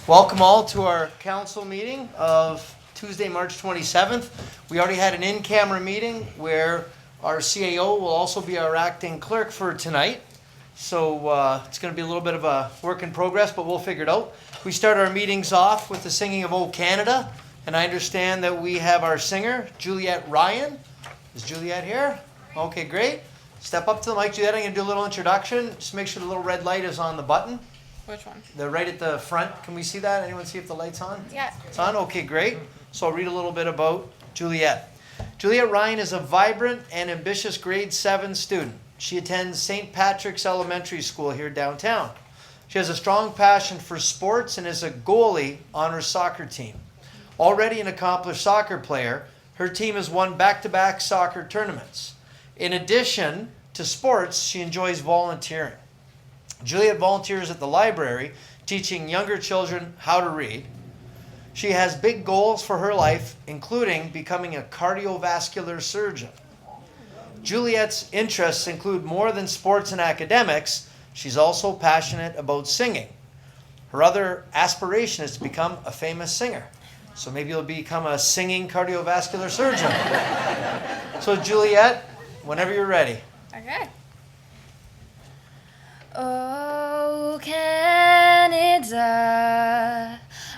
Welcome all to our council meeting of Tuesday, March 27th. We already had an in-camera meeting where our CAO will also be our acting clerk for tonight. So it's going to be a little bit of a work in progress, but we'll figure it out. We start our meetings off with the singing of O Canada, and I understand that we have our singer, Juliet Ryan. Is Juliet here? Okay, great. Step up to the mic, Juliet. I'm going to do a little introduction. Just make sure the little red light is on the button. Which one? They're right at the front. Can we see that? Anyone see if the light's on? Yeah. It's on? Okay, great. So I'll read a little bit about Juliet. Juliet Ryan is a vibrant and ambitious grade 7 student. She attends St. Patrick's Elementary School here downtown. She has a strong passion for sports and is a goalie on her soccer team. Already an accomplished soccer player, her team has won back-to-back soccer tournaments. In addition to sports, she enjoys volunteering. Juliet volunteers at the library, teaching younger children how to read. She has big goals for her life, including becoming a cardiovascular surgeon. Juliet's interests include more than sports and academics. She's also passionate about singing. Her other aspiration is to become a famous singer. So maybe you'll become a singing cardiovascular surgeon. So Juliet, whenever you're ready. Okay. Oh, Canada,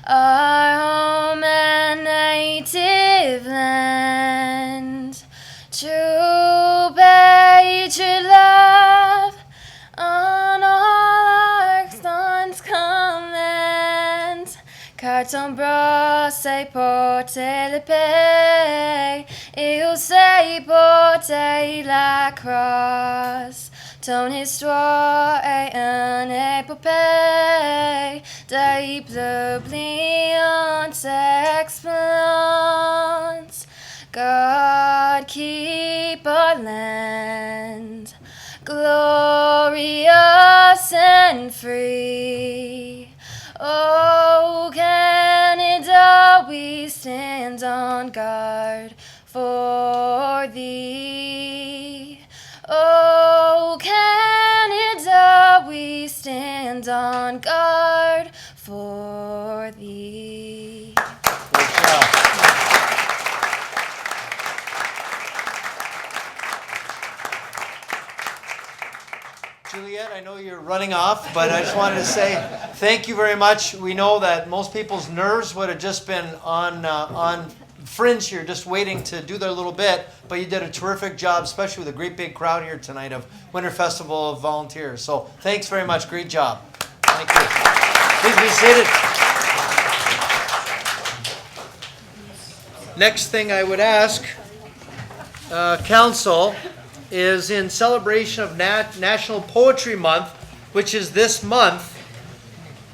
our home and native land, true patriot love on all our sons' command. Carton brosse porte le paix, il se porte la crosse. Ton histoire est une épopée de brillante exploits. God keep our land glorious and free. Oh, Canada, we stand on guard for thee. Oh, Canada, we stand on guard for thee. Good job. Juliet, I know you're running off, but I just wanted to say thank you very much. We know that most people's nerves would have just been on fringe here, just waiting to do their little bit, but you did a terrific job, especially with a great big crowd here tonight of Winter Festival of Volunteers. So thanks very much. Great job. Thank you. Please be seated. Next thing I would ask, Council, is in celebration of National Poetry Month, which is this month.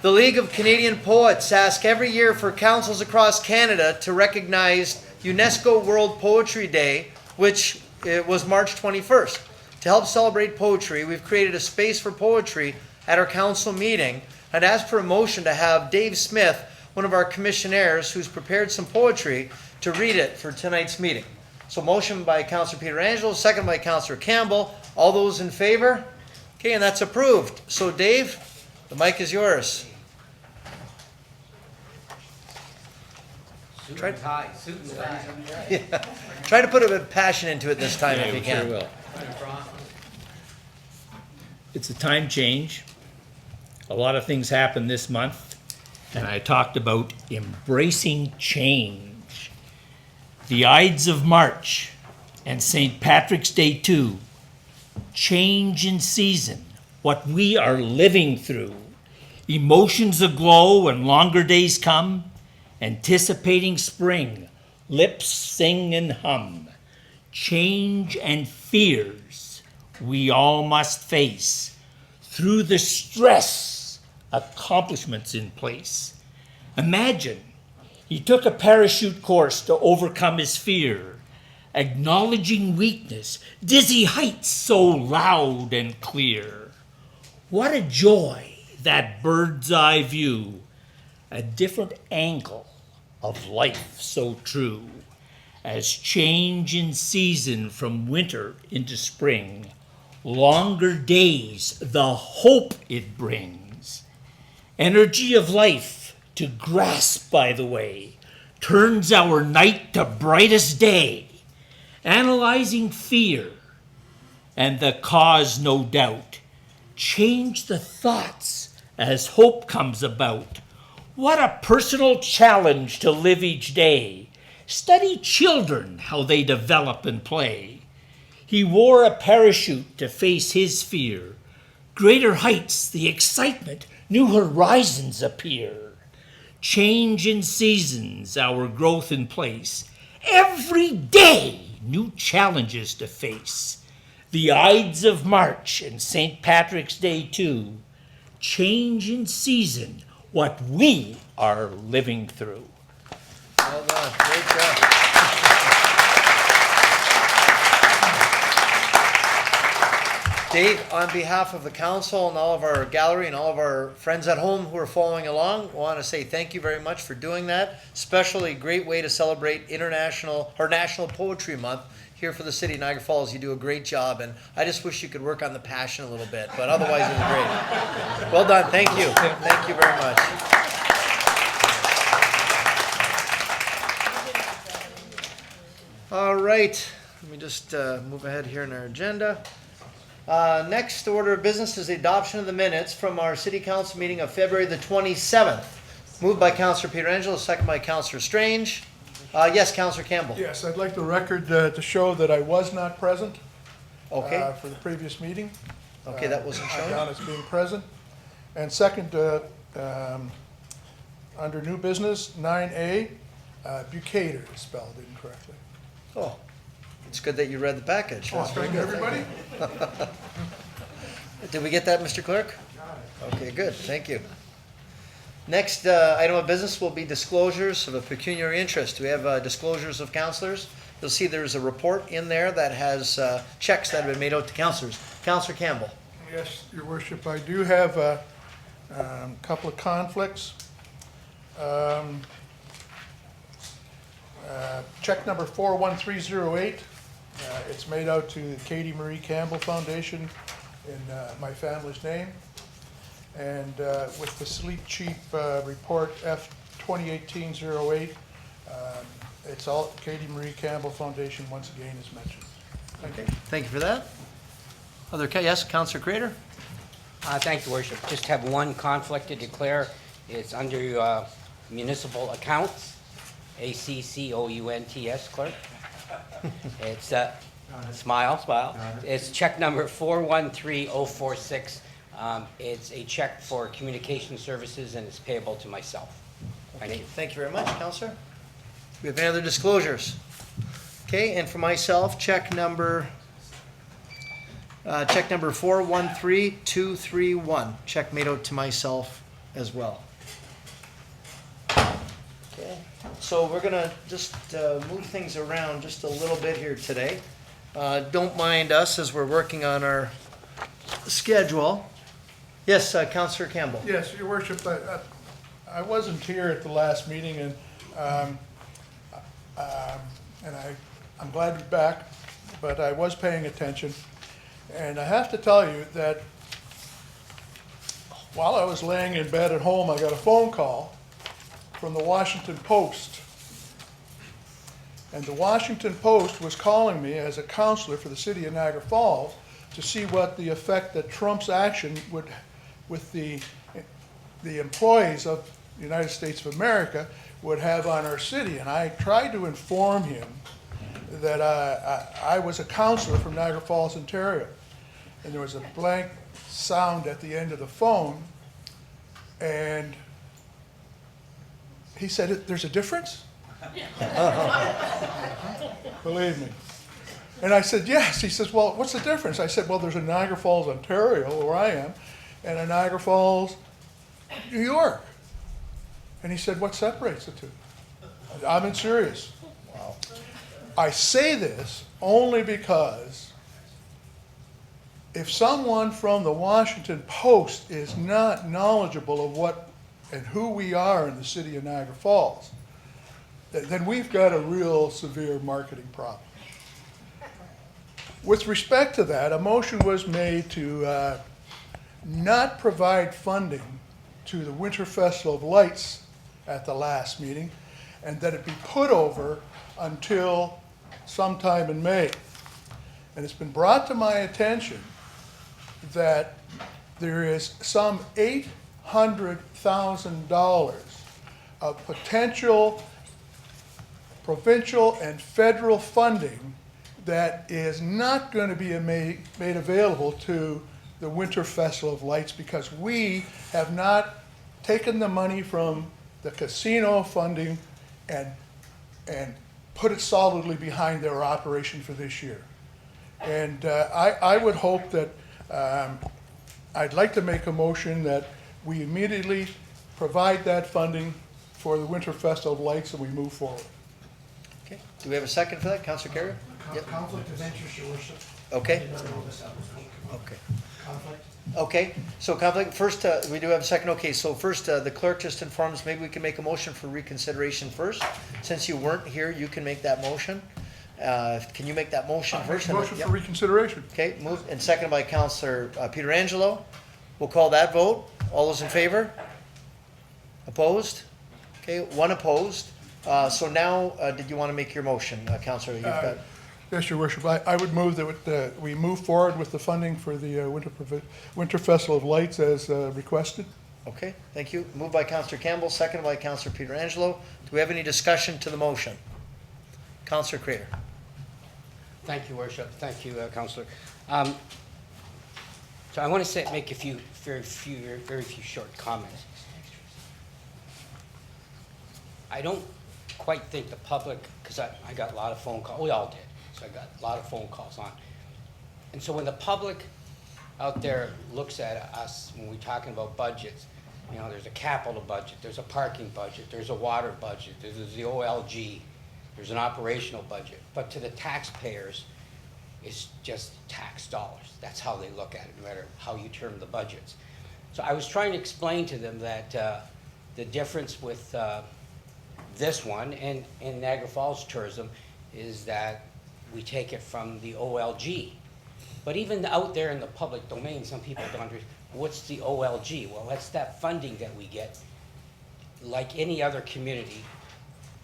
The League of Canadian Poets ask every year for councils across Canada to recognize UNESCO World Poetry Day, which was March 21st. To help celebrate poetry, we've created a space for poetry at our council meeting. I'd ask for a motion to have Dave Smith, one of our commissionaires who's prepared some poetry, to read it for tonight's meeting. So motion by Councillor Pietrangelo, second by Councillor Campbell. All those in favor? Okay, and that's approved. So Dave, the mic is yours. Try to put a bit of passion into it this time if you can. Sure will. It's a time change. A lot of things happened this month, and I talked about embracing change. The Ides of March and St. Patrick's Day too. Change in season, what we are living through. Emotions aglow when longer days come. Anticipating spring, lips sing and hum. Change and fears we all must face. Through the stress, accomplishments in place. Imagine he took a parachute course to overcome his fear, acknowledging weakness, dizzy heights so loud and clear. What a joy, that bird's eye view, a different angle of life so true. As change in season from winter into spring, longer days, the hope it brings. Energy of life to grasp by the way, turns our night to brightest day, analyzing fear and the cause no doubt, change the thoughts as hope comes about. What a personal challenge to live each day. Study children, how they develop and play. He wore a parachute to face his fear. Greater heights, the excitement, new horizons appear. Change in seasons, our growth in place. Every day, new challenges to face. The Ides of March and St. Patrick's Day too. Change in season, what we are living through. Well done. Great job. Dave, on behalf of the council and all of our gallery and all of our friends at home who are following along, I want to say thank you very much for doing that. Especially a great way to celebrate National Poetry Month here for the city of Niagara Falls. You do a great job, and I just wish you could work on the passion a little bit, but otherwise it was great. Well done. Thank you. Thank you very much. All right, let me just move ahead here in our agenda. Next order of business is the adoption of the minutes from our city council meeting of February the 27th. Moved by Councillor Pietrangelo, second by Councillor Strange. Yes, Councillor Campbell. Yes, I'd like the record to show that I was not present Okay, for the previous meeting. okay, that wasn't I'm shown. down as being present. And second, under new business, 9A, Bucator is spelled incorrectly. Oh, it's good that you read the package. That's very Thank good. everybody. Did we get that, Mr. Clerk? Okay, good, thank you. Next item of business will be disclosures of a pecuniary interest. We have disclosures of councillors. You'll see there's a report in there that has checks that have been made out to councillors. Councillor Campbell. Yes, Your Worship, I do have a couple of conflicts. Check number 41308, it's made out to the Katie Marie Campbell Foundation in my family's name. And with the sleep chief report F2018-08, it's all Katie Marie Campbell Foundation once again is mentioned. Thank you. Thank you for that. Yes, Councillor Crater? Thank you, Worship. Just have one conflict to declare. It's under municipal accounts, ACCOUNTS, clerk. It's, smile. It's check number 413046. It's a check for communication services and it's payable to myself. Thank you. Thank you very much, Councillor. We have any other disclosures? Okay, and for myself, check number 413231. Check made out to myself as well. Okay, so we're gonna just move things around just a little bit here today. Don't mind us as we're working on our schedule. Yes, Councillor Campbell. Yes, Your Worship, I wasn't here at the last meeting and I'm glad to be back, but I was paying attention. And I have to tell you that while I was laying in bed at home, I got a phone call from the Washington Post. And the Washington Post was calling me as a counselor for the city of Niagara Falls to see what the effect that Trump's action would, with the employees of the United States of America, would have on our city. And I tried to inform him that I was a counselor from Niagara Falls, Ontario. And there was a blank sound at the end of the phone. And he said, "There's a difference?" Believe me. And I said, "Yes." He says, "Well, what's the difference?" I said, "Well, there's a Niagara Falls, Ontario, where I am, and a Niagara Falls, New York." And he said, "What separates the two?" I'm in serious. Wow. I say this only because if someone from the Washington Post is not knowledgeable of what and who we are in the city of Niagara Falls, then we've got a real severe marketing problem. With respect to that, a motion was made to not provide funding to the Winter Festival of Lights at the last meeting, and that it be put over until sometime in May. And it's been brought to my attention that there is some $800,000 of potential provincial and federal funding that is not going to be made available to the Winter Festival of Lights because we have not taken the money from the casino funding and put it solidly behind their operation for this year. And I would hope that, I'd like to make a motion that we immediately provide that funding for the Winter Festival of Lights and we move forward. Okay, do we have a second for that, Councillor Carrier? Yep. Conflict of interest, your worship. Okay. Did not know this application. Okay. Conflict. Okay, so conflict, first, we do have a second, okay, so first, the clerk just informs, maybe we can make a motion for reconsideration first. Since you weren't here, you can make that motion. Can you make that motion first? Motion Yep. for reconsideration. Okay, moved and seconded by Councillor Peter Angelo. We'll call that vote. All those in favor? Opposed? Okay, one opposed. So now, did you want to make your motion, Councillor? You've got. Yes, your worship. I would move that we move forward with the funding for the Winter Festival of Lights as requested. Okay, thank you. Moved by Councillor Campbell, seconded by Councillor Peter Angelo. Do we have any discussion to the motion? Councillor Crater. Thank you, Worship. Thank you, Councillor. So I want to make a very few short comments. I don't quite think the public, because I got a lot of phone calls, we all did, so I got a lot of phone calls on. And so when the public out there looks at us, when we're talking about budgets, you know, there's a capital budget, there's a parking budget, there's a water budget, there's the OLG, there's an operational budget. But to the taxpayers, it's just tax dollars. That's how they look at it, no matter how you term the budgets. So I was trying to explain to them that the difference with this one and Niagara Falls tourism is that we take it from the OLG. But even out there in the public domain, some people don't understand, what's the OLG? Well, that's that funding that we get, like any other community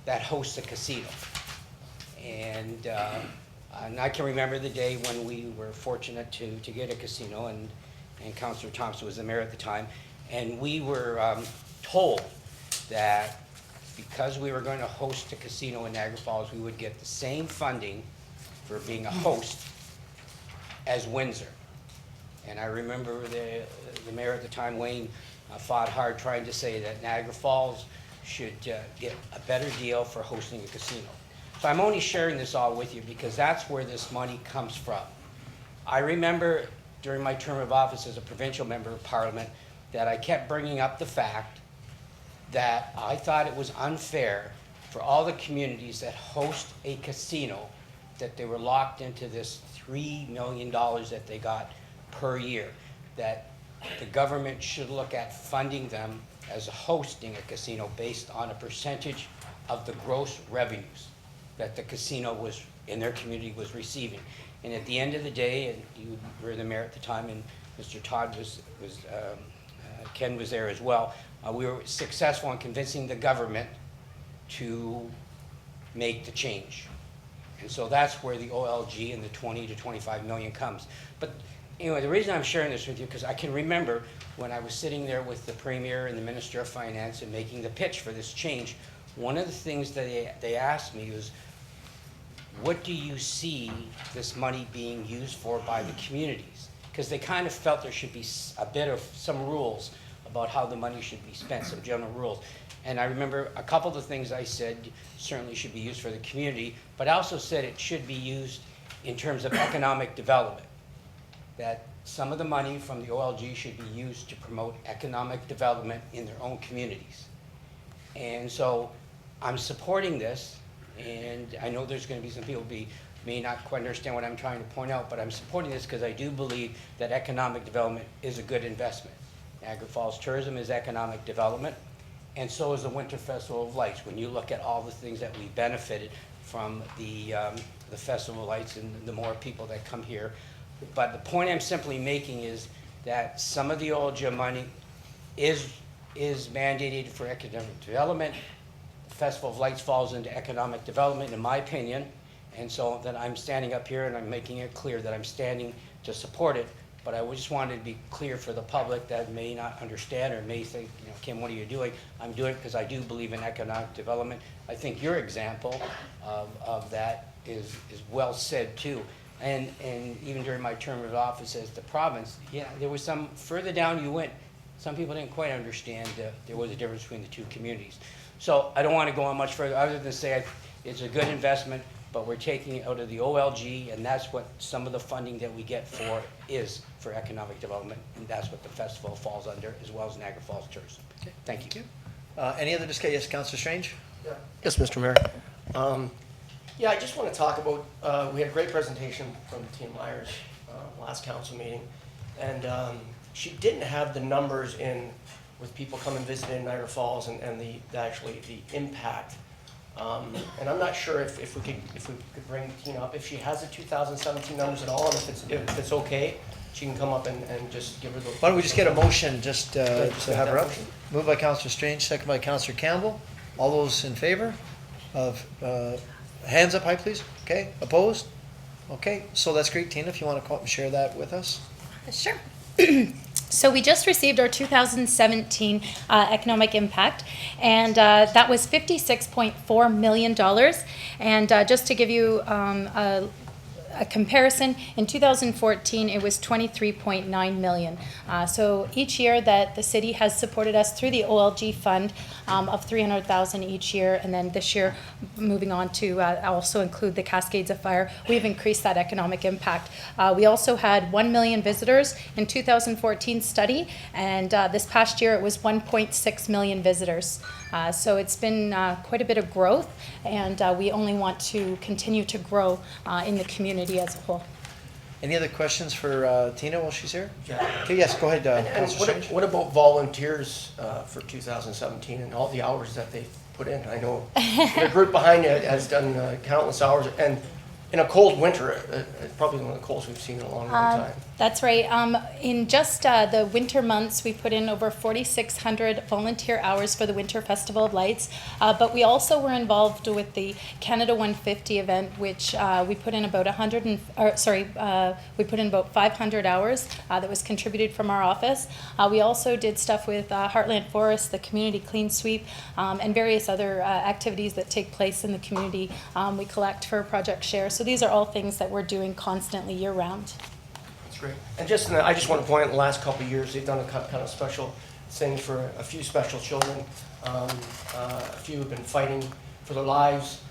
that hosts a casino. And I can remember the day when we were fortunate to get a casino, and Councillor Thompson was the mayor at the time, and we were told that because we were going to host a casino in Niagara Falls, we would get the same funding for being a host as Windsor. And I remember the mayor at the time, Wayne, fought hard trying to say that Niagara Falls should get a better deal for hosting a casino. So I'm only sharing this all with you because that's where this money comes from. I remember during my term of office as a provincial member of parliament that I kept bringing up the fact that I thought it was unfair for all the communities that host a casino that they were locked into this $3 million that they got per year, that the government should look at funding them as hosting a casino based on a percentage of the gross revenues that the casino was, in their community, was receiving. And at the end of the day, and you were the mayor at the time, and Mr. Todd Ken was there as well, we were successful in convincing the government to make the change. And so that's where the OLG and the 20 to 25 million comes. But anyway, the reason I'm sharing this with you, because I can remember when I was sitting there with the Premier and the Minister of Finance and making the pitch for this change, one of the things that they asked me was, what do you see this money being used for by the communities? Because they kind of felt there should be a bit of some rules about how the money should be spent, some general rules. And I remember a couple of the things I said certainly should be used for the community, but I also said it should be used in terms of economic development. That some of the money from the OLG should be used to promote economic development in their own communities. And so I'm supporting this, and I know there's going to be some people may not quite understand what I'm trying to point out, but I'm supporting this because I do believe that economic development is a good investment. Niagara Falls tourism is economic development, and so is the Winter Festival of Lights. When you look at all the things that we benefited from the Festival of Lights and the more people that come here. But the point I'm simply making is that some of the OLG money is is mandated for economic development. The Festival of Lights falls into economic development, in my opinion, and so then I'm standing up here and I'm making it clear that I'm standing to support it. But I just wanted to be clear for the public that may not understand or may think, you know, Kim, what are you doing? I'm doing it because I do believe in economic development. I think your example of that is well said too. And even during my term of office as the province, yeah, there was some, further down you went, some people didn't quite understand there was a difference between the two communities. So I don't want to go on much further other than say it's a good investment, but we're taking it out of the OLG, and that's what some of the funding that we get for is for economic development, and that's what the festival falls under, as well as Niagara Falls Tourism. Okay. Thank you. Any other discussion? Yes, Councillor Strange? Yes, Mr. Mayor. Yeah, I just want to talk about, we had a great presentation from Tina Myers last council meeting, and she didn't have the numbers in with people coming visiting Niagara Falls and the impact. And I'm not sure if we could bring Tina up, if she has the 2017 numbers at all, and if it's okay, she can come up and just give her the. Why don't we just get a motion just to get have her that up? motion. Moved by Councillor Strange, second by Councillor Campbell. All those in favor of, hands up high, please. Okay, opposed? Okay, so that's great. Tina, if you want to come up and share that with us. Sure. So we just received our 2017 economic impact, and that was $56.4 million. And just to give you a comparison, in 2014 it was 23.9 million. So each year that the city has supported us through the OLG fund of 300,000 each year, and then this year moving on to also include the Cascades of Fire, we've increased that economic impact. We also had 1 million visitors in 2014 study, and this past year it was 1.6 million visitors. So it's been quite a bit of growth, and we only want to continue to grow in the community as a whole. Any other questions for Tina while she's here? Yeah. Okay, yes, go ahead, And Councillor Strange. what about volunteers for 2017 and all the hours that they've put in? I know the group behind you has done countless hours, and in a cold winter, it's probably one of the coldest we've seen in a long, long time. That's right. In just the winter months, we put in over 4,600 volunteer hours for the Winter Festival of Lights. But we also were involved with the Canada 150 event, which we put in about we put in about 500 hours that was contributed from our office. We also did stuff with Heartland Forest, the Community Clean Sweep, and various other activities that take place in the community. We collect for Project Share. So these are all things that we're doing constantly year-round. That's great. And just, I just want to point out, in the last couple of years, they've done a kind of special thing for a few special children. A few have been fighting for their lives.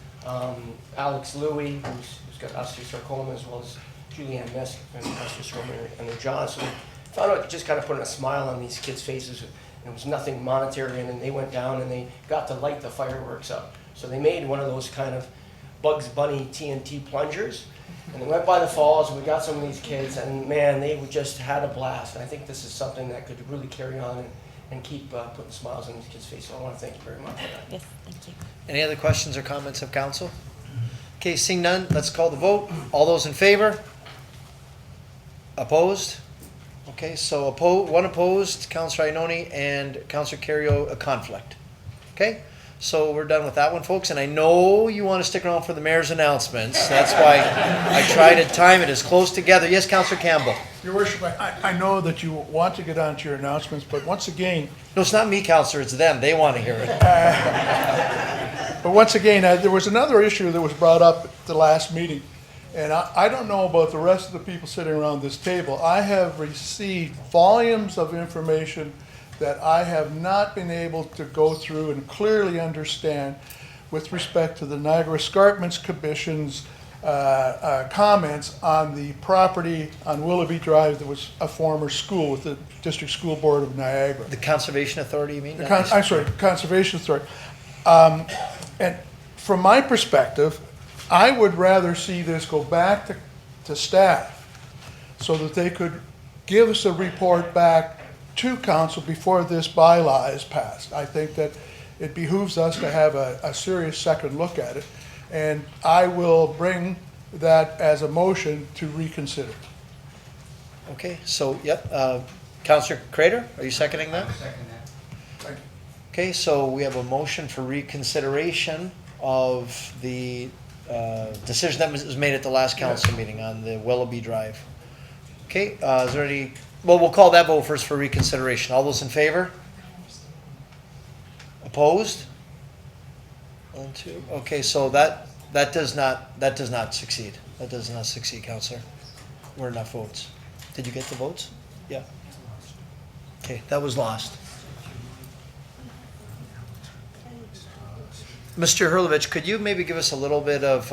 Alex Louie, who's got osteosarcoma, as well as Julianne Misk, and osteosarcoma in their jaw. So we found out just kind of putting a smile on these kids' faces. It was nothing monetary, and then they went down and they got to light the fireworks up. So they made one of those kind of Bugs Bunny TNT plungers, and they went by the falls, and we got some of these kids, and man, they just had a blast. And I think this is something that could really carry on and keep putting smiles on these kids' faces. So I want to thank you very much for that. Yes, thank you. Any other questions or comments of council? Okay, seeing none, let's call the vote. All those in favor? Opposed? Okay, so one opposed, Councillor Iononi, and Councillor Carrio, a conflict. Okay? So we're done with that one, folks, and I know you want to stick around for the mayor's announcements. That's why I try to time it as close together. Yes, Councillor Campbell. Your worship, I know that you want to get on to your announcements, but once again, No, it's not me, Councillor, it's them. They want to hear it. there was another issue that was brought up at the last meeting, and I don't know about the rest of the people sitting around this table. I have received volumes of information that I have not been able to go through and clearly understand with respect to the Niagara Escarpments Commission's comments on the property on Willoughby Drive that was a former school with the District School Board of Niagara. The Conservation Authority, you mean? I'm sorry, Conservation Authority. And from my perspective, I would rather see this go back to staff so that they could give us a report back to council before this bylaw is passed. I think that it behooves us to have a serious second look at it, and I will bring that as a motion to reconsider. Okay, so, yep. Councillor Crater, are you seconding that? Second that. Thank you. Okay, so we have a motion for reconsideration of the decision that was made at the last council meeting on the Willoughby Drive. Okay, is there any, well, we'll call that vote first for reconsideration. All those in favor? Opposed? 1, 2, okay, so that does not succeed. That does not succeed, Councillor. Were enough votes. Did you get the votes? Yeah. Okay, that was lost. Mr. Hurlovich, could you maybe give us a little bit of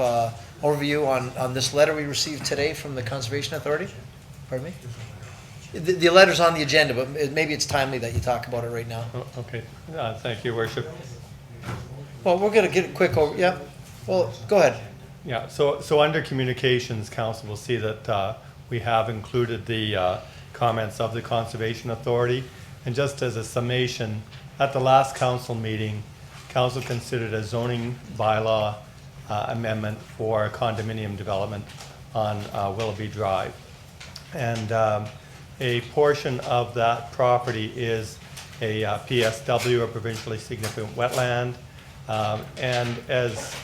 overview on this letter we received today from the Conservation Authority? Pardon me? The letter's on the agenda, but maybe it's timely that you talk about it right now. Oh, okay, thank you, Worship. Well, we're going to get a quick over. Yeah. Well, go ahead. Yeah, so under Communications, Council will see that we have included the comments of the Conservation Authority. And just as a summation, at the last council meeting, Council considered a zoning bylaw amendment for condominium development on Willoughby Drive. And a portion of that property is a PSW, a provincially significant wetland. And as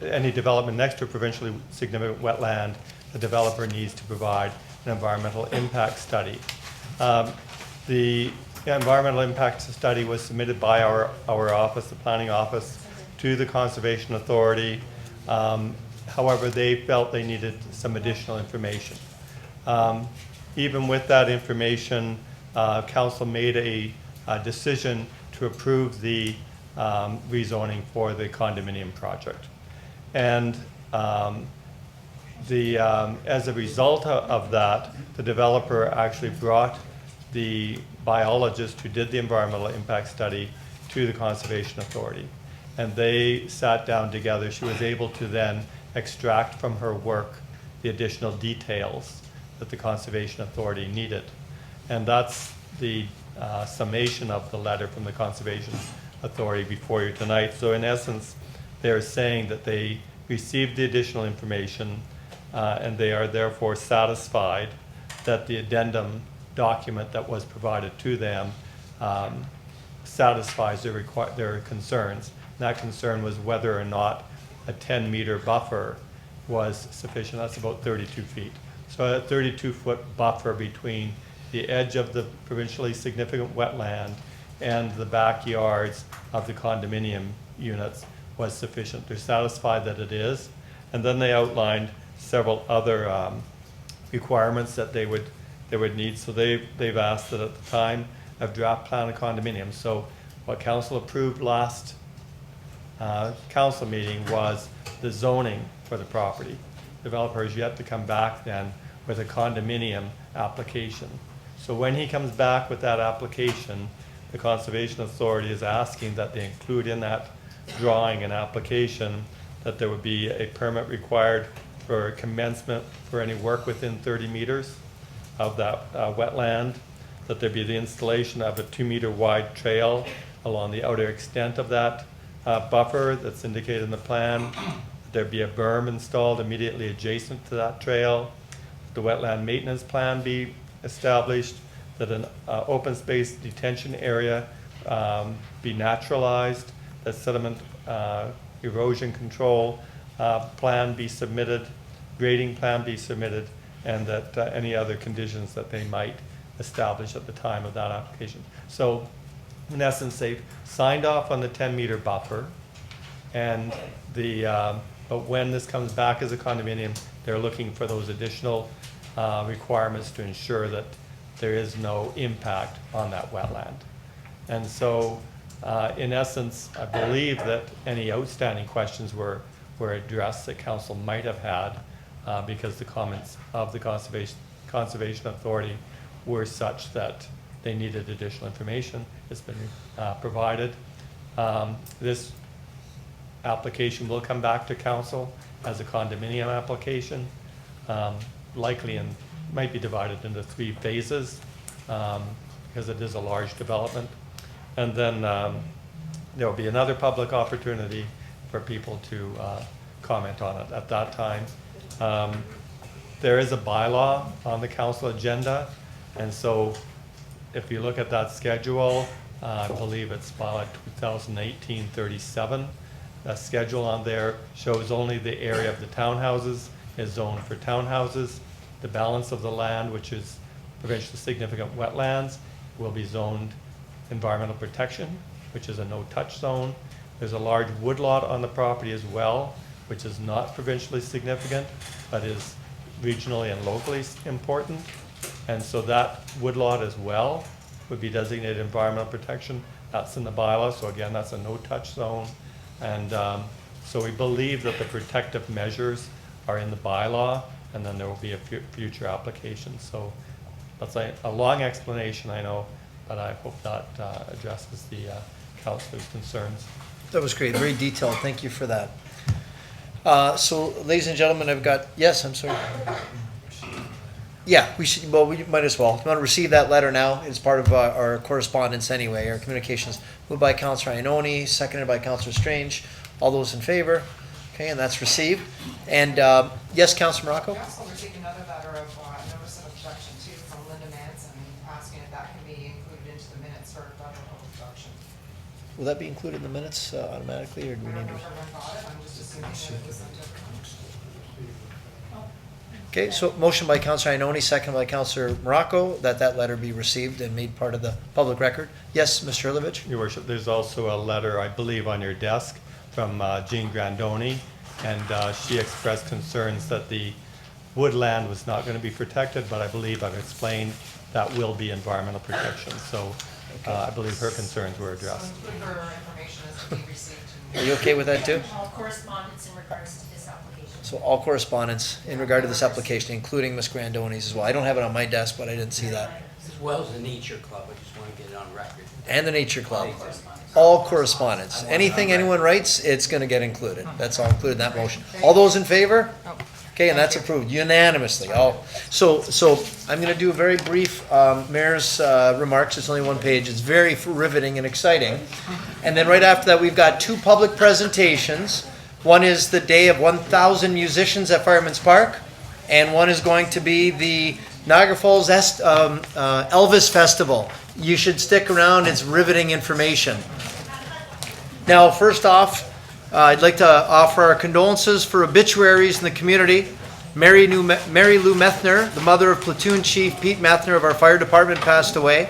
any development next to a provincially significant wetland, the developer needs to provide an environmental impact study. The environmental impact study was submitted by our office, the planning office, to the Conservation Authority. However, they felt they needed some additional information. Even with that information, Council made a decision to approve the rezoning for the condominium project. And as a result of that, the developer actually brought the biologist who did the environmental impact study to the Conservation Authority. And they sat down together. She was able to then extract from her work the additional details that the Conservation Authority needed. And that's the summation of the letter from the Conservation Authority before you tonight. So in essence, they're saying that they received the additional information and they are therefore satisfied that the addendum document that was provided to them satisfies their concerns. And that concern was whether or not a 10-meter buffer was sufficient. That's about 32 feet. So a 32-foot buffer between the edge of the provincially significant wetland and the backyards of the condominium units was sufficient. They're satisfied that it is. And then they outlined several other requirements that they would need. So they've asked that at the time of draft plan of condominiums. So what council approved last council meeting was the zoning for the property. Developer has yet to come back then with a condominium application. So when he comes back with that application, the Conservation Authority is asking that they include in that drawing and application that there would be a permit required for commencement for any work within 30 meters of that wetland, that there be the installation of a 2-meter wide trail along the outer extent of that buffer that's indicated in the plan. There be a berm installed immediately adjacent to that trail. The wetland maintenance plan be established, that an open space detention area be naturalized, that sediment erosion control plan be submitted, grading plan be submitted, and that any other conditions that they might establish at the time of that application. So in essence, they've signed off on the 10-meter buffer, and but when this comes back as a condominium, they're looking for those additional requirements to ensure that there is no impact on that wetland. And so in essence, I believe that any outstanding questions were addressed that council might have had because the comments of the Conservation Authority were such that they needed additional information. It's been provided. This application will come back to council as a condominium application, likely and might be divided into 3 phases because it is a large development. And then there will be another public opportunity for people to comment on it at that time. There is a bylaw on the council agenda, and so if you look at that schedule, I believe it's bylaw 2018-37. The schedule on there shows only the area of the townhouses is zoned for townhouses. The balance of the land, which is provincially significant wetlands, will be zoned environmental protection, which is a no-touch zone. There's a large woodlot on the property as well, which is not provincially significant, but is regionally and locally important. And so that woodlot as well would be designated environmental protection. That's in the bylaw, so again, that's a no-touch zone. And so we believe that the protective measures are in the bylaw, and then there will be a future application. So that's a long explanation, I know, but I hope that addresses the councilor's concerns. That was great, very detailed, thank you for that. So, ladies and gentlemen, I've got, yes, I'm sorry. Yeah, we should, well, we might as well. You want to receive that letter now? It's part of our correspondence anyway, our communications. Moved by Councillor Ioannoni, seconded by Councillor Strange. All those in favor? Okay, and that's received. And, yes, Councillor Morocco? We also received another letter of notice of objection too from Linda Manson, asking if that can be included into the minutes for letter of objection. Will that be included in the minutes automatically, or do we I need don't know to? if everyone got it, I'm just assuming that it was sent to everyone. Okay, so motion by Councillor Ioannoni, seconded by Councillor Morocco, that that letter be received and made part of the public record. Yes, Mr. Illovich? Your worship, there's also a letter, I believe, on your desk from Jean Grandoni, and she expressed concerns that the woodland was not going to be protected, but I believe I've explained that will be environmental protection. So I believe her concerns were So addressed. include her information as to be received. Are you okay with that too? All correspondence in regards to this application. So all correspondence in regard to this application, including Ms. Grandoni's as well. I don't have it on my desk, but I didn't see that. As well as the Nature Club, I just want to get it on record. And the Nature Club. All correspondence. Anything anyone writes, it's going to get included. That's all included in that motion. All those in favor? Okay, and that's approved unanimously. So I'm going to do a very brief mayor's remarks. It's only one page. It's very riveting and exciting. And then right after that, we've got two public presentations. One is the day of 1,000 musicians at Fireman's Park, and one is going to be the Niagara Falls Elvis Festival. You should stick around. It's riveting information. Now, first off, I'd like to offer our condolences for obituaries in the community. Mary Lou Methner, the mother of Platoon Chief Pete Methner of our fire department, passed away.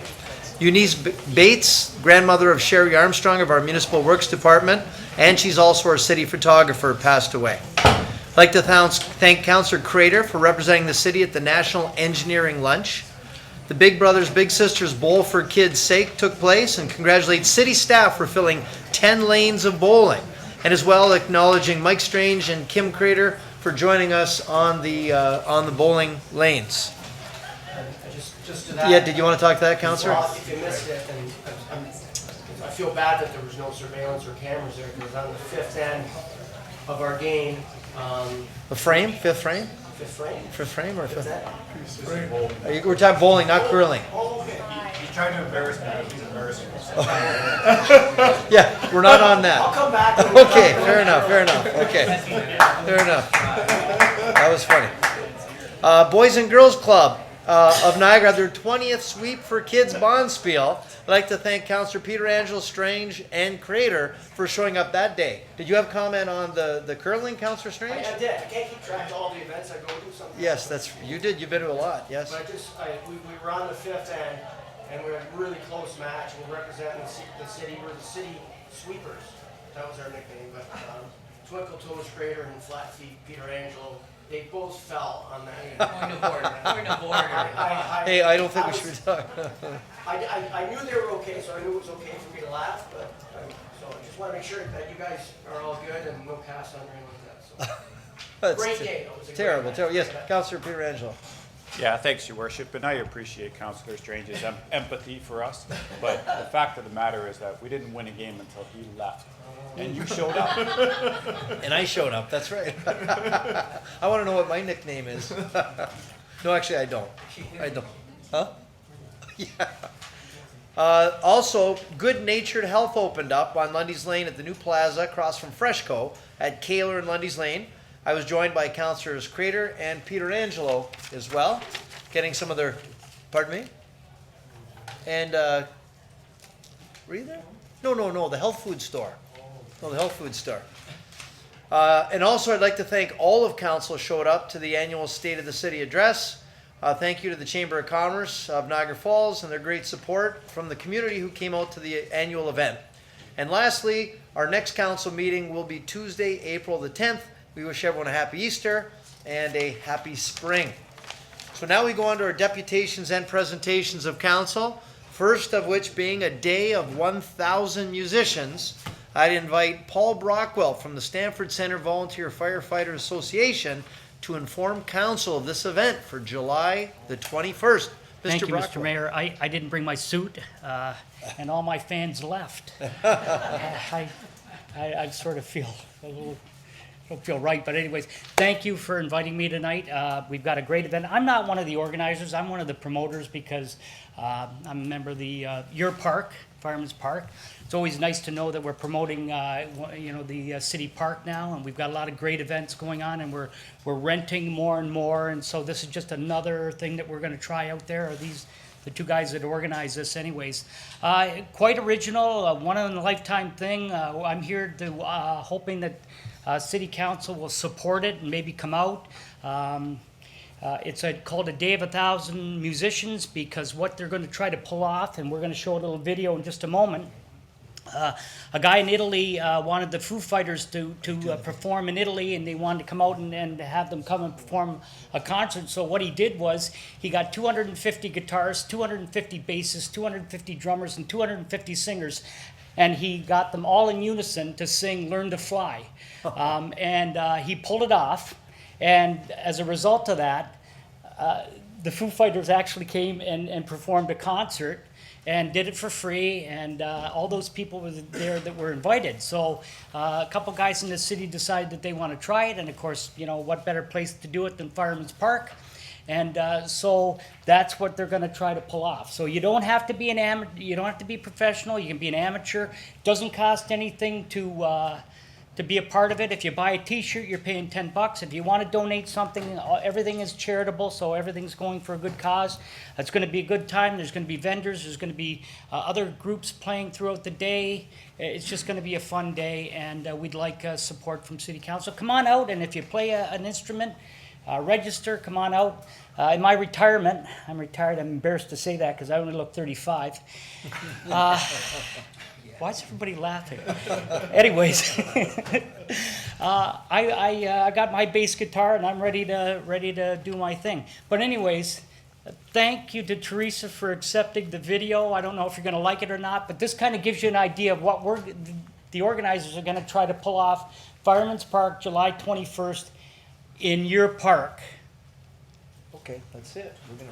Eunice Bates, grandmother of Sherry Armstrong of our municipal works department, and she's also our city photographer, passed away. I'd like to thank Councillor Crater for representing the city at the National Engineering Lunch. The Big Brothers Big Sisters Bowl for Kids' Sake took place, and congratulate city staff for filling 10 lanes of bowling, and as well acknowledging Mike Strange and Kim Crater for joining us on the bowling lanes. Just to that. Yeah, did you want to talk to that, Councillor? Well, if you missed it, and I feel bad that there was no surveillance or cameras there, because on the fifth end of our game, The frame? Fifth frame? fifth frame? Fifth frame or fifth? Fifth We're talking bowling, not curling. Oh, okay. He tried to embarrass me, but he's embarrassing himself. Yeah, we're not on I'll that. come back. Okay, fair enough. Okay, fair enough. That was funny. Boys and Girls Club of Niagara, their 20th Sweep for Kids Bonspiel. I'd like to thank Councillor Peter Angelo, Strange, and Crater for showing up that day. Did you have comment on the curling, Councillor Strange? I did. I can't keep track of all the events I go to sometimes. Yes, you did. You've been to a lot, yes. But we were on the fifth end, and we had a really close match, and we're representing the city. We're the city sweepers. That was our nickname. But Twinkle Toes Crater and Flat Feet Peter Angelo, they both fell on that. Point of order, point of order. Hey, I don't think we should talk. I knew they were okay, so I knew it was okay for me to laugh, but so I just want to make sure that you guys are all good and no cast on or anything like that. So. That's Great day, though. It was a great terrible. match. Yes, Councillor Peter Angelo. Yeah, thanks, Your Worship, and I appreciate Councillor Strange's empathy for us, but the fact of the matter is that we didn't win a game until he left, and you showed up. And I showed up, that's right. I want to know what my nickname is. No, actually, I don't. Huh? Yeah. Also, Good Natured Health opened up on Lundy's Lane at the new plaza across from Freshco at Kaler and Lundy's Lane. I was joined by Councillors Crater and Peter Angelo as well, getting some of their, pardon me? And Were you there? No, the health food store. No, the health food store. And also, I'd like to thank all of council showed up to the annual State of the City address. Thank you to the Chamber of Commerce of Niagara Falls and their great support from the community who came out to the annual event. And lastly, our next council meeting will be Tuesday, April the 10th. We wish everyone a happy Easter and a happy spring. So now we go on to our deputations and presentations of council. First of which being a day of 1,000 musicians. I'd invite Paul Brockwell from the Stamford Center Volunteer Firefighter Association to inform council of this event for July the 21st. Thank you, Mr. Brockwell. Mayor. I didn't bring my suit, and all my fans left. I sort of feel a little, don't feel right, but anyways, thank you for inviting me tonight. We've got a great event. I'm not one of the organizers. I'm one of the promoters because I'm a member of the Your Park, Fireman's Park. It's always nice to know that we're promoting, the city park now, and we've got a lot of great events going on, and we're renting more and more, and so this is just another thing that we're going to try out there. Are these the two guys that organize this, anyways? Quite original, one in a lifetime thing. I'm here to hoping that City Council will support it and maybe come out. It's called a Day of 1,000 Musicians because what they're going to try to pull off, and we're going to show a little video in just a moment. A guy in Italy wanted the Foo Fighters to perform in Italy, and they wanted to come out and have them come and perform a concert. So what he did was he got 250 guitarists, 250 bassists, 250 drummers, and 250 singers, and he got them all in unison to sing "Learn to Fly," and he pulled it off. And as a result of that, the Foo Fighters actually came and performed a concert and did it for free, and all those people were there that were invited. So a couple guys in the city decided that they want to try it, and of course, what better place to do it than Fireman's Park? And so that's what they're going to try to pull off. So you don't have to be an amateur, you don't have to be professional, you can be an amateur. It doesn't cost anything to be a part of it. If you buy a t-shirt, you're paying $10. If you want to donate something, everything is charitable, so everything's going for a good cause. It's going to be a good time. There's going to be vendors. There's going to be other groups playing throughout the day. It's just going to be a fun day, and we'd like support from City Council. Come on out, and if you play an instrument, register, come on out. In my retirement, I'm retired, I'm embarrassed to say that because I only look 35. Why is everybody laughing? Anyways, I got my bass guitar and I'm ready to do my thing. But anyways, thank you to Teresa for accepting the video. I don't know if you're going to like it or not, but this kind of gives you an idea of what the organizers are going to try to pull off. Fireman's Park, July 21st, in your park. Okay, that's it. We're gonna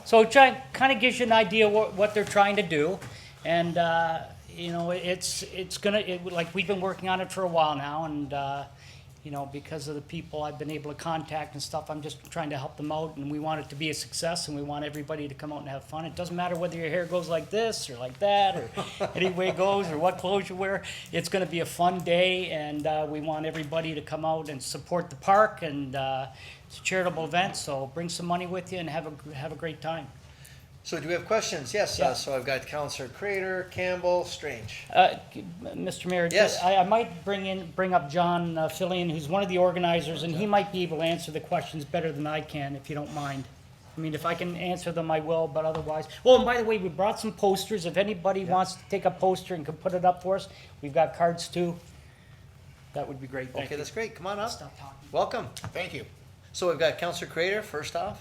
So it kind of gives you an idea what they're trying to do. And, you know, it's gonna, like, we've been working on it for a while now, and, you know, because of the people I've been able to contact and stuff, I'm just trying to help them out, and we want it to be a success, and we want everybody to come out and have fun. It doesn't matter whether your hair goes like this or like that, or any way it goes, or what clothes you wear. It's gonna be a fun day, and we want everybody to come out and support the park, and it's a charitable event, so bring some money with you and have a great time. So do we have questions? Yes, Yeah. so I've got Councillor Crater, Campbell, Strange. Mr. Mayor, Yes. I might bring up John Fillion, who's one of the organizers, and he might be able to answer the questions better than I can, if you don't mind. I mean, if I can answer them, I will, but otherwise. Well, and by the way, we brought some posters. If anybody wants to take a poster and can put it up for us, we've got cards too. That would be great. Thank Okay, you. that's great. Come on up. Stop talking. Welcome. Thank you. So we've got Councillor Crater first off.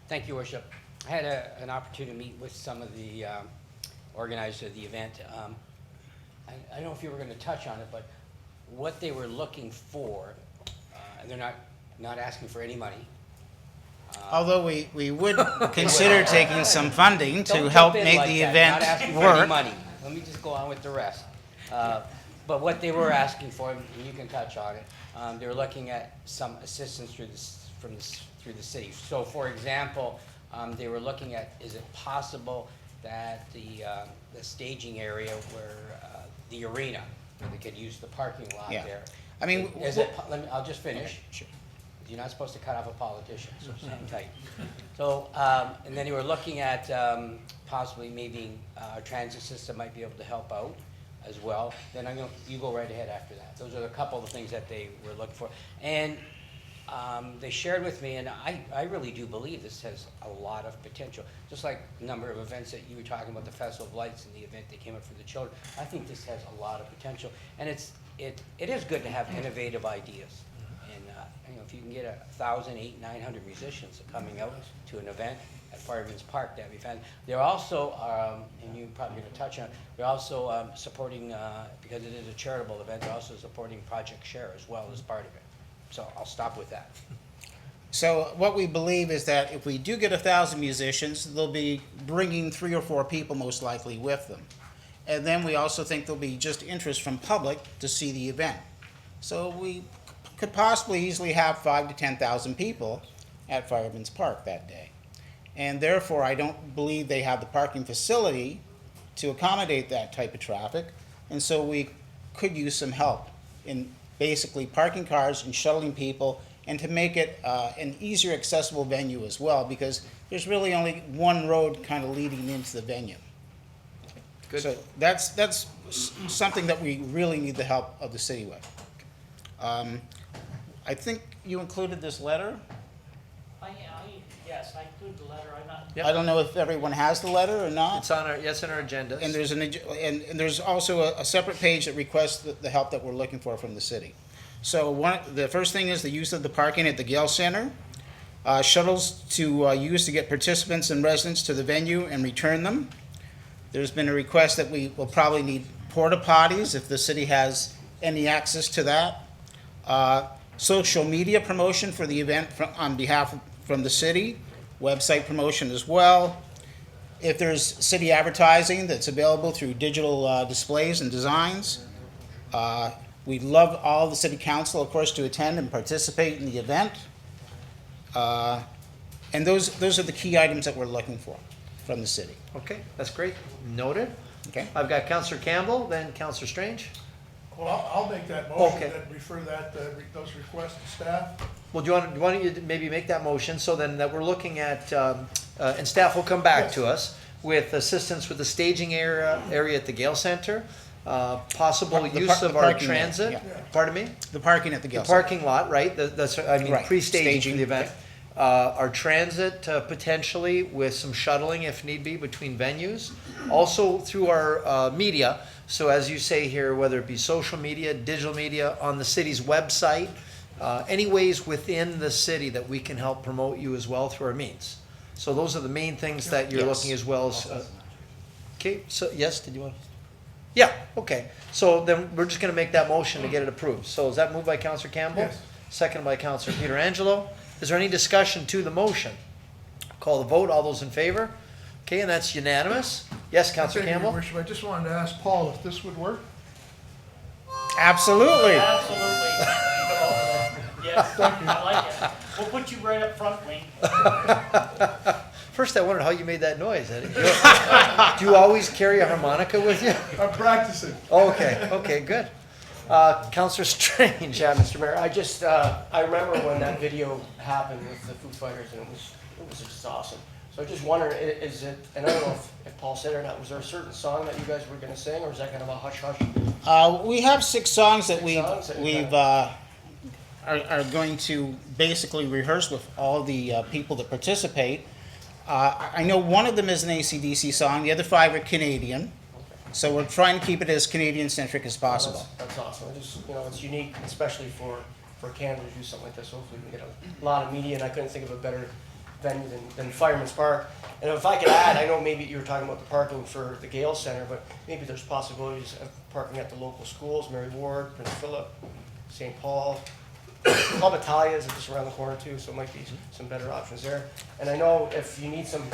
Thank you, Worship. I had an opportunity to meet with some of the organizers of the event. I don't know if you were going to touch on it, but what they were looking for, and they're not asking for any money. Although we would consider taking some funding to Don't help jump in make like the that, event not asking for any work. money. Let me just go on with the rest. But what they were asking for, and you can touch on it, they were looking at some assistance through the city. So, for example, they were looking at, is it possible that the staging area where the arena, where they could use the parking lot Yeah. there. I mean, I'll just finish. Sure. You're not supposed to cut off a politician, so hang tight. So, and then you were looking at possibly maybe a transit system might be able to help out as well. Then you go right ahead after that. Those are a couple of the things that they were looking for. And they shared with me, and I really do believe this has a lot of potential. Just like the number of events that you were talking about, the Festival of Lights and the event that came up for the children, I think this has a lot of potential. And it is good to have innovative ideas. And you know, if you can get 1,000, 800, 900 musicians coming out to an event at Fireman's Park, that'd be fun. They're also, and you're probably going to touch on it, they're also supporting, because it is a charitable event, they're also supporting Project Share as well as part of it. So I'll stop with that. So what we believe is that if we do get 1,000 musicians, they'll be bringing 3 or 4 people most likely with them. And then we also think there'll be just interest from public to see the event. So we could possibly easily have 5,000 to 10,000 people at Fireman's Park that day. And therefore, I don't believe they have the parking facility to accommodate that type of traffic. And so we could use some help in basically parking cars and shuttling people, and to make it an easier accessible venue as well, because there's really only one road kind of leading into the venue. Good. So that's something that we really need the help of the city with. I think you included this letter. Yes, I included the letter. I'm not. Yep. I don't know if everyone has the letter or not. It's on our, yes, in our agenda. And there's and there's also a separate page that requests the help that we're looking for from the city. So the first thing is the use of the parking at the Gale Center, shuttles to use to get participants and residents to the venue and return them. There's been a request that we will probably need porta potties if the city has any access to that. Social media promotion for the event on behalf from the city, website promotion as well. If there's city advertising that's available through digital displays and designs. We'd love all the city council, of course, to attend and participate in the event. And those are the key items that we're looking for from the city. Okay, that's great. Noted. Okay. I've got Councillor Campbell, then Councillor Strange. Well, I'll make that motion, Okay. that refer those requests to staff. Well, do you want to maybe make that motion so then that we're looking at, and staff will come back to us with assistance with the staging area at the Gale Center, possible use of our parking lot, transit. yeah. Pardon me? The parking at the Gale The Center. parking lot, right? That's, Right, pre-staging for the staging, event. Our transit potentially with some shuttling if need be between venues. Also through our media. So as you say here, whether it be social media, digital media, on the city's website, any ways within the city that we can help promote you as well through our means. So those are the main things that you're Yes. looking as well as. Okay, so yes, did you want? Yeah, okay. So then we're just gonna make that motion to get it approved. So is that moved by Councillor Campbell? Yes. Seconded by Councillor Pietrangelo. Is there any discussion to the motion? call the vote. All those in favor? Okay, and that's unanimous. Yes, Councillor Thank you, Your Campbell? Worship. I just wanted to ask Paul if this would work. Absolutely. Absolutely. Yes, I like it. We'll put you right up front, Wayne. First, I wondered how you made that noise. Do you always carry a harmonica with you? I'm practicing. Oh, okay, good. Councillor Strange. Yeah, Mr. Mayor, I remember when that video happened with the Foo Fighters, and it was just awesome. So I just wonder, is it, and I don't know if Paul said it or not, was there a certain song that you guys were gonna sing, or is that kind of a hush-hush? We have 6 songs that Six songs that are going to basically rehearse with all the people that participate. I know one of them is an AC/DC song, the other 5 are Canadian. So we're trying to keep it as Canadian-centric as possible. That's awesome. It's unique, especially for Canada to do something like this. Hopefully we can get a lot of media, and I couldn't think of a better venue than Fireman's Park. And if I could add, I know maybe you were talking about the parking for the Gale Center, but maybe there's possibilities of parking at the local schools, Mary Ward, Prince Philip, St. Paul. Club Italia is just around the corner too, so it might be some better options there. And I know if you need some of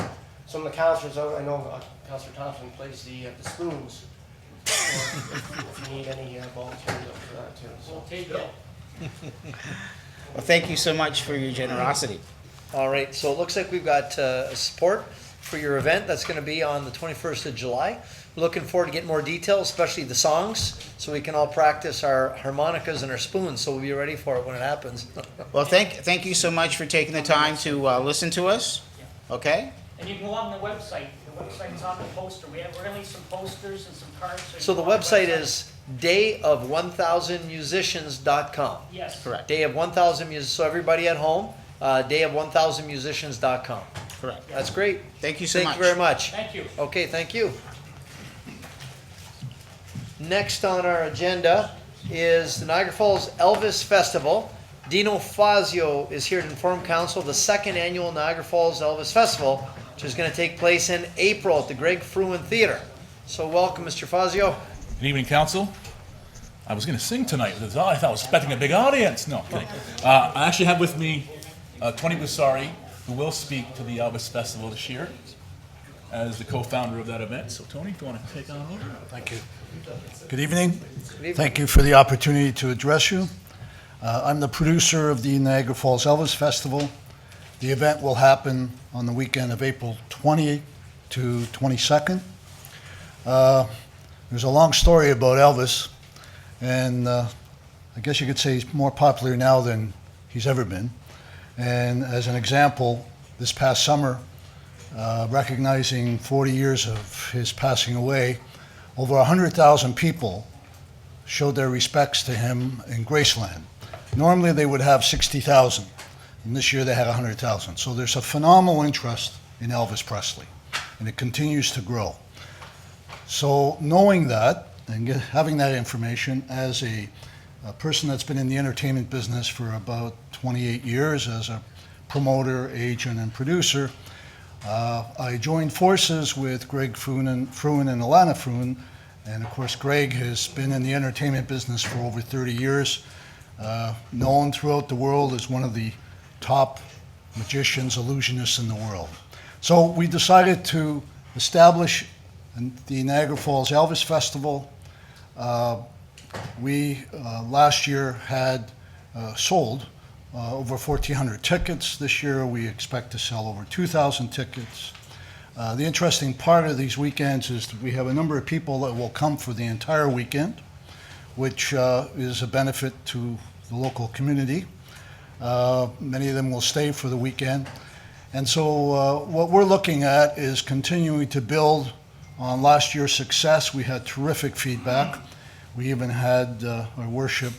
the councillors, I know Councillor Thompson plays the spoons. If you need any volunteers up for that too. So. We'll take it. Well, thank you so much for your generosity. All right, so it looks like we've got support for your event. That's going to be on the 21st of July. We're looking forward to getting more details, especially the songs, so we can all practice our harmonicas and our spoons, so we'll be ready for it when it happens. Well, thank you so much for taking the time to listen to us. Okay? And you can go on the website. The website's on the poster. We're going to leave some posters and some cards. So the website is dayof1000musicians.com. Yes. Correct. Day of 1000 musicians. So everybody at home, dayof1000musicians.com. Correct. That's great. Thank you so much. Thank you very much. Thank you. Okay, thank you. Next on our agenda is the Niagara Falls Elvis Festival. Dino Fazio is here to inform council of the 2nd annual Niagara Falls Elvis Festival, which is going to take place in April at the Greg Fruin Theater. So welcome, Mr. Fazio. Good evening, council. I was going to sing tonight. I thought I was expecting a big audience. No, kidding. I actually have with me Tony Bussari, who will speak to the Elvis Festival this year as the co-founder of that event. So, Tony, if you want to take on over. Thank you. Good evening. Good evening. Thank you for the opportunity to address you. I'm the producer of the Niagara Falls Elvis Festival. The event will happen on the weekend of April 20th to 22nd. There's a long story about Elvis, and I guess you could say he's more popular now than he's ever been. And as an example, this past summer, recognizing 40 years of his passing away, over 100,000 people showed their respects to him in Graceland. Normally they would have 60,000, and this year they had 100,000. So there's a phenomenal interest in Elvis Presley, and it continues to grow. So knowing that, and having that information as a person that's been in the entertainment business for about 28 years as a promoter, agent, and producer, I joined forces with Greg Fruin and Alana Fruin, and of course Greg has been in the entertainment business for over 30 years, known throughout the world as one of the top magicians, illusionists in the world. So we decided to establish the Niagara Falls Elvis Festival. We last year had sold over 1,400 tickets. This year we expect to sell over 2,000 tickets. The interesting part of these weekends is that we have a number of people that will come for the entire weekend, which is a benefit to the local community. Many of them will stay for the weekend. And so what we're looking at is continuing to build on last year's success. We had terrific feedback. We even had our worship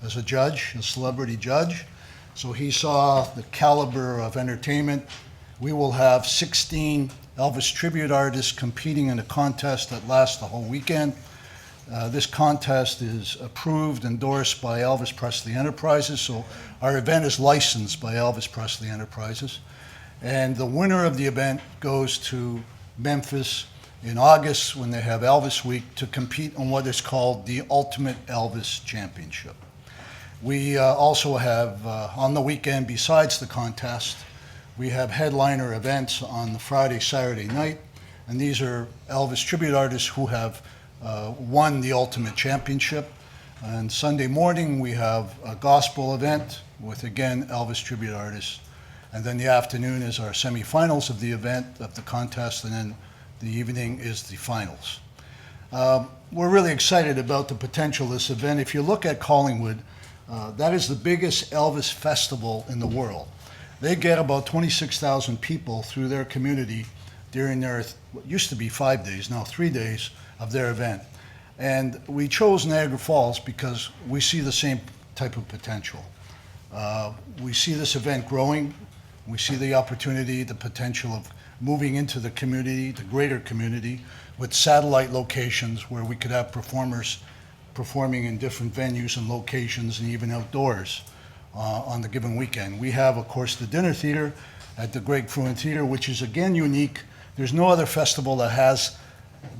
as a judge, a celebrity judge. So he saw the caliber of entertainment. We will have 16 Elvis tribute artists competing in a contest that lasts the whole weekend. This contest is approved, endorsed by Elvis Presley Enterprises, so our event is licensed by Elvis Presley Enterprises. And the winner of the event goes to Memphis in August when they have Elvis Week to compete on what is called the Ultimate Elvis Championship. We also have, on the weekend, besides the contest, We have headliner events on the Friday, Saturday night, and these are Elvis tribute artists who have won the Ultimate Championship. And Sunday morning, we have a gospel event with, again, Elvis tribute artists. And then the afternoon is our semifinals of the event, of the contest, and then the evening is the finals. We're really excited about the potential of this event. If you look at Collingwood, that is the biggest Elvis festival in the world. They get about 26,000 people through their community during their, what used to be 5 days, now 3 days of their event. And we chose Niagara Falls because we see the same type of potential. We see this event growing. We see the opportunity, the potential of moving into the community, the greater community, with satellite locations where we could have performers performing in different venues and locations and even outdoors on the given weekend. We have, of course, the dinner theater at the Greg Fruin Theater, which is again unique. There's no other festival that has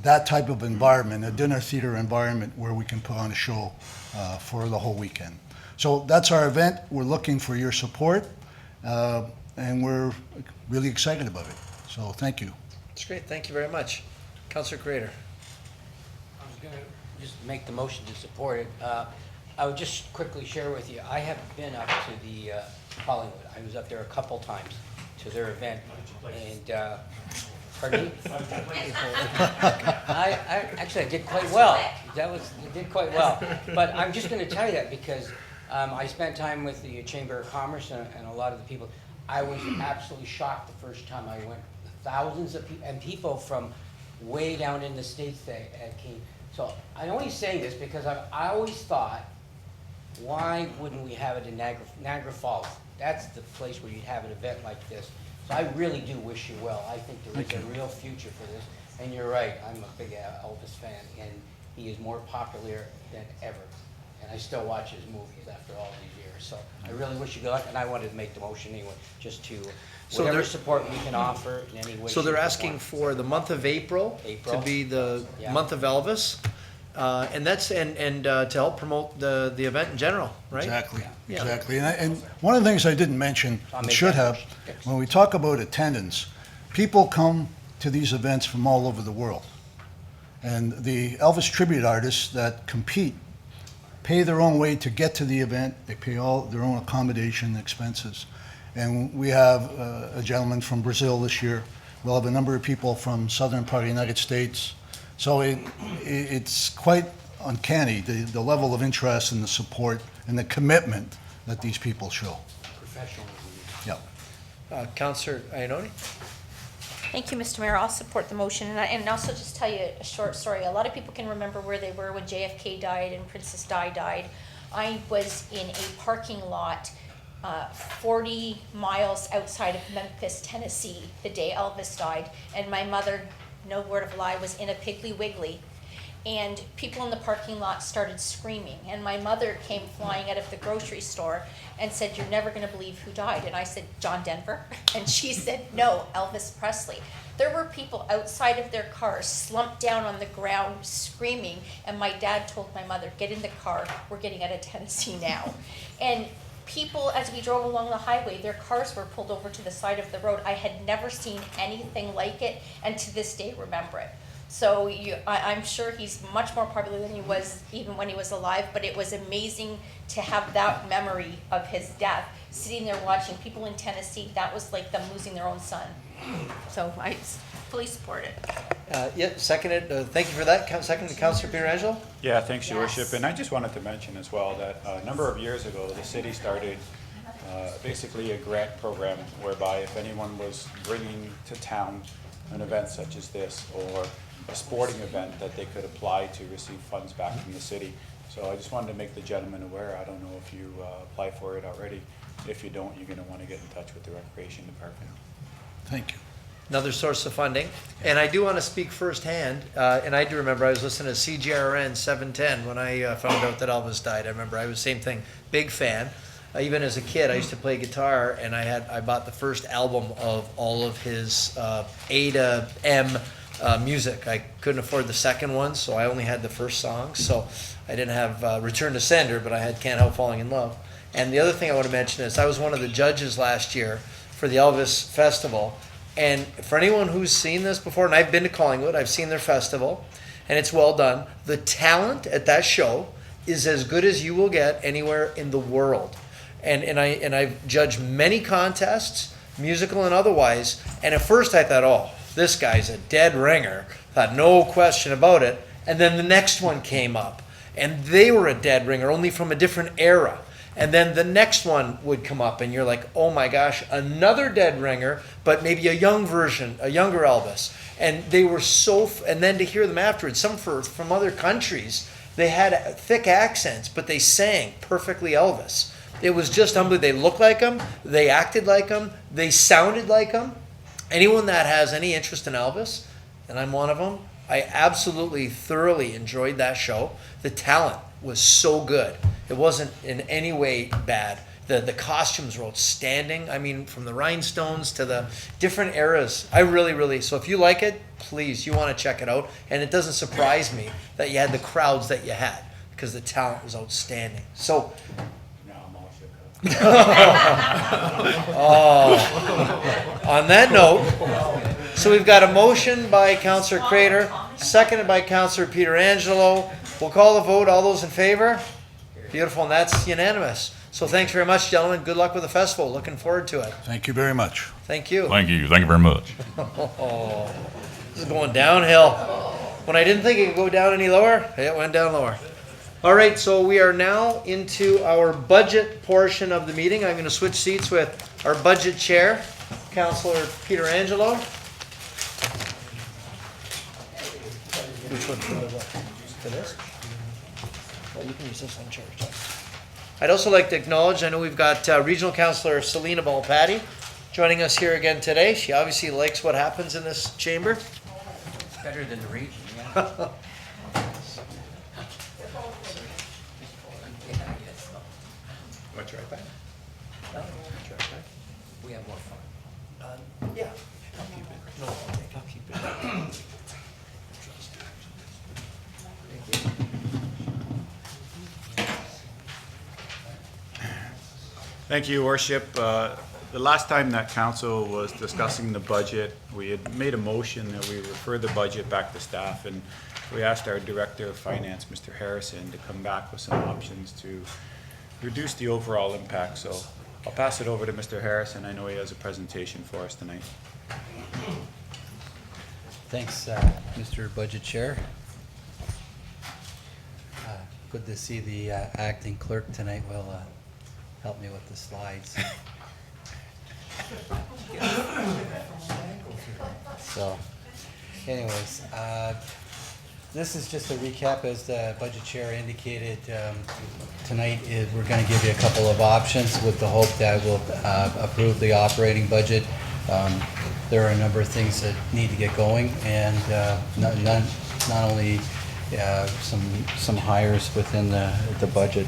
that type of environment, a dinner theater environment where we can put on a show for the whole weekend. So that's our event. We're looking for your support, and we're really excited about it. So thank you. That's great. Thank you very much. Councillor Crater. I was going to just make the motion to support it. I would just quickly share with you, I have been up to the Collingwood. I was up there a couple times to their event, and pardon me? I did quite well. I did quite well. But I'm just going to tell you that because I spent time with the Chamber of Commerce and a lot of the people. I was absolutely shocked the first time I went. Thousands of people, and people from way down in the States that came. So I'm only saying this because I always thought, why wouldn't we have it in Niagara Falls? That's the place where you'd have an event like this. So I really do wish you well. I think there is a real future for this. And you're right, I'm a big Elvis fan, and he is more popular than ever. And I still watch his movies after all these years. So I really wish you good luck, and I wanted to make the motion anyway, just to whatever support we can offer in any way. So they're asking for the month of April to be the month of Elvis, and that's to help promote the event in general, right? Exactly, Yeah. exactly. And one of the things I didn't mention, and should have, when we talk about attendance, people come to these events from all over the world. And the Elvis tribute artists that compete pay their own way to get to the event. They pay all their own accommodation expenses. And we have a gentleman from Brazil this year. We'll have a number of people from southern part of the United States. So it's quite uncanny, the level of interest and the support and the commitment that these people show. Professionalism. Yeah. Councillor Iannone? Thank you, Mr. Mayor. I'll support the motion, and also just tell you a short story. A lot of people can remember where they were when JFK died and Princess Di died. I was in a parking lot 40 miles outside of Memphis, Tennessee, the day Elvis died, and my mother, no word of a lie, was in a Piggly Wiggly. And people in the parking lot started screaming, and my mother came flying out of the grocery store and said, "You're never going to believe who died." And I said, "John Denver?" And she said, "No, Elvis Presley." There were people outside of their cars slumped down on the ground screaming, and my dad told my mother, "Get in the car, we're getting out of Tennessee now." And people, as we drove along the highway, their cars were pulled over to the side of the road. I had never seen anything like it, and to this day remember it. So I'm sure he's much more popular than he was even when he was alive, but it was amazing to have that memory of his death, sitting there watching people in Tennessee. That was like them losing their own son. So I fully support it. Yeah, seconded. Thank you for that. Seconded, Councillor Pietrangelo? Yeah, thanks, Your Worship. And I just wanted to mention as well that a number of years ago, the city started basically a grant program whereby if anyone was bringing to town an event such as this or a sporting event, that they could apply to receive funds back from the city. So I just wanted to make the gentleman aware. I don't know if you apply for it already. If you don't, you're going to want to get in touch with the Recreation Department. Thank you. Another source of funding. And I do want to speak firsthand, and I do remember I was listening to CGRN 710 when I found out that Elvis died. I remember I was same thing, big fan. Even as a kid, I used to play guitar, and I bought the first album of all of his A to M music. I couldn't afford the second one, so I only had the first song. So I didn't have Return to Sender, but I had Can't Help Falling in Love. And the other thing I want to mention is I was one of the judges last year for the Elvis Festival. And for anyone who's seen this before, and I've been to Collingwood, I've seen their festival, and it's well done. The talent at that show is as good as you will get anywhere in the world. And I've judged many contests, musical and otherwise, and at first I thought, oh, this guy's a dead ringer. Thought no question about it. And then the next one came up, and they were a dead ringer, only from a different era. And then the next one would come up, and you're like, oh my gosh, another dead ringer, but maybe a young version, a younger Elvis. And they were so, and then to hear them afterwards, some from other countries, they had thick accents, but they sang perfectly Elvis. It was just unbelievable. They looked like him, they acted like him, they sounded like him. Anyone that has any interest in Elvis, and I'm one of them, I absolutely thoroughly enjoyed that show. The talent was so good. It wasn't in any way bad. The costumes were outstanding. I mean, from the rhinestones to the different eras. I really, so if you like it, please, you want to check it out. And it doesn't surprise me that you had the crowds that you had, because the talent was outstanding. So, on that note, so we've got a motion by Councillor Crater, seconded by Councillor Pietrangelo. We'll call the vote. All those in favor? Beautiful, and that's unanimous. So thanks very much, gentlemen. Good luck with the festival. Looking forward to it. Thank you very much. Thank you. Thank you. Thank you very much. This is going downhill. When I didn't think it could go down any lower, it went down lower. All right, so we are now into our budget portion of the meeting. I'm going to switch seats with our budget chair, Councillor Pietrangelo. Which one? To this? Well, you can use this one, Chair. I'd also like to acknowledge, I know we've got Regional Councillor Selena Balpatti joining us here again today. She obviously likes what happens in this chamber. It's better than the region, yeah. Want you right back? No, want you right back? We have more fun. Yeah. I'll keep it. No, I'll keep it. Thank you, Worship. The last time that council was discussing the budget, we had made a motion that we refer the budget back to staff, and we asked our Director of Finance, Mr. Harrison, to come back with some options to reduce the overall impact. So I'll pass it over to Mr. Harrison. I know he has a presentation for us tonight. Thanks, Mr. Budget Chair. Good to see the acting clerk tonight will help me with the slides. So, anyways, this is just a recap. As the Budget Chair indicated, tonight we're going to give you a couple of options with the hope that we'll approve the operating budget. There are a number of things that need to get going, and not only some hires within the budget.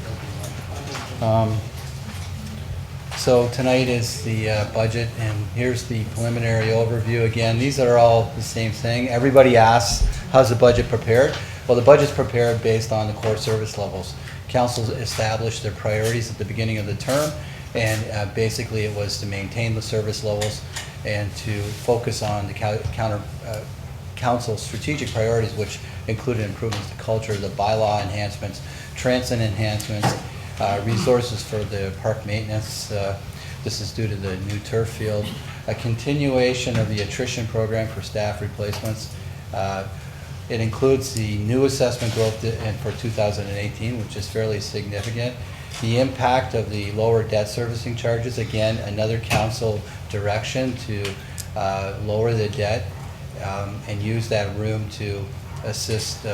So tonight is the budget, and here's the preliminary overview. Again, these are all the same thing. Everybody asks, how's the budget prepared? Well, the budget's prepared based on the core service levels. Council established their priorities at the beginning of the term, and basically it was to maintain the service levels and to focus on the council's strategic priorities, which included improvements to culture, the bylaw enhancements, transit enhancements, resources for the park maintenance. This is due to the new turf field. A continuation of the attrition program for staff replacements. It includes the new assessment growth for 2018, which is fairly significant. The impact of the lower debt servicing charges, again, another council direction to lower the debt and use that room to assist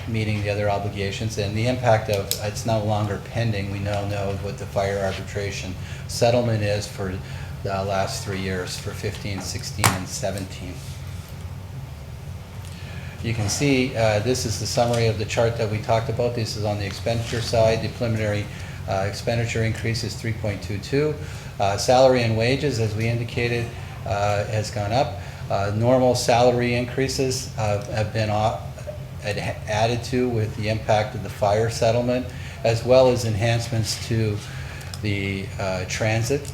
meeting the other obligations, and the impact of it's no longer pending. We now know what the fire arbitration settlement is for the last 3 years, for 15, 16, and 17. You can see this is the summary of the chart that we talked about. This is on the expenditure side. The preliminary expenditure increase is 3.22. Salary and wages, as we indicated, has gone up. Normal salary increases have been added to with the impact of the fire settlement, as well as enhancements to the transit.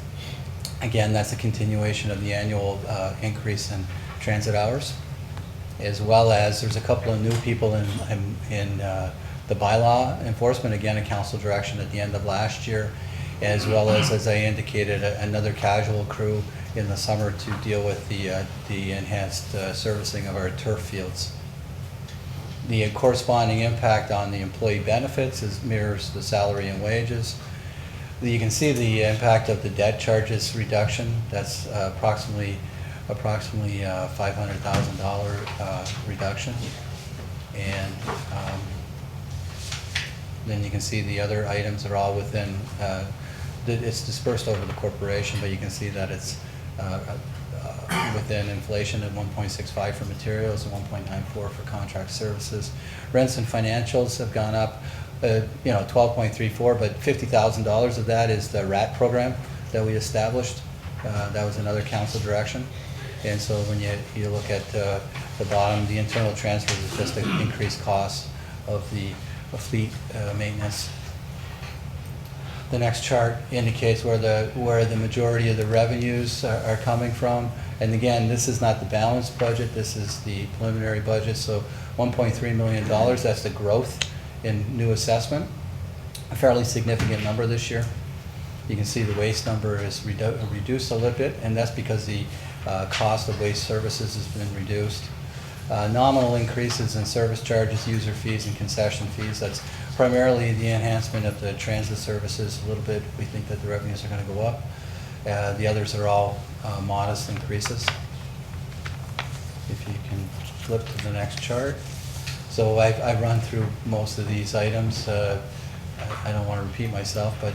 Again, that's a continuation of the annual increase in transit hours, as well as there's a couple of new people in the bylaw enforcement, again, a council direction at the end of last year, as well as I indicated, another casual crew in the summer to deal with the enhanced servicing of our turf fields. The corresponding impact on the employee benefits mirrors the salary and wages. You can see the impact of the debt charges reduction. That's approximately $500,000 reduction. And then you can see the other items are all within, it's dispersed over the corporation, but you can see that it's within inflation at 1.65 for materials and 1.94 for contract services. Rents and financials have gone up, 12.34, but $50,000 of that is the RAT program that we established. That was another council direction. And so when you look at the bottom, the internal transfers is just an increased cost of the fleet maintenance. The next chart indicates where the majority of the revenues are coming from. And again, this is not the balanced budget, this is the preliminary budget. So $1.3 million, that's the growth in new assessment. A fairly significant number this year. You can see the waste number is reduced a little bit, and that's because the cost of waste services has been reduced. Nominal increases in service charges, user fees, and concession fees. That's primarily the enhancement of the transit services a little bit. We think that the revenues are going to go up. The others are all modest increases. If you can flip to the next chart. So I've run through most of these items. I don't want to repeat myself, but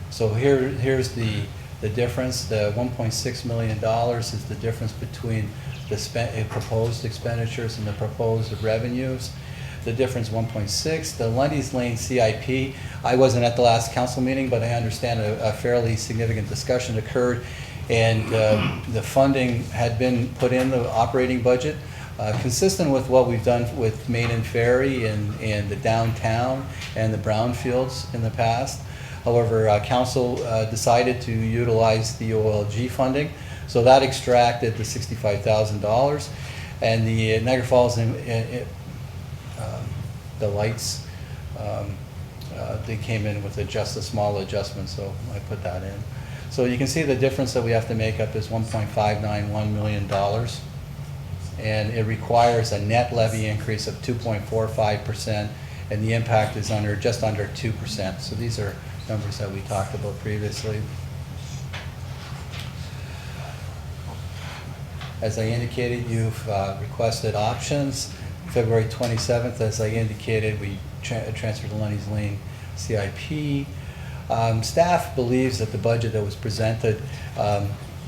so here's the difference. The $1.6 million is the difference between the proposed expenditures and the proposed revenues. The difference 1.6. The Lundy's Lane CIP, I wasn't at the last council meeting, but I understand a fairly significant discussion occurred, and the funding had been put in the operating budget, consistent with what we've done with Maiden Ferry and the downtown and the brownfields in the past. However, council decided to utilize the OLG funding, so that extracted the $65,000, and the Niagara Falls the lights, they came in with just a small adjustment, so I put that in. So you can see the difference that we have to make up is $1.591 million, and it requires a net levy increase of 2.45%, and the impact is just under 2%. So these are numbers that we talked about previously. As I indicated, you've requested options. February 27th, as I indicated, we transferred the Lundy's Lane CIP. Staff believes that the budget that was presented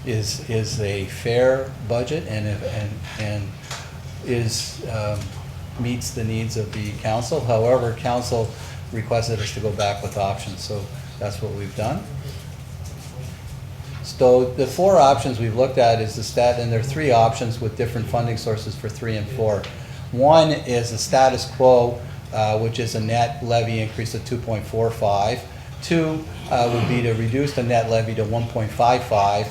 is a fair budget and meets the needs of the council. However, council requested us to go back with options, so that's what we've done. So the four options we've looked at is and there are three options with different funding sources for 3 and 4. One is the status quo, which is a net levy increase of 2.45. 2 would be to reduce the net levy to 1.55,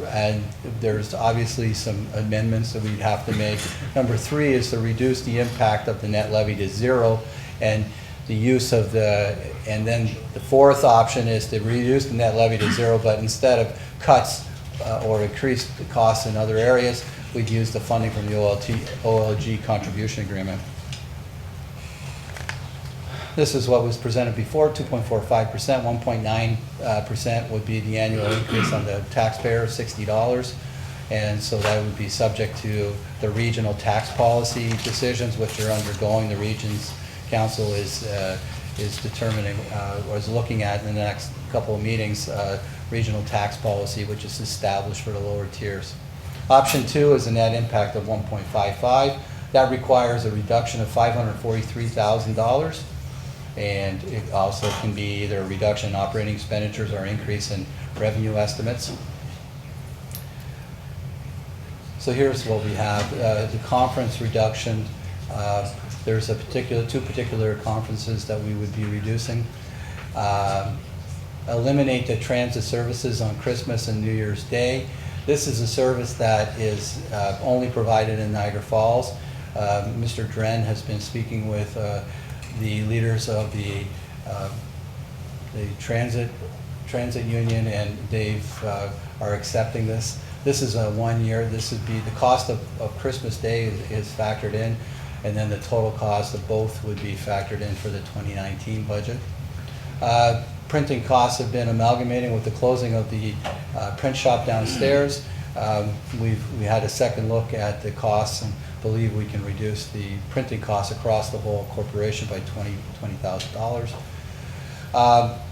and there's obviously some amendments that we'd have to make. Number 3 is to reduce the impact of the net levy to 0, and the use of and then the fourth option is to reduce the net levy to 0, but instead of cuts or increased costs in other areas, we'd use the funding from the OLG contribution agreement. This is what was presented before, 2.45%, 1.9% would be the annual increase on the taxpayer, $60. And so that would be subject to the regional tax policy decisions, which are undergoing. The Regions Council is determining, or is looking at in the next couple of meetings, regional tax policy, which is established for the lower tiers. Option 2 is a net impact of 1.55. That requires a reduction of $543,000. And it also can be either a reduction in operating expenditures or increase in revenue estimates. So here's what we have. The conference reduction, there's two particular conferences that we would be reducing. eliminate the transit services on Christmas and New Year's Day. This is a service that is only provided in Niagara Falls. Mr. Dren has been speaking with the leaders of the transit union, and they've are accepting this. This is a 1 year. This would be the cost of Christmas Day is factored in, and then the total cost of both would be factored in for the 2019 budget. Printing costs have been amalgamating with the closing of the print shop downstairs. We had a second look at the costs and believe we can reduce the printing costs across the whole corporation by $20,000.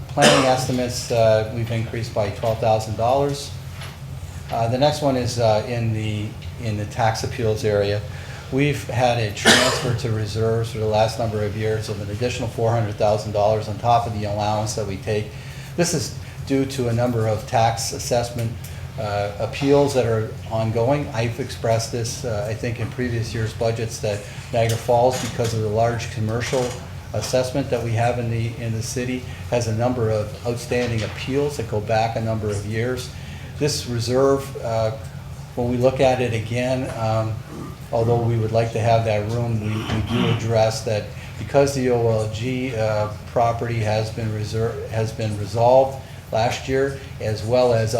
Planning estimates we've increased by $12,000. The next one is in the tax appeals area. We've had a transfer to reserves for the last number of years of an additional $400,000 on top of the allowance that we take. This is due to a number of tax assessment appeals that are ongoing. I've expressed this, I think, in previous years' budgets that Niagara Falls, because of the large commercial assessment that we have in the city, has a number of outstanding appeals that go back a number of years. This reserve, when we look at it again, although we would like to have that room, we do address that because the OLG property has been resolved last year, as well as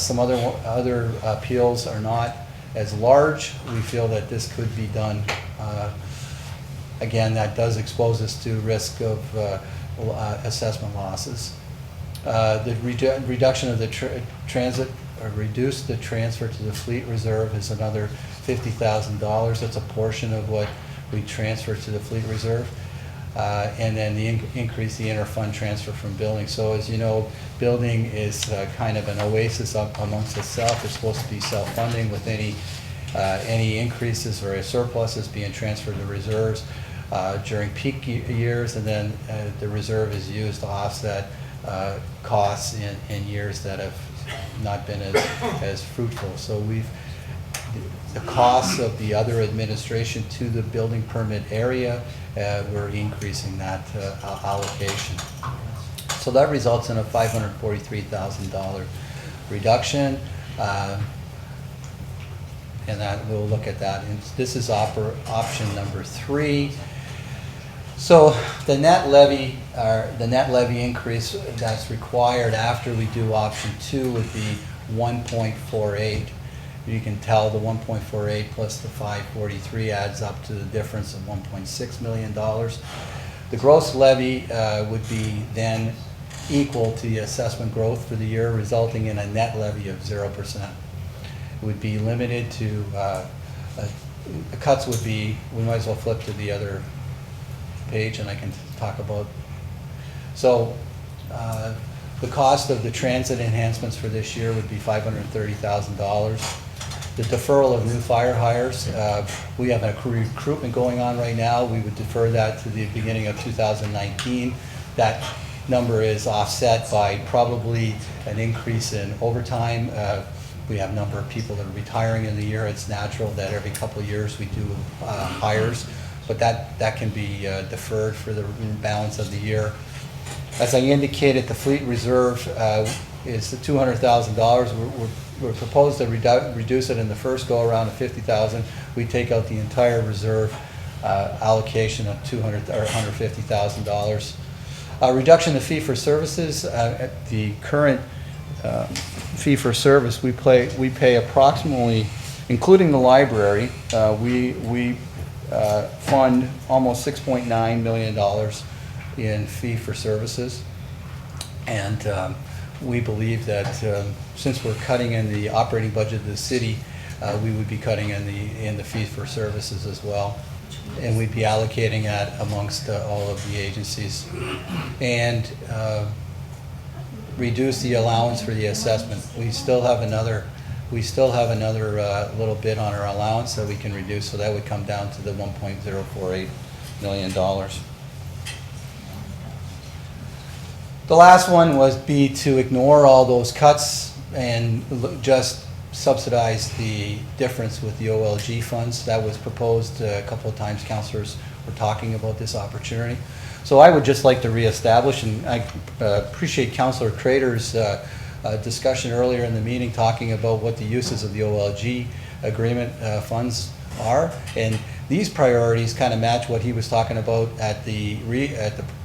some other appeals are not as large. We feel that this could be done. Again, that does expose us to risk of assessment losses. The reduction of the transit, or reduce the transfer to the fleet reserve is another $50,000. That's a portion of what we transfer to the fleet reserve. And then increase the inter-fund transfer from building. So as you know, building is kind of an oasis up amongst itself. It's supposed to be self-funding with any increases or surpluses being transferred to reserves during peak years, and then the reserve is used to offset costs in years that have not been as fruitful. So the costs of the other administration to the building permit area, we're increasing that allocation. So that results in a $543,000 reduction, and that we'll look at that. And this is option number 3. So the net levy increase that's required after we do option 2 would be 1.48. You can tell the 1.48 plus the 543 adds up to the difference of $1.6 million. The gross levy would be then equal to the assessment growth for the year, resulting in a net levy of 0%. It would be limited to, the cuts would be, we might as well flip to the other page and I can talk about. So the cost of the transit enhancements for this year would be $530,000. The deferral of new fire hires, we have a recruitment going on right now. We would defer that to the beginning of 2019. That number is offset by probably an increase in overtime. We have a number of people that are retiring in the year. It's natural that every couple of years we do hires, but that can be deferred for the balance of the year. As I indicated, the fleet reserve is the $200,000. We're proposed to reduce it in the first go around to $50,000. We take out the entire reserve allocation of $150,000. Reduction of fee for services. At the current fee for service, we pay approximately, including the library, we fund almost $6.9 million in fee for services, and we believe that since we're cutting in the operating budget of the city, we would be cutting in the fee for services as well, and we'd be allocating that amongst all of the agencies, and reduce the allowance for the assessment. We still have another little bit on our allowance that we can reduce, so that would come down to the $1.048 million. The last one would be to ignore all those cuts and just subsidize the difference with the OLG funds. That was proposed a couple of times. Councillors were talking about this opportunity. So I would just like to reestablish, and I appreciate Councillor Crater's discussion earlier in the meeting talking about what the uses of the OLG agreement funds are. And these priorities kind of match what he was talking about at the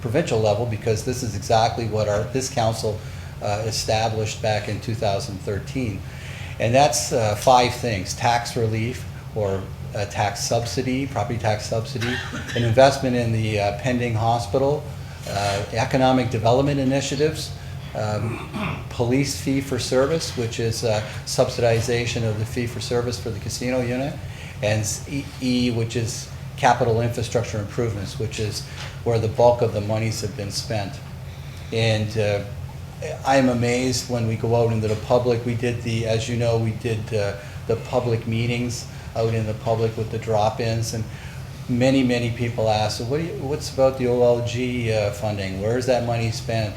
provincial level, because this is exactly what this council established back in 2013. And that's 5 things: tax relief or tax subsidy, property tax subsidy, an investment in the pending hospital, economic development initiatives, police fee for service, which is subsidization of the fee for service for the casino unit, and E, which is capital infrastructure improvements, which is where the bulk of the monies have been spent. And I'm amazed when we go out into the public. We did as you know, we did the public meetings out in the public with the drop-ins, and many people ask, so what's about the OLG funding? Where is that money spent?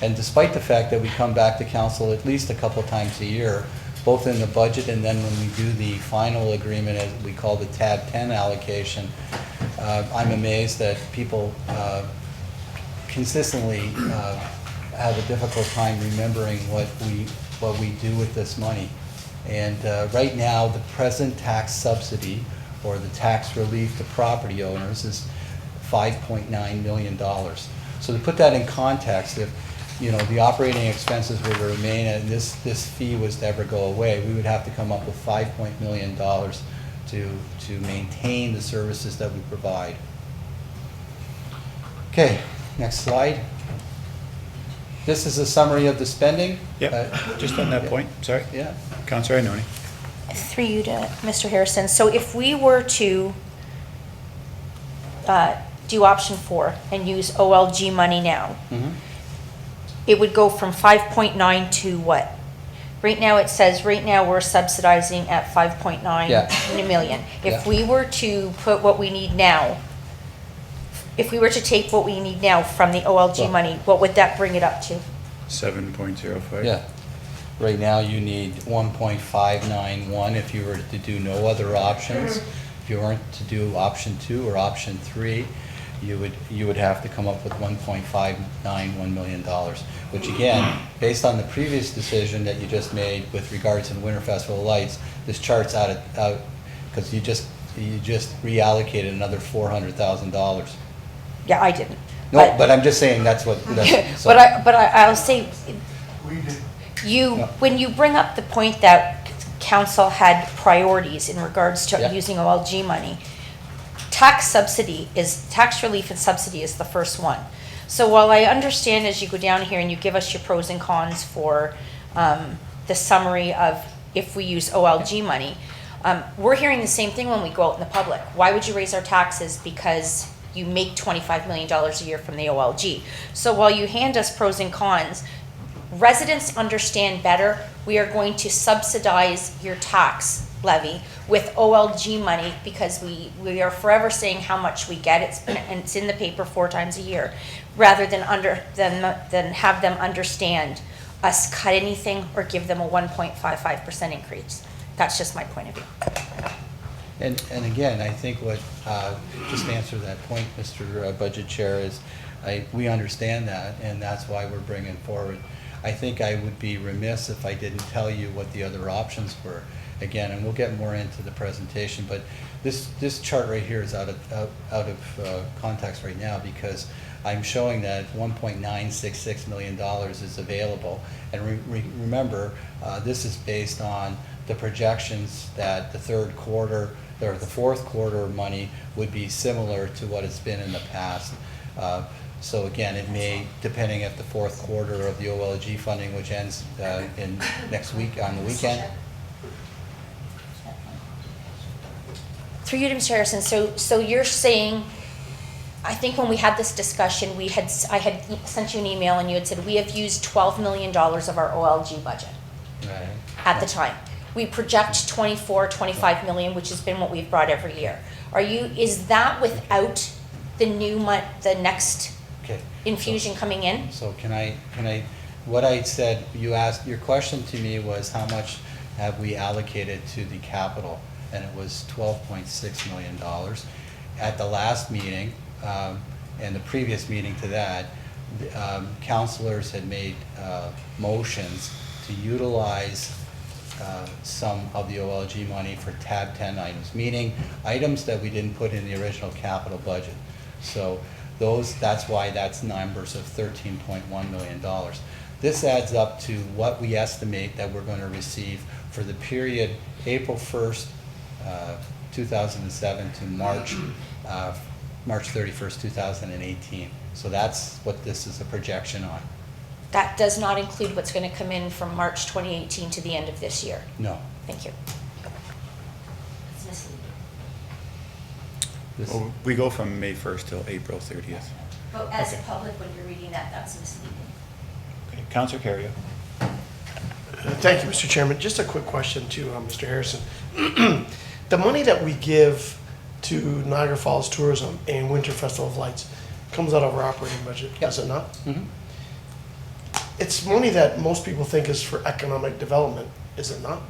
And despite the fact that we come back to council at least a couple times a year, both in the budget and then when we do the final agreement, as we call the tab 10 allocation, I'm amazed that people consistently have a difficult time remembering what we do with this money. And right now, the present tax subsidy, or the tax relief to property owners, is $5.9 million. So to put that in context, if the operating expenses were to remain and this fee was to ever go away, we would have to come up with $5 million to maintain the services that we provide. Okay, next slide. This is a summary of the spending. Yeah, just on that point, sorry. Yeah. Councillor Ioannoni. Through you to Mr. Harrison. So if we were to do option 4 and use OLG money now, it would go from 5.9 to what? Right now it says, right now we're subsidizing at 5.9 million. If we were to put what we need now, if we were to take what we need now from the OLG money, what would that bring it up to? 7.05. Yeah. Right now you need 1.591 if you were to do no other options. If you weren't to do option 2 or option 3, you would have to come up with $1.591 million, which again, based on the previous decision that you just made with regards to the Winter Festival Lights, this chart's out because you just reallocated another $400,000. Yeah, I didn't. No, but I'm just saying that's what. So. But I'll say, when you bring up the point that council had priorities in regards to using OLG money, tax relief and subsidy is the first one. So while I understand as you go down here and you give us your pros and cons for the summary of if we use OLG money, we're hearing the same thing when we go out in the public. Why would you raise our taxes? Because you make $25 million a year from the OLG. So while you hand us pros and cons, residents understand better. We are going to subsidize your tax levy with OLG money because we are forever saying how much we get. It's in the paper 4 times a year, rather than have them understand us cut anything or give them a 1.55% increase. That's just my point of view. And again, I think what, just to answer that point, Mr. Budget Chair, is we understand that, and that's why we're bringing forward. I think I would be remiss if I didn't tell you what the other options were. Again, and we'll get more into the presentation, but this chart right here is out of context right now, because I'm showing that $1.966 million is available. And remember, this is based on the projections that the third quarter or the fourth quarter money would be similar to what it's been in the past. So again, it may, depending if the fourth quarter of the OLG funding, which ends in next week on the weekend. Through you to Mr. Harrison, so you're saying, I think when we had this discussion, I had sent you an email and you had said we have used $12 million of our OLG budget at the time. We project 25 million, which has been what we've brought every year. Is that without the next infusion coming in? So can I, what I said, your question to me was how much have we allocated to the capital? And it was $12.6 million. At the last meeting, And the previous meeting to that, councilors had made motions to utilize some of the OLG money for tab 10 items, meaning items that we didn't put in the original capital budget. So that's why that's numbers of $13.1 million. This adds up to what we estimate that we're going to receive for the period April 1st, 2007 to March 31st, 2018. So that's what this is a projection on. That does not include what's going to come in from March 2018 to the end of this year. No. Thank you. It's misleading. Well, we go from May 1st till April 30th. But as a public, when you're reading that, that's misleading. Okay, Councillor Carrier. Thank you, Mr. Chairman. Just a quick question to Mr. Harrison. The money that we give to Niagara Falls Tourism and Winter Festival of Lights comes out of our operating budget, does it not? Mm-hmm. It's money that most people think is for economic development, is it not?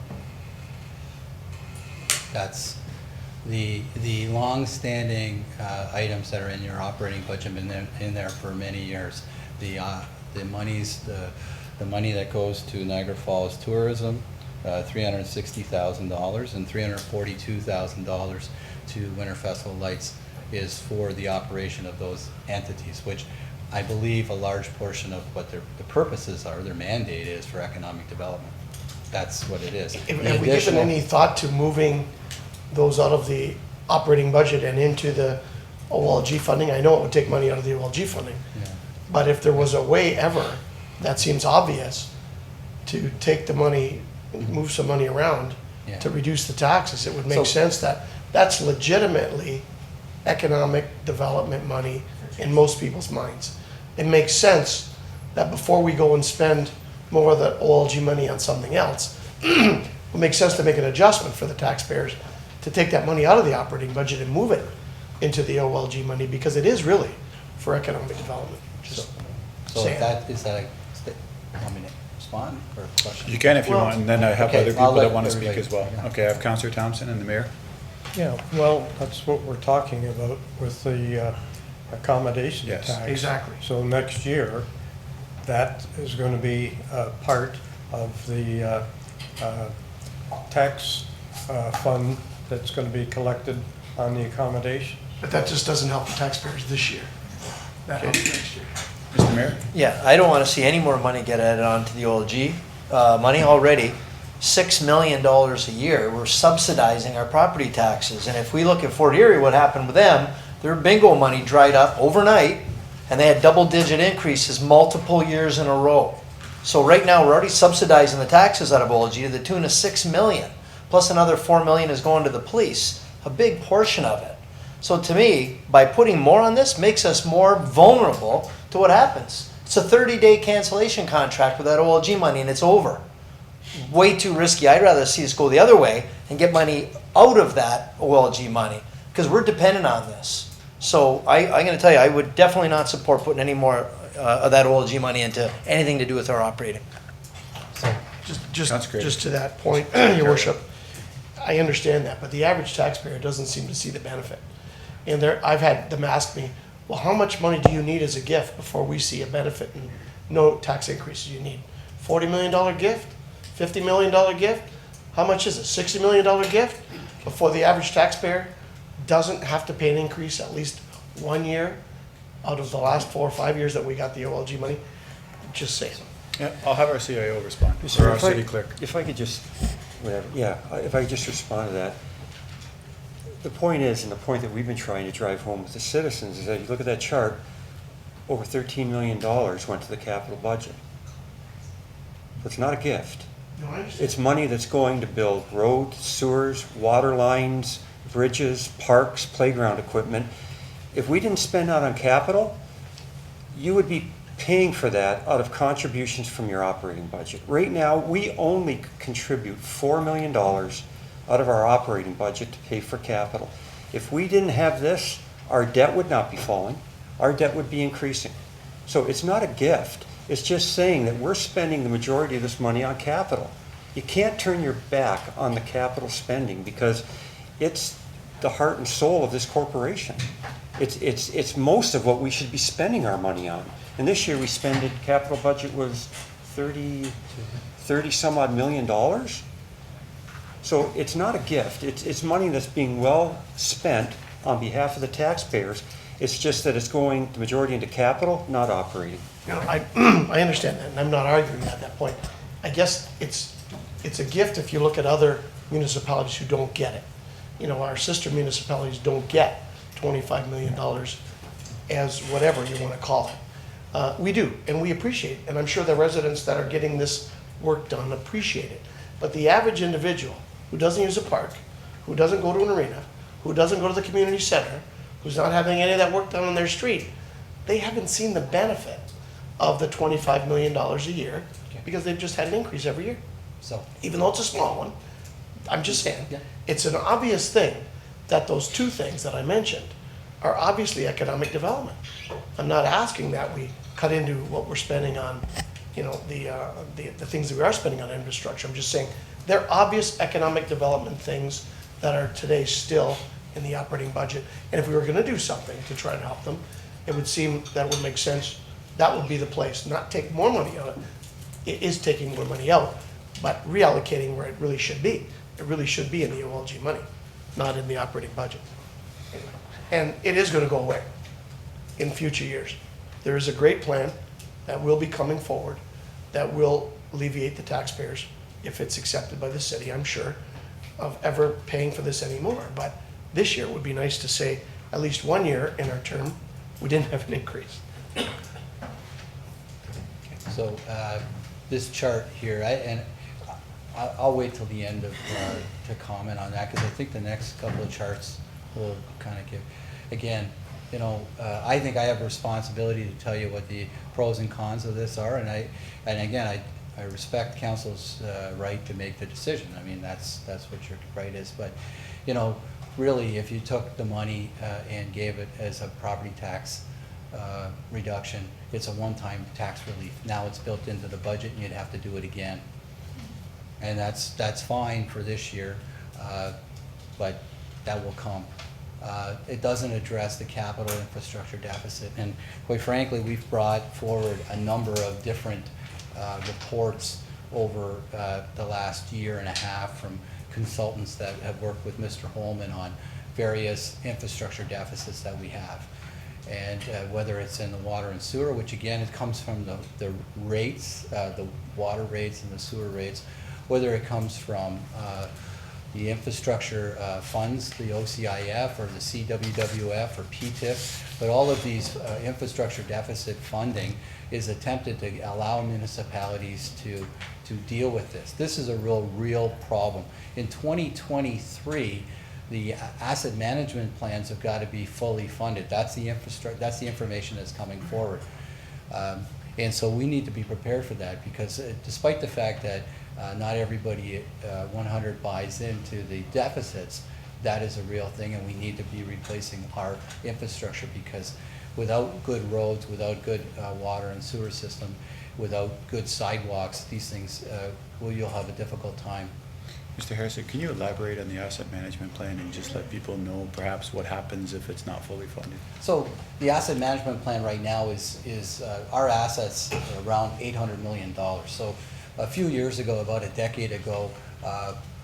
That's the long-standing items that are in your operating budget have been in there for many years. The money that goes to Niagara Falls Tourism, $360,000, and $342,000 to Winter Festival Lights is for the operation of those entities, which I believe a large portion of what the purposes are, their mandate is for economic development. That's what it is. Have we given any thought to moving those out of the operating budget and into the OLG funding? I know it would take money out of the OLG funding, Yeah. but if there was a way ever, that seems obvious, to take the money, move some money around Yeah. to reduce the taxes, it would make So- sense that that's legitimately economic development money in most people's minds. It makes sense that before we go and spend more of the OLG money on something else, it makes sense to make an adjustment for the taxpayers to take that money out of the operating budget and move it into the OLG money, because it is really for economic development. Just So saying. is that you want me to respond or a question? You can if you Well, want, and then I have okay, other I'll people let that want to speak everybody- as well. yeah. Okay, I have Councillor Thompson and the Mayor. Yeah, well, that's what we're talking about with the accommodation Yes. tax. Exactly. So next year, that is going to be part of the tax fund that's going to be collected on the accommodation. But that just doesn't help the taxpayers this year. That helps next year. Mr. Mayor? Yeah, I don't want to see any more money get added on to the OLG money already. $6 million a year, we're subsidizing our property taxes. And if we look at Fort Erie, what happened with them, their bingo money dried up overnight, and they had double-digit increases multiple years in a row. So right now, we're already subsidizing the taxes out of OLG to the tune of $6 million, plus another $4 million is going to the police, a big portion of it. So to me, by putting more on this, makes us more vulnerable to what happens. It's a 30-day cancellation contract with that OLG money, and it's over. Way too risky. I'd rather see us go the other way and get money out of that OLG money, because we're dependent on this. So I'm going to tell you, I would definitely not support putting any more of that OLG money into anything to do with our operating. That's great. Just to that point, Your Worship, I understand that, but the average taxpayer doesn't seem to see the benefit. And I've had them ask me, well, how much money do you need as a gift before we see a benefit and no tax increases you need? $40 million gift? $50 million gift? How much is it? $60 million gift? Before the average taxpayer doesn't have to pay an increase at least 1 year out of the last 4 or 5 years that we got the OLG money? Just saying. Yeah, I'll have our CIO respond, Sir, or our if I- city clerk. If I could just, whatever, yeah, if I could just respond to that. The point is, and the point that we've been trying to drive home with the citizens, is that you look at that chart, over $13 million went to the capital budget. So it's not a gift. No, I understand. It's money that's going to build roads, sewers, water lines, bridges, parks, playground equipment. If we didn't spend that on capital, you would be paying for that out of contributions from your operating budget. Right now, we only contribute $4 million out of our operating budget to pay for capital. If we didn't have this, our debt would not be falling, our debt would be increasing. So it's not a gift, it's just saying that we're spending the majority of this money on capital. You can't turn your back on the capital spending because it's the heart and soul of this corporation. It's most of what we should be spending our money on. And this year we spent, capital budget was 30 some odd million dollars. So it's not a gift. It's money that's being well spent on behalf of the taxpayers. It's just that it's going the majority into capital, not operating. You know, I understand that, and I'm not arguing at that point. I guess it's a gift if you look at other municipalities who don't get it. You know, our sister municipalities don't get $25 million as whatever you want to call it. We do, and we appreciate it, and I'm sure the residents that are getting this work done appreciate it. But the average individual who doesn't use a park, who doesn't go to an arena, who doesn't go to the community center, who's not having any of that work done on their street, they haven't seen the benefit of the $25 million a year because they've just had an increase every year. So, Even though it's a small one, I'm just saying, it's an obvious thing that those two things that I mentioned are obviously economic development. I'm not asking that we cut into what we're spending on, you know, the things that we are spending on infrastructure. I'm just saying they're obvious economic development things that are today still in the operating budget. And if we were gonna do something to try and help them, it would seem that would make sense. That would be the place, not take more money out of it. It is taking more money out, but reallocating where it really should be. It really should be in the OLG money, not in the operating budget. And it is gonna go away in future years. There is a great plan that will be coming forward that will alleviate the taxpayers, if it's accepted by the city, I'm sure, of ever paying for this anymore. But this year it would be nice to say, at least 1 year in our term, we didn't have an increase. so this chart here, I'll wait till the end of, to comment on that, because I think the next couple of charts will kind of give, again, you know, I think I have a responsibility to tell you what the pros and cons of this are, and again, I respect council's right to make the decision. I mean, that's what your right is, but, you know, really, if you took the money and gave it as a property tax reduction, it's a one-time tax relief. Now it's built into the budget, and you'd have to do it again. And that's fine for this year, but that will come. It doesn't address the capital infrastructure deficit, and quite frankly, we've brought forward a number of different reports over the last year and a half from consultants that have worked with Mr. Holman on various infrastructure deficits that we have. And whether it's in the water and sewer, which again, it comes from the rates, the water rates and the sewer rates, whether it comes from the infrastructure funds, the OCIF or the CWWF or PTIF, but all of these infrastructure deficit funding is attempted to allow municipalities to deal with this. This is a real problem. In 2023, the asset management plans have got to be fully funded. That's the information that's coming forward. And so we need to be prepared for that, because despite the fact that not everybody at 100 buys into the deficits, that is a real thing, and we need to be replacing our infrastructure, because without good roads, without good water and sewer system, without good sidewalks, these things, you'll have a difficult time. Mr. Harrison, can you elaborate on the asset management plan and just let people know perhaps what happens if it's not fully funded? So the asset management plan right now is our assets are around $800 million. So a few years ago, about a decade ago,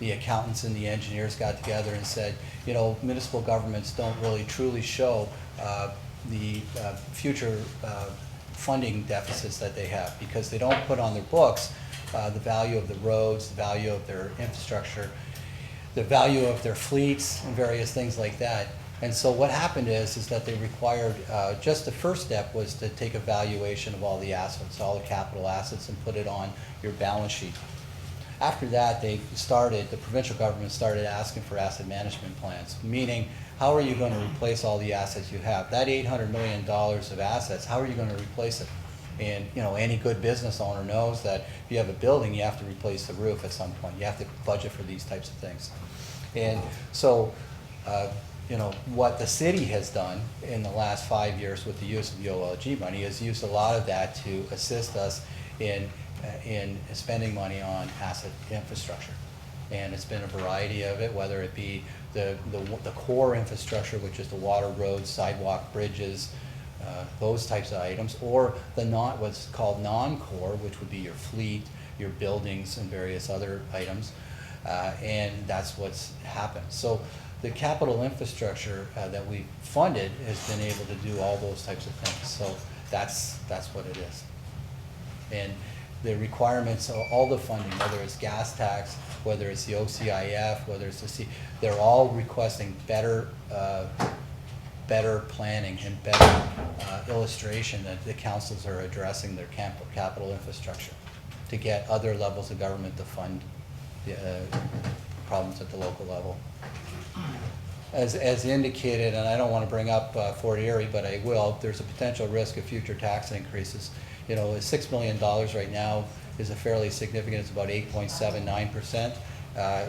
the accountants and the engineers got together and said, you know, municipal governments don't really truly show the future funding deficits that they have, because they don't put on their books the value of the roads, the value of their infrastructure, the value of their fleets, and various things like that. And so what happened is that they required, just the first step was to take a valuation of all the assets, all the capital assets, and put it on your balance sheet. After that, the provincial government started asking for asset management plans, meaning, how are you going to replace all the assets you have? That $800 million of assets, how are you going to replace it? And, you know, any good business owner knows that if you have a building, you have to replace the roof at some point. You have to budget for these types of things. And so, you know, what the city has done in the last 5 years with the use of the OLG money is used a lot of that to assist us in spending money on asset infrastructure. And it's been a variety of it, whether it be the core infrastructure, which is the water, roads, sidewalk, bridges, those types of items, or the what's called non-core, which would be your fleet, your buildings, and various other items. And that's what's happened. So the capital infrastructure that we funded has been able to do all those types of things. So that's what it is. And the requirements, all the funding, whether it's gas tax, whether it's the OCIF, whether it's the they're all requesting better planning and better illustration that the councils are addressing their capital infrastructure to get other levels of government to fund the problems at the local level. As indicated, and I don't want to bring up Fort Erie, but I will, there's a potential risk of future tax increases. You know, $6 million right now is a fairly significant, it's about 8.79%.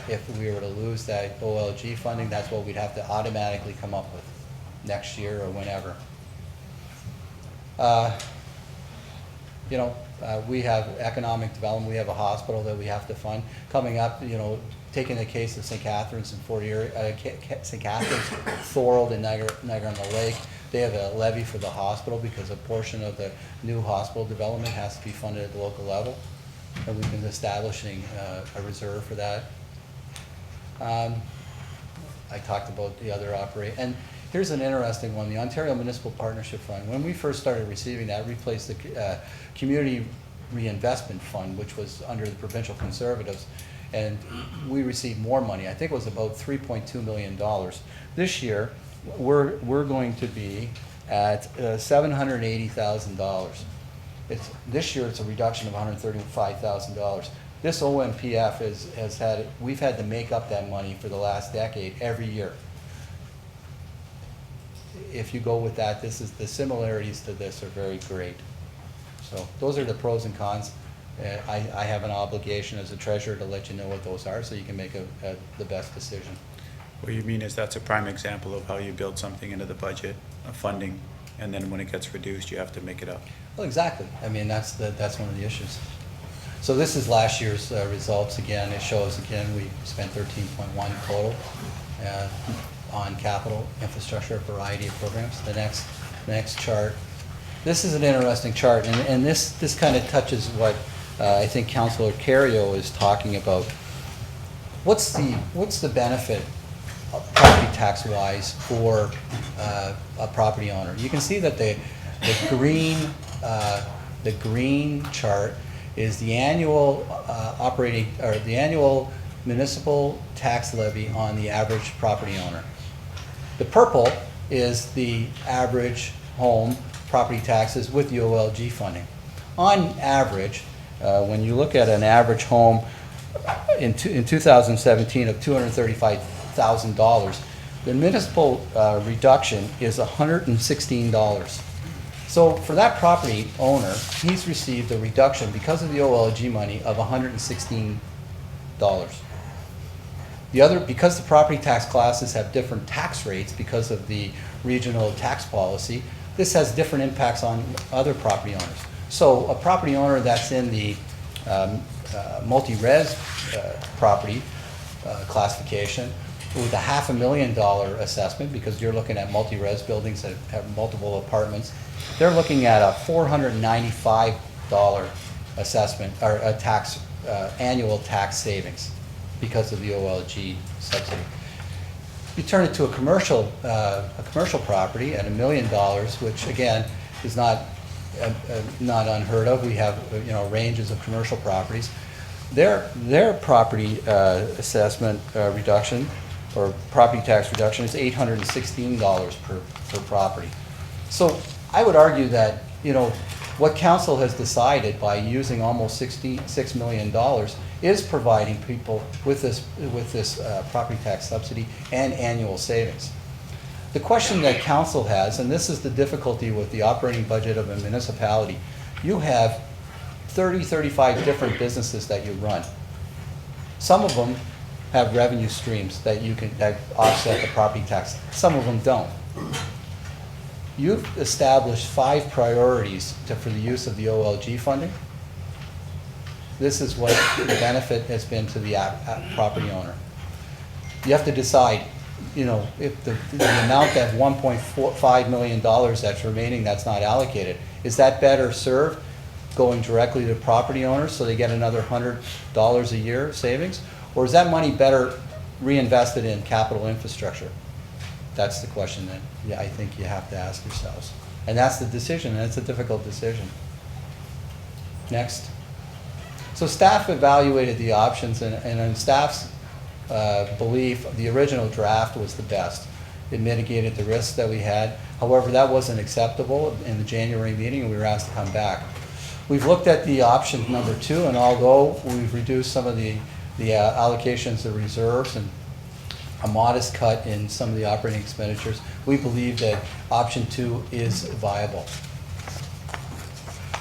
If we were to lose that OLG funding, that's what we'd have to automatically come up with next year or whenever. We have economic development, we have a hospital that we have to fund. Coming up, taking the case of St. Catharines and Fort Erie, St. Catharines, Thorold, and Niagara on the Lake, they have a levy for the hospital because a portion of the new hospital development has to be funded at the local level. And we've been establishing a reserve for that. I talked about the other and here's an interesting one, the Ontario Municipal Partnership Fund. When we first started receiving that, replaced the Community Reinvestment Fund, which was under the provincial Conservatives, and we received more money. I think it was about $3.2 million. This year, we're going to be at $780,000. This year it's a reduction of $135,000. This OMPF we've had to make up that money for the last decade every year. If you go with that, the similarities to this are very great. So those are the pros and cons. I have an obligation as a treasurer to let you know what those are so you can make the best decision. What you mean is that's a prime example of how you build something into the budget, funding, and then when it gets reduced, you have to make it up. Well, exactly. I mean, that's one of the issues. So this is last year's results. Again, it shows, again, we spent 13.1 total on capital infrastructure, a variety of programs. The next chart. This is an interesting chart, and this kind of touches what I think Councillor Carrio is talking about. What's the benefit, property tax wise, for a property owner? You can see that the green chart is the annual the annual municipal tax levy on the average property owner. The purple is the average home property taxes with the OLG funding. On average, when you look at an average home in 2017 of $235,000, the municipal reduction is $116. So for that property owner, he's received a reduction because of the OLG money of $116. Because the property tax classes have different tax rates because of the regional tax policy, this has different impacts on other property owners. So a property owner that's in the multi-res property classification with a $500,000 assessment, because you're looking at multi-res buildings that have multiple apartments, they're looking at a $495 assessment or a annual tax savings because of the OLG subsidy. You turn it to a commercial property at $1 million, which again is not unheard of. We have ranges of commercial properties. Their property assessment reduction or property tax reduction is $816 per property. So I would argue that what council has decided by using almost $66 million is providing people with this property tax subsidy and annual savings. The question that council has, and this is the difficulty with the operating budget of a municipality, you have 35 different businesses that you run. Some of them have revenue streams that offset the property tax. Some of them don't. You've established 5 priorities for the use of the OLG funding. this is what the benefit has been to the property owner. You have to decide, you know, if the amount, that $1.5 million that's remaining that's not allocated, is that better served going directly to property owners so they get another $100 a year savings? Or is that money better reinvested in capital infrastructure? That's the question that I think you have to ask yourselves. And that's the decision, and it's a difficult decision. Next. So staff evaluated the options, and in staff's belief, the original draft was the best. It mitigated the risks that we had. However, that wasn't acceptable in the January meeting, and we were asked to come back. We've looked at the option number 2, and although we've reduced some of the allocations of reserves and a modest cut in some of the operating expenditures, we believe that option 2 is viable.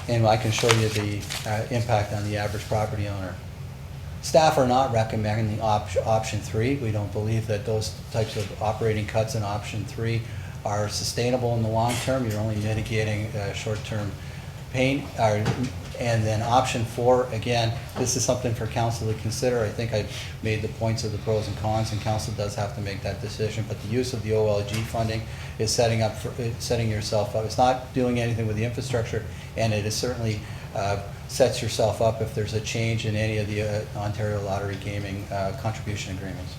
And I can show you the impact on the average property owner. Staff are not recommending option 3. We don't believe that those types of operating cuts in option 3 are sustainable in the long term. You're only mitigating short-term pain. And then option 4, again, this is something for council to consider. I think I made the points of the pros and cons, and council does have to make that decision. But the use of the OLG funding is setting yourself up. It's not doing anything with the infrastructure, and it is certainly sets yourself up if there's a change in any of the Ontario Lottery Gaming contribution agreements.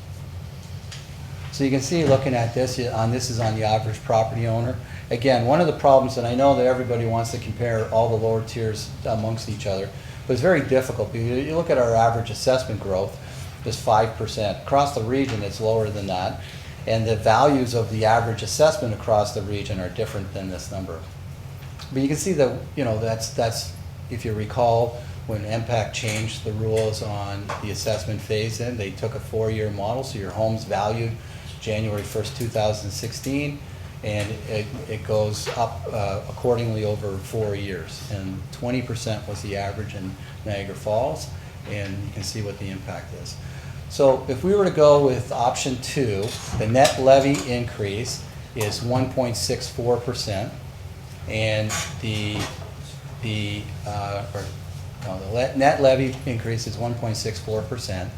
So you can see, looking at this, this is on the average property owner. Again, one of the problems, and I know that everybody wants to compare all the lower tiers amongst each other, but it's very difficult. You look at our average assessment growth is 5%. Across the region, it's lower than that. And the values of the average assessment across the region are different than this number. But you can see that, you know, that's if you recall, when MPAC changed the rules on the assessment phase-in, they took a 4-year model, so your home's valued January 1st, 2016, and it goes up accordingly over 4 years. And 20% was the average in Niagara Falls, and you can see what the impact is. So if we were to go with option 2, the net levy increase is 1.64%, and the net levy increase is 1.64%.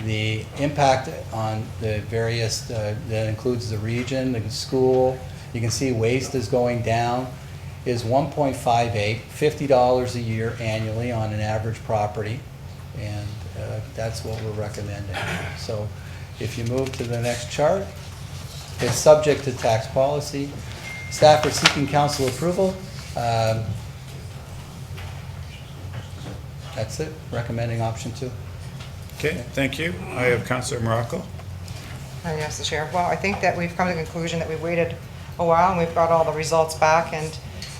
The impact on the various, that includes the region, the school, you can see waste is going down, is 1.58, $50 a year annually on an average property, and that's what we're recommending. So if you move to the next chart, it's subject to tax policy. Staff are seeking council approval. That's it, recommending option 2. Okay, thank you. I have Councillor Morocco. Yes, the Chair. Well, I think that we've come to the conclusion that we waited a while and we've got all the results back, and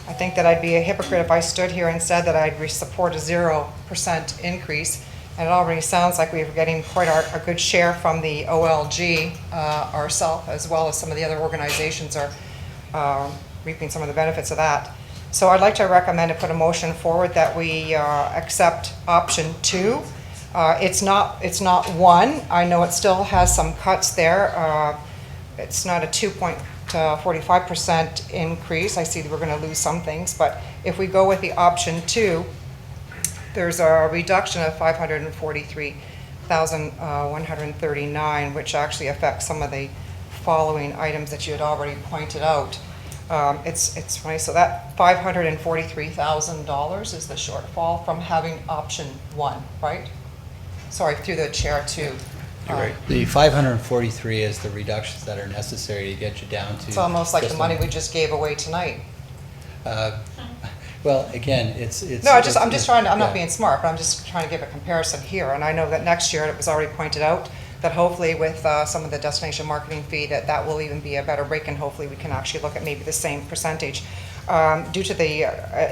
I think that I'd be a hypocrite if I stood here and said that I'd support a 0% increase. And it already sounds like we're getting quite a good share from the OLG ourselves, as well as some of the other organizations are reaping some of the benefits of that. So I'd like to recommend to put a motion forward that we accept option 2. It's not 1. I know it still has some cuts there. It's not a 2.45% increase. I see that we're going to lose some things, but if we go with the option 2, there's a reduction of $543,139, which actually affects some of the following items that you had already pointed out. It's funny, so that $543,000 is the shortfall from having option 1, right? Sorry, through the chair too. You're right. The 543 is the reductions that are necessary to get you down to. It's almost like the money we just gave away tonight. Well, again, it's. No, I'm just trying to, I'm not being smart, but I'm just trying to give a comparison here. And I know that next year, it was already pointed out, that hopefully with some of the destination marketing fee, that will even be a better break, and hopefully we can actually look at maybe the same percentage. Due to the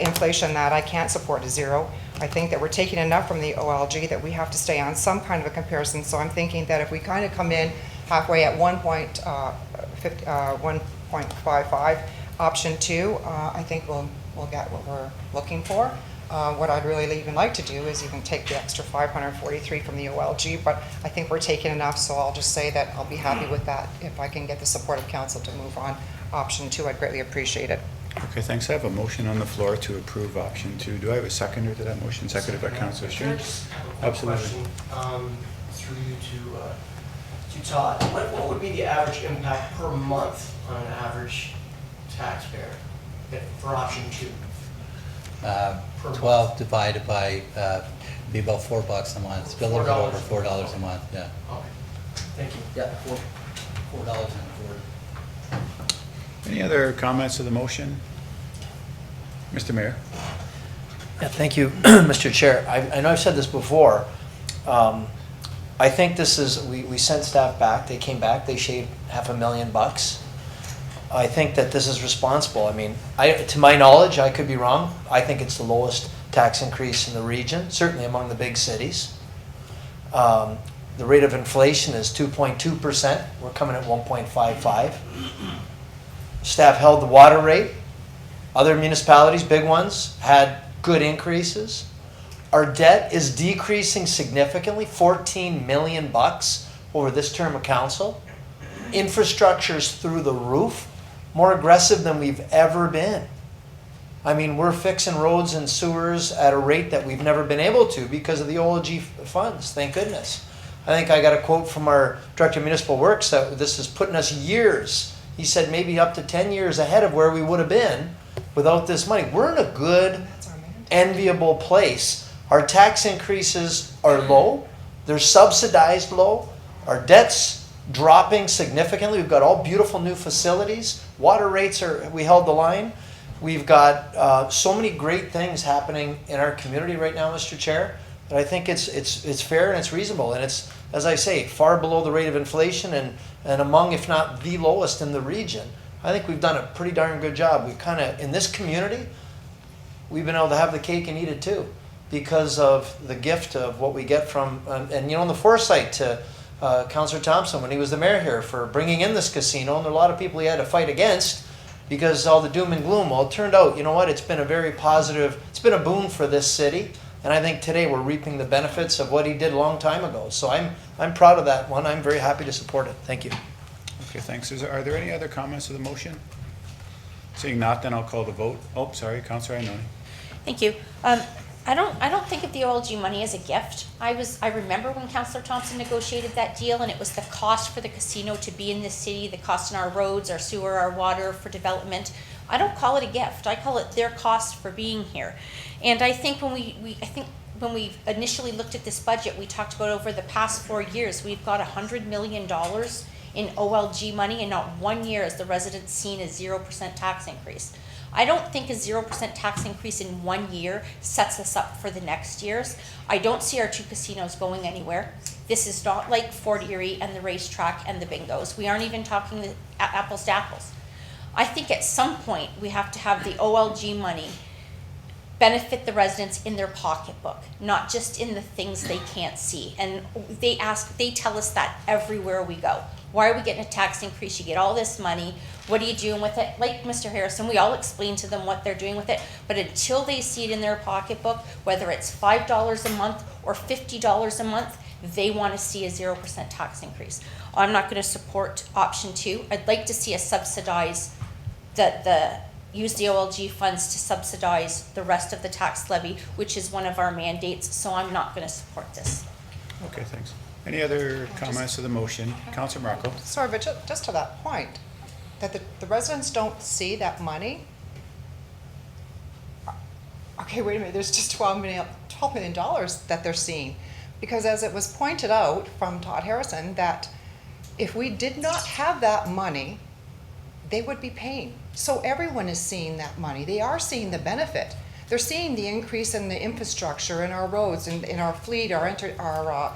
inflation, that I can't support a 0. I think that we're taking enough from the OLG that we have to stay on some kind of a comparison. So I'm thinking that if we kind of come in halfway at 1.55, option 2, I think we'll get what we're looking for. What I'd really even like to do is even take the extra 543 from the OLG, but I think we're taking enough, so I'll just say that I'll be happy with that if I can get the support of council to move on option 2. I'd greatly appreciate it. Okay, thanks. I have a motion on the floor to approve option 2. Do I have a seconder to that motion? Seconded by Councillor Strange. Absolutely. Through you to Todd. What would be the average impact per month on an average taxpayer for option 2? 12 divided by, be about $4 a month. It's a little bit over $4 a month, yeah. Okay, thank you. Yeah, $4.04. Any other comments to the motion? Mr. Mayor? Yeah, thank you, Mr. Chair. I know I've said this before. I think this is, we sent staff back, they came back, they shaved $500,000. I think that this is responsible. I mean, to my knowledge, I could be wrong. I think it's the lowest tax increase in the region, certainly among the big cities. The rate of inflation is 2.2%. We're coming at 1.55. Staff held the water rate. Other municipalities, big ones, had good increases. Our debt is decreasing significantly, $14 million over this term of council. Infrastructure's through the roof, more aggressive than we've ever been. I mean, we're fixing roads and sewers at a rate that we've never been able to because of the OLG funds, thank goodness. I think I got a quote from our Director of Municipal Works that this is putting us years, he said maybe up to 10 years ahead of where we would have been without this money. We're in a good, enviable place. Our tax increases are low. They're subsidized low. Our debt's dropping significantly. We've got all beautiful new facilities. Water rates we held the line. We've got so many great things happening in our community right now, Mr. Chair, that I think it's fair and it's reasonable. And it's, as I say, far below the rate of inflation and among, if not the lowest in the region. I think we've done a pretty darn good job. We've kind of, in this community, we've been able to have the cake and eat it too, because of the gift of what we get from, and you know, the foresight to Councillor Thompson when he was the mayor here for bringing in this casino, and there are a lot of people he had to fight against because all the doom and gloom. Well, it turned out, you know what, it's been a very positive, it's been a boon for this city, and I think today we're reaping the benefits of what he did a long time ago. So I'm proud of that one. I'm very happy to support it. Thank you. Okay, thanks. Are there any other comments to the motion? Seeing not, then I'll call the vote. Oh, sorry, Councillor Ioannoni. Thank you. I don't think of the OLG money as a gift. I remember when Councillor Thompson negotiated that deal, and it was the cost for the casino to be in this city, the cost in our roads, our sewer, our water for development. I don't call it a gift. I call it their cost for being here. And I think when when we initially looked at this budget, we talked about over the past 4 years, we've got $100 million in OLG money, and not 1 year has the residents seen a 0% tax increase. I don't think a 0% tax increase in 1 year sets us up for the next years. I don't see our 2 casinos going anywhere. This is not like Fort Erie and the racetrack and the bingos. We aren't even talking apples to apples. I think at some point we have to have the OLG money benefit the residents in their pocketbook, not just in the things they can't see. And they tell us that everywhere we go. Why are we getting a tax increase? You get all this money. What are you doing with it? Like Mr. Harrison, we all explain to them what they're doing with it, but until they see it in their pocketbook, whether it's $5 a month or $50 a month, they want to see a 0% tax increase. I'm not going to support option 2. I'd like to see us subsidize use the OLG funds to subsidize the rest of the tax levy, which is one of our mandates, so I'm not going to support this. Okay, thanks. Any other comments to the motion? Councillor Marco. Sorry, but just to that point, that the residents don't see that money. Okay, wait a minute, there's just $12 million that they're seeing. Because as it was pointed out from Todd Harrison, that if we did not have that money, they would be paying. So everyone is seeing that money. They are seeing the benefit. They're seeing the increase in the infrastructure, in our roads, in our fleet, our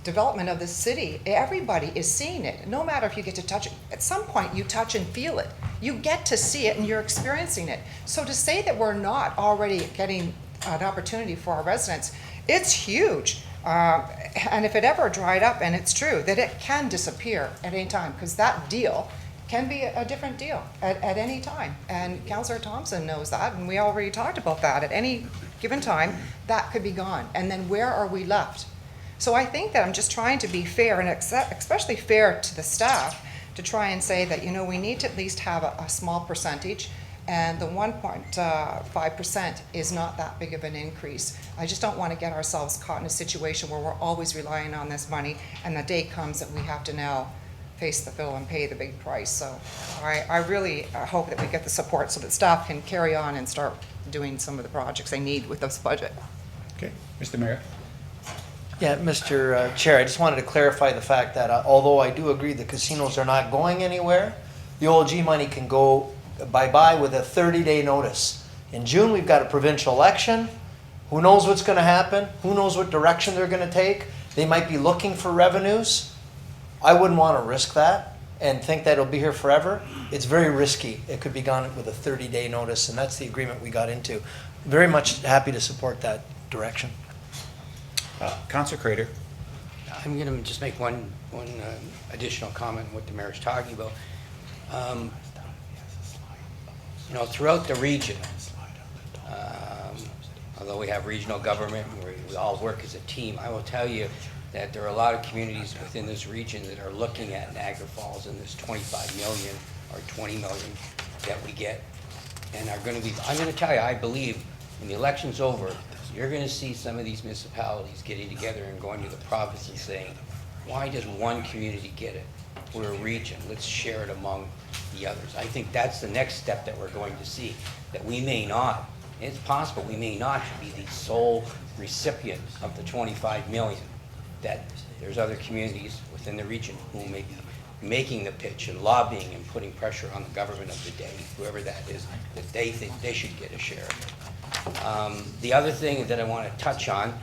development of the city. Everybody is seeing it, no matter if you get to touch it. At some point, you touch and feel it. You get to see it and you're experiencing it. So to say that we're not already getting an opportunity for our residents, it's huge. And if it ever dried up, and it's true, that it can disappear at any time, because that deal can be a different deal at any time. And Councillor Thompson knows that, and we already talked about that. At any given time, that could be gone. And then where are we left? So I think that I'm just trying to be fair, and especially fair to the staff, to try and say that, you know, we need to at least have a small percentage And the 1.5% is not that big of an increase. I just don't want to get ourselves caught in a situation where we're always relying on this money and the day comes that we have to now face the bill and pay the big price. So I really hope that we get the support so that staff can carry on and start doing some of the projects they need with this budget. Okay, Mr. Mayor. Yeah, Mr. Chair, I just wanted to clarify the fact that although I do agree the casinos are not going anywhere, the OLG money can go bye-bye with a 30-day notice. In June, we've got a provincial election. Who knows what's going to happen? Who knows what direction they're going to take? They might be looking for revenues. I wouldn't want to risk that and think that it'll be here forever. It's very risky. It could be gone with a 30-day notice, and that's the agreement we got into. Very much happy to support that direction. Councillor Crater. I'm going to just make one additional comment on what the mayor's talking about. Throughout the region, although we have regional government, we all work as a team, I will tell you that there are a lot of communities within this region that are looking at Niagara Falls and this 25 million or 20 million that we get, and are going to be, I'm going to tell you, I believe when the election's over, you're going to see some of these municipalities getting together and going to the province and saying, why does one community get it? We're a region, let's share it among the others. I think that's the next step that we're going to see, that we may not, it's possible we may not be the sole recipient of the 25 million, that there's other communities within the region who may be making the pitch and lobbying and putting pressure on the government of the day, whoever that is, that they think they should get a share of it. The other thing that I want to touch on,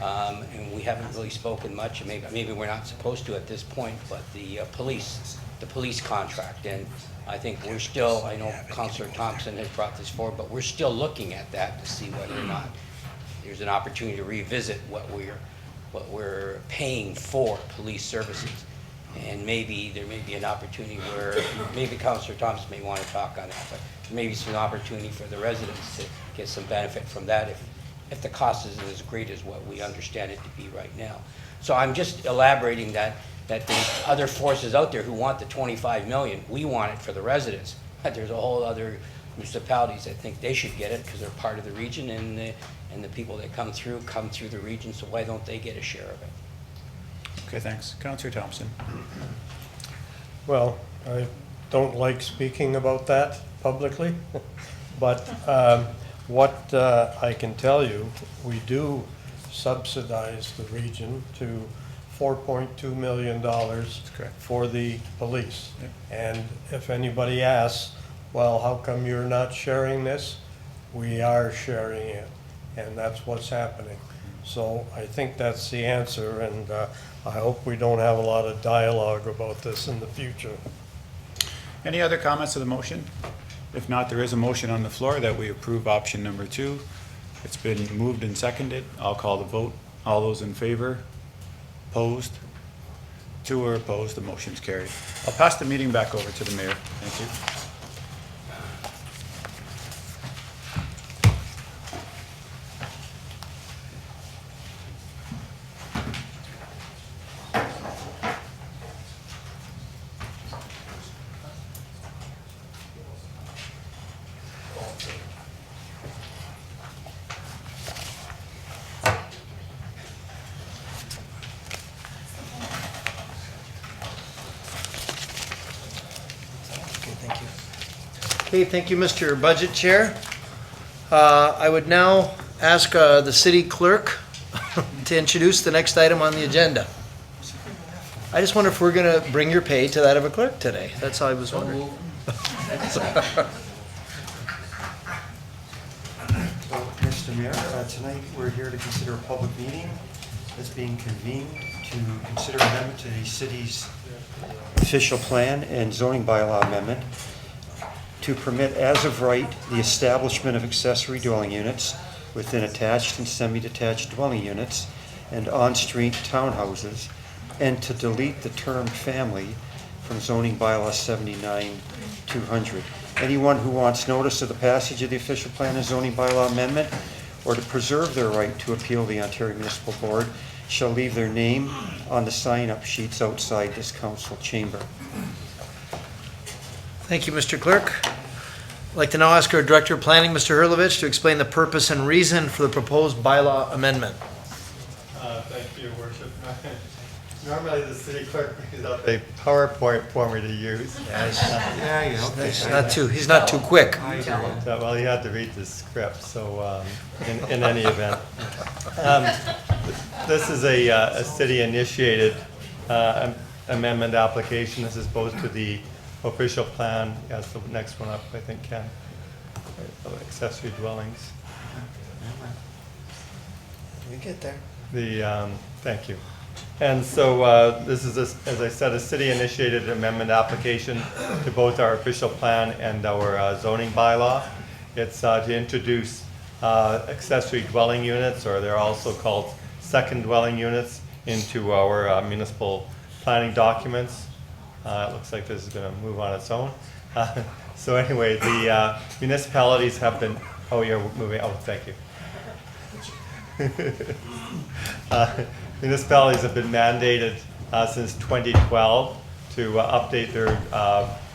and we haven't really spoken much, and maybe we're not supposed to at this point, but the police contract. And I think we're still, I know Councillor Thompson has brought this forward, but we're still looking at that to see whether or not there's an opportunity to revisit what we're paying for police services. And maybe there may be an opportunity where, maybe Councillor Thompson may want to talk on that, but maybe some opportunity for the residents to get some benefit from that if the cost isn't as great as what we understand it to be right now. So I'm just elaborating that there's other forces out there who want the 25 million. We want it for the residents. But there's a whole other municipalities that think they should get it because they're part of the region, and the people that come through the region, so why don't they get a share of it? Okay, thanks. Councillor Thompson. Well, I don't like speaking about that publicly, but what I can tell you, we do subsidize the region to $4.2 million for the police. Yep. And if anybody asks, well, how come you're not sharing this? We are sharing it, and that's what's happening. So I think that's the answer, and I hope we don't have a lot of dialogue about this in the future. Any other comments to the motion? If not, there is a motion on the floor that we approve option number 2. It's been moved and seconded. I'll call the vote. All those in favor? Opposed? 2 are opposed. The motion's carried. I'll pass the meeting back over to the mayor. Thank you. Okay, thank you, Mr. Budget Chair. I would now ask the city clerk to introduce the next item on the agenda. I just wonder if we're going to bring your pay to that of a clerk today. That's all I was wondering. Mr. Mayor, tonight we're here to consider a public meeting that's being convened to consider amendment to the city's official plan and zoning bylaw amendment to permit as of right the establishment of accessory dwelling units within attached and semi-detached dwelling units and on-street townhouses, and to delete the term family from zoning bylaw 79-200. Anyone who wants notice of the passage of the official plan and zoning bylaw amendment or to preserve their right to appeal the Ontario Municipal Board shall leave their name on the sign-up sheets outside this council chamber. Thank you, Mr. Clerk. I'd like to now ask our Director of Planning, Mr. Hurlovich, to explain the purpose and reason for the proposed bylaw amendment. Thank you, Your Worship. Normally, the city clerk brings up a PowerPoint for me to use. He's not too quick. Well, he had to read the script, so in any event. This is a city-initiated amendment application. This is both to the official plan, as the next one up, I think, Ken, accessory dwellings. We get there. Thank you. And so this is, as I said, a city-initiated amendment application to both our official plan and our zoning bylaw. It's to introduce accessory dwelling units, or they're also called second dwelling units, into our municipal planning documents. It looks like this is going to move on its own. So anyway, the municipalities have been, oh, you're moving, oh, thank you. Municipalities have been mandated since 2012 to update their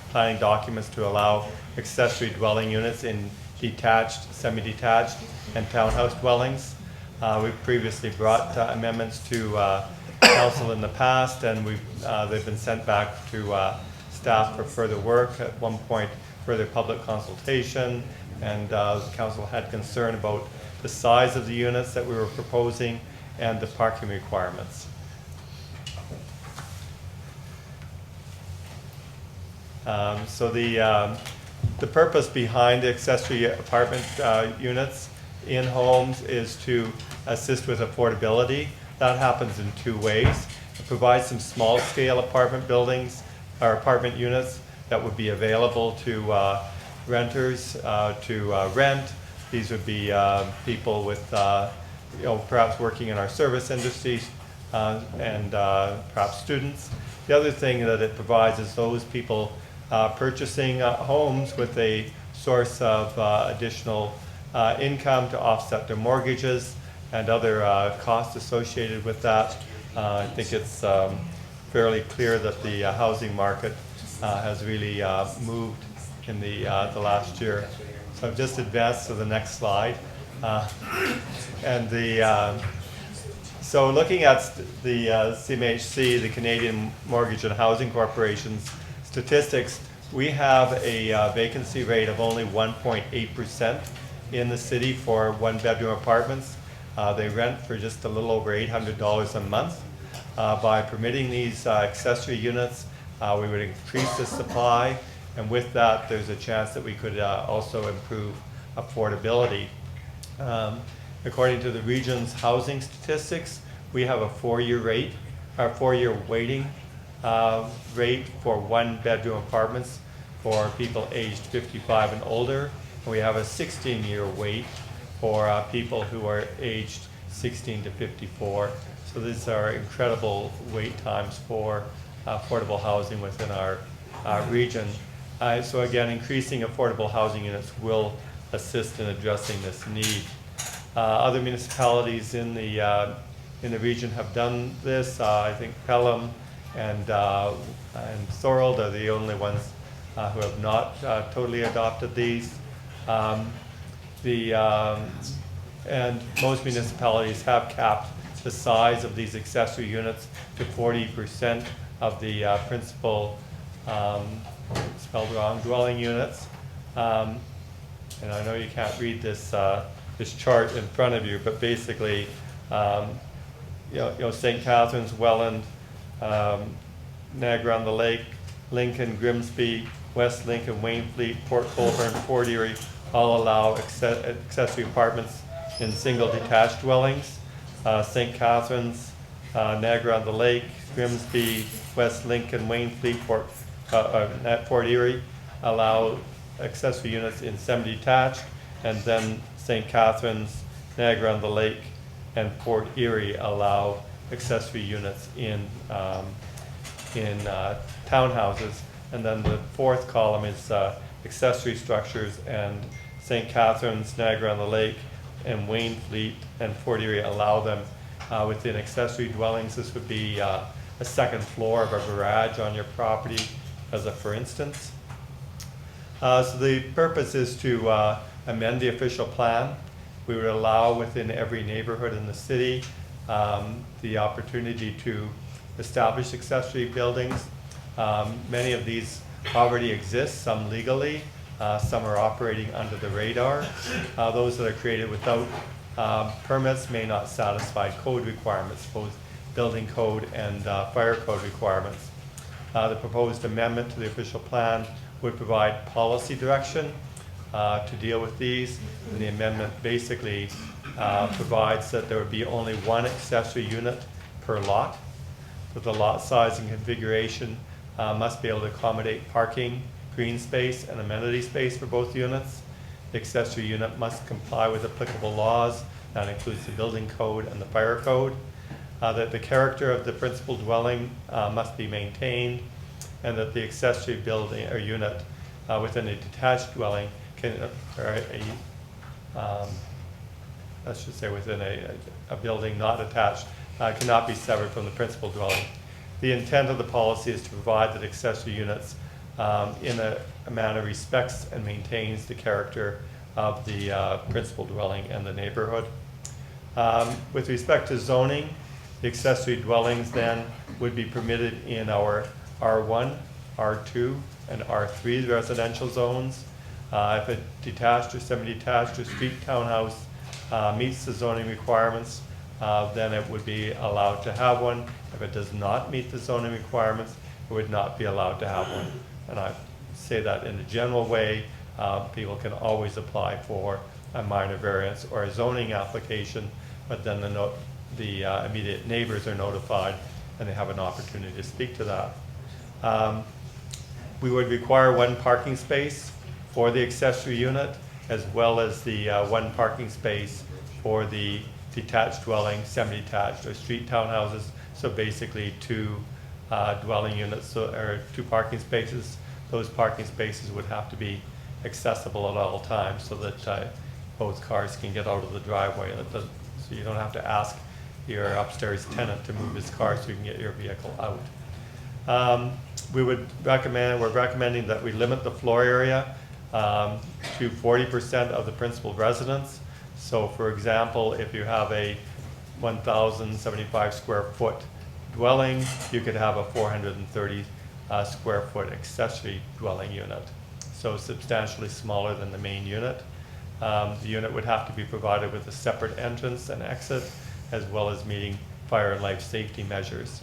planning documents to allow accessory dwelling units in detached, semi-detached, and townhouse dwellings. We've previously brought amendments to council in the past, and they've been sent back to staff for further work. At one point, further public consultation, and the council had concern about the size of the units that we were proposing and the parking requirements. So the purpose behind the accessory apartment units in homes is to assist with affordability. That happens in two ways. It provides some small scale apartment buildings or apartment units that would be available to renters to rent. These would be people with perhaps working in our service industries and perhaps students. The other thing that it provides is those people purchasing homes with a source of additional income to offset their mortgages and other costs associated with that. I think it's fairly clear that the housing market has really moved in the last year. So I've just advanced to the next slide. So looking at the CMHC, the Canadian Mortgage and Housing Corporation's statistics, we have a vacancy rate of only 1.8% in the city for one-bedroom apartments. They rent for just a little over $800 a month. By permitting these accessory units, we would increase the supply, and with that, there's a chance that we could also improve affordability. According to the region's housing statistics, we have a four-year waiting rate for one-bedroom apartments for people aged 55 and older. And we have a 16-year wait for people who are aged 16 to 54. So these are incredible wait times for affordable housing within our region. So again, increasing affordable housing units will assist in addressing this need. Other municipalities in the region have done this. I think Pelham and Thorold are the only ones who have not totally adopted these. And most municipalities have capped the size of these accessory units to 40% of the principal, spelled wrong, dwelling units. And I know you can't read this this chart in front of you, but basically, St. Catharines, Welland, Niagara on the Lake, Lincoln, Grimsby, West Lincoln, Wainfleet, Port Colborne, Fort Erie, all allow accessory apartments in single detached dwellings. St. Catharines, Niagara on the Lake, Grimsby, West Lincoln, Wainfleet, Fort Erie allow accessory units in semi-detached, and then St. Catharines, Niagara on the Lake, and Fort Erie allow accessory units in townhouses. And then the fourth column is accessory structures, and St. Catharines, Niagara on the Lake, and Wainfleet and Fort Erie allow them within accessory dwellings. This would be a second floor of a garage on your property, as a for instance. So the purpose is to amend the official plan. We would allow within every neighborhood in the city the opportunity to establish accessory buildings. Many of these already exist, some legally, some are operating under the radar. Those that are created without permits may not satisfy code requirements, both building code and fire code requirements. The proposed amendment to the official plan would provide policy direction to deal with these. And the amendment basically provides that there would be only one accessory unit per lot. So the lot size and configuration must be able to accommodate parking, green space, and amenity space for both units. The accessory unit must comply with applicable laws. That includes the building code and the fire code. That the character of the principal dwelling must be maintained, and that the accessory building or unit within a detached dwelling can, let's just say within a building not attached, cannot be severed from the principal dwelling. The intent of the policy is to provide that accessory units in a manner respects and maintains the character of the principal dwelling and the neighborhood. With respect to zoning, the accessory dwellings then would be permitted in our R1, R2, and R3 residential zones. If a detached or semi-detached or street townhouse meets the zoning requirements, then it would be allowed to have one. If it does not meet the zoning requirements, it would not be allowed to have one. And I say that in a general way. People can always apply for a minor variance or a zoning application, but then the immediate neighbors are notified and they have an opportunity to speak to that. We would require one parking space for the accessory unit, as well as the one parking space for the detached dwelling, semi-detached, or street townhouses. So basically two dwelling units, or two parking spaces. Those parking spaces would have to be accessible at all times so that both cars can get out of the driveway. So you don't have to ask your upstairs tenant to move his car so you can get your vehicle out. We're recommending that we limit the floor area to 40% of the principal residence. So for example, if you have a 1,075 square foot dwelling, you could have a 430 square foot accessory dwelling unit. So substantially smaller than the main unit. The unit would have to be provided with a separate entrance and exit, as well as meeting fire and life safety measures.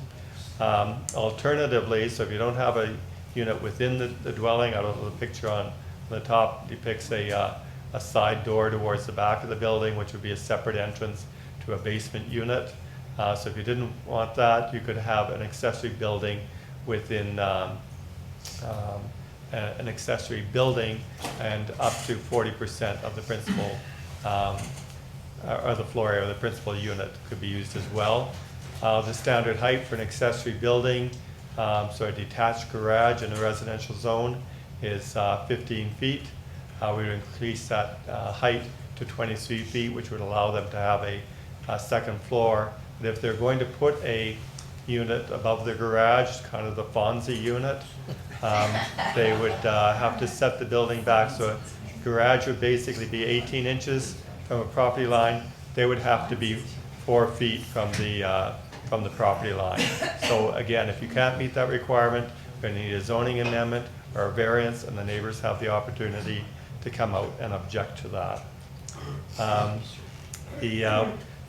Alternatively, so if you don't have a unit within the dwelling, I don't know, the picture on the top depicts a side door towards the back of the building, which would be a separate entrance to a basement unit. So if you didn't want that, you could have an accessory building within an accessory building, and up to 40% of the principal or the floor area of the principal unit could be used as well. The standard height for an accessory building, so a detached garage in a residential zone, is 15 feet. We would increase that height to 23 feet, which would allow them to have a second floor. But if they're going to put a unit above the garage, kind of the Fonzie unit, they would have to set the building back. So a garage would basically be 18 inches from a property line. They would have to be 4 feet from the property line. So again, if you can't meet that requirement, you're going to need a zoning amendment or a variance, and the neighbors have the opportunity to come out and object to that.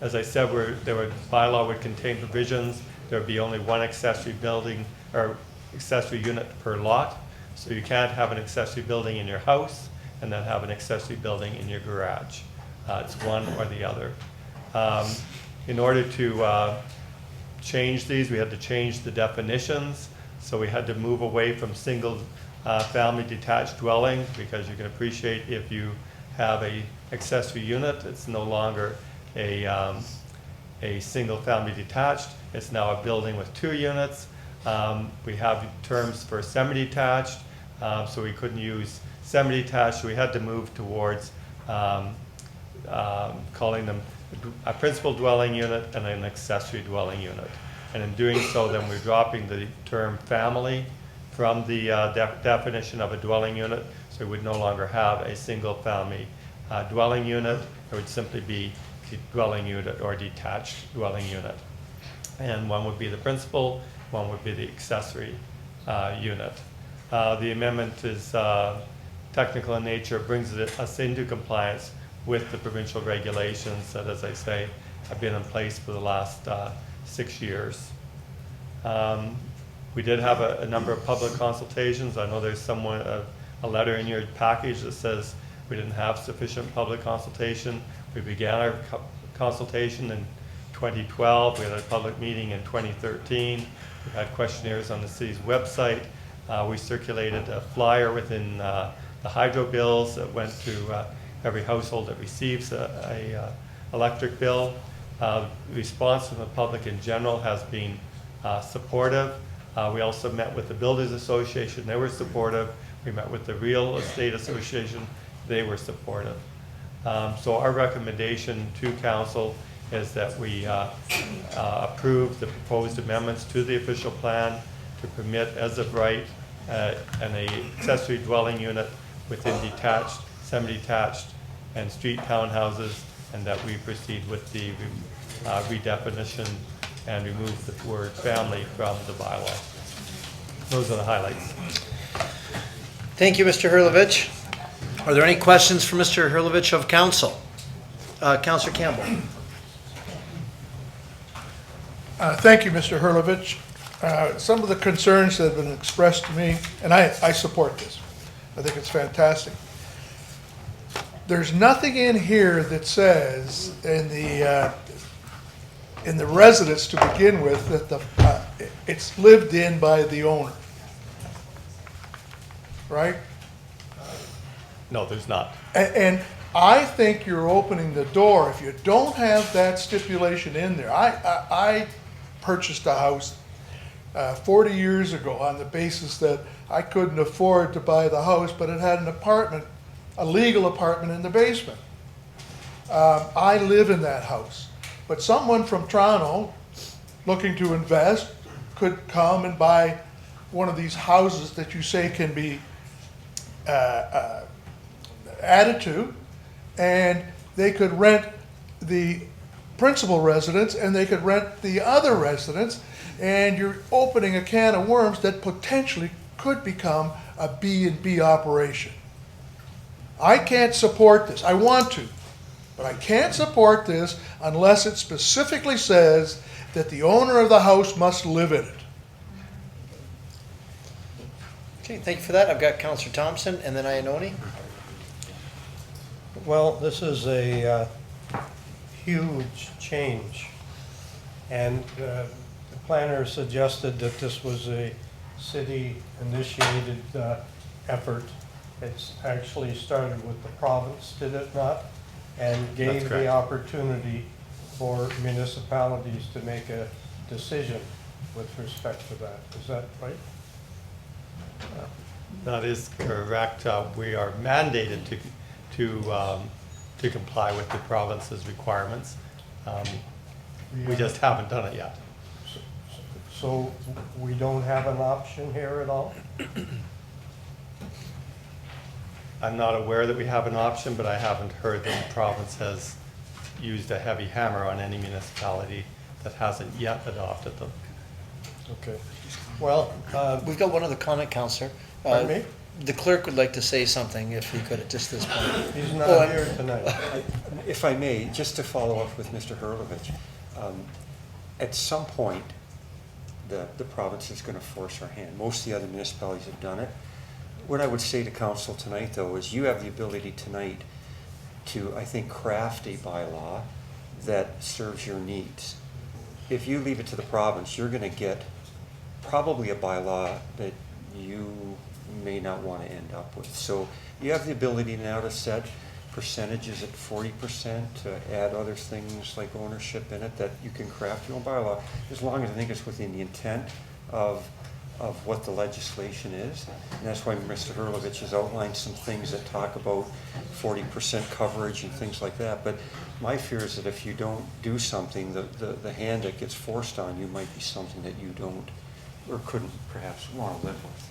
As I said, the bylaw would contain provisions. There would be only one accessory building or accessory unit per lot. So you can't have an accessory building in your house and then have an accessory building in your garage. It's one or the other. In order to change these, we had to change the definitions. So we had to move away from single family detached dwelling, because you can appreciate if you have a accessory unit, it's no longer a single family detached. It's now a building with 2 units. We have terms for semi-detached, so we couldn't use semi-detached. So we had to move towards calling them a principal dwelling unit and an accessory dwelling unit. And in doing so, then we're dropping the term family from the definition of a dwelling unit. So we would no longer have a single-family dwelling unit. It would simply be a dwelling unit or detached dwelling unit. And one would be the principal, one would be the accessory unit. The amendment is technical in nature, brings us into compliance with the provincial regulations that, as I say, have been in place for the last 6 years. We did have a number of public consultations. I know there's a letter in your package that says we didn't have sufficient public consultation. We began our consultation in 2012. We had a public meeting in 2013. We had questionnaires on the city's website. We circulated a flyer within the hydro bills that went to every household that receives a electric bill. The response from the public in general has been supportive. We also met with the Builders Association. They were supportive. We met with the Real Estate Association. They were supportive. So our recommendation to council is that we approve the proposed amendments to the official plan to permit as of right an accessory dwelling unit within detached, semi-detached, and street townhouses, and that we proceed with the redefinition and remove the word family from the bylaw. Those are the highlights. Thank you, Mr. Hurlovich. Are there any questions for Mr. Hurlovich of council? Councillor Campbell. Thank you, Mr. Hurlovich. Some of the concerns that have been expressed to me, and I support this. I think it's fantastic. There's nothing in here that says in the residence to begin with that it's lived in by the owner, right? No, there's not. And I think you're opening the door if you don't have that stipulation in there. I purchased a house 40 years ago on the basis that I couldn't afford to buy the house, but it had an apartment, a legal apartment in the basement. I live in that house, but someone from Toronto looking to invest could come and buy one of these houses that you say can be added to, and they could rent the principal residence and they could rent the other residence, and you're opening a can of worms that potentially could become a B&B operation. I can't support this. I want to, but I can't support this unless it specifically says that the owner of the house must live in it. Okay, thank you for that. I've got Councillor Thompson and then Iannoni. Well, this is a huge change, and the planner suggested that this was a city-initiated effort. It's actually started with the province, did it not? And gave the opportunity for municipalities to make a decision with respect to that. Is that right? That is correct. We are mandated to comply with the province's requirements. We just haven't done it yet. So we don't have an option here at all? I'm not aware that we have an option, but I haven't heard that the province has used a heavy hammer on any municipality that hasn't yet adopted them. Okay. Well, we've got one other comment, Councillor. Pardon me? The clerk would like to say something if he could at just this point. He's not here tonight. If I may, just to follow up with Mr. Hurlovich, at some point, the province is going to force our hand. Most of the other municipalities have done it. What I would say to council tonight, though, is you have the ability tonight to, I think, craft a bylaw that serves your needs. If you leave it to the province, you're going to get probably a bylaw that you may not want to end up with. So you have the ability now to set percentages at 40%, to add other things like ownership in it, that you can craft your own bylaw, as long as I think it's within the intent of what the legislation is. And that's why Mr. Hurlovich has outlined some things that talk about 40% coverage and things like that. But my fear is that if you don't do something, the hand that gets forced on you might be something that you don't or couldn't perhaps want to live with.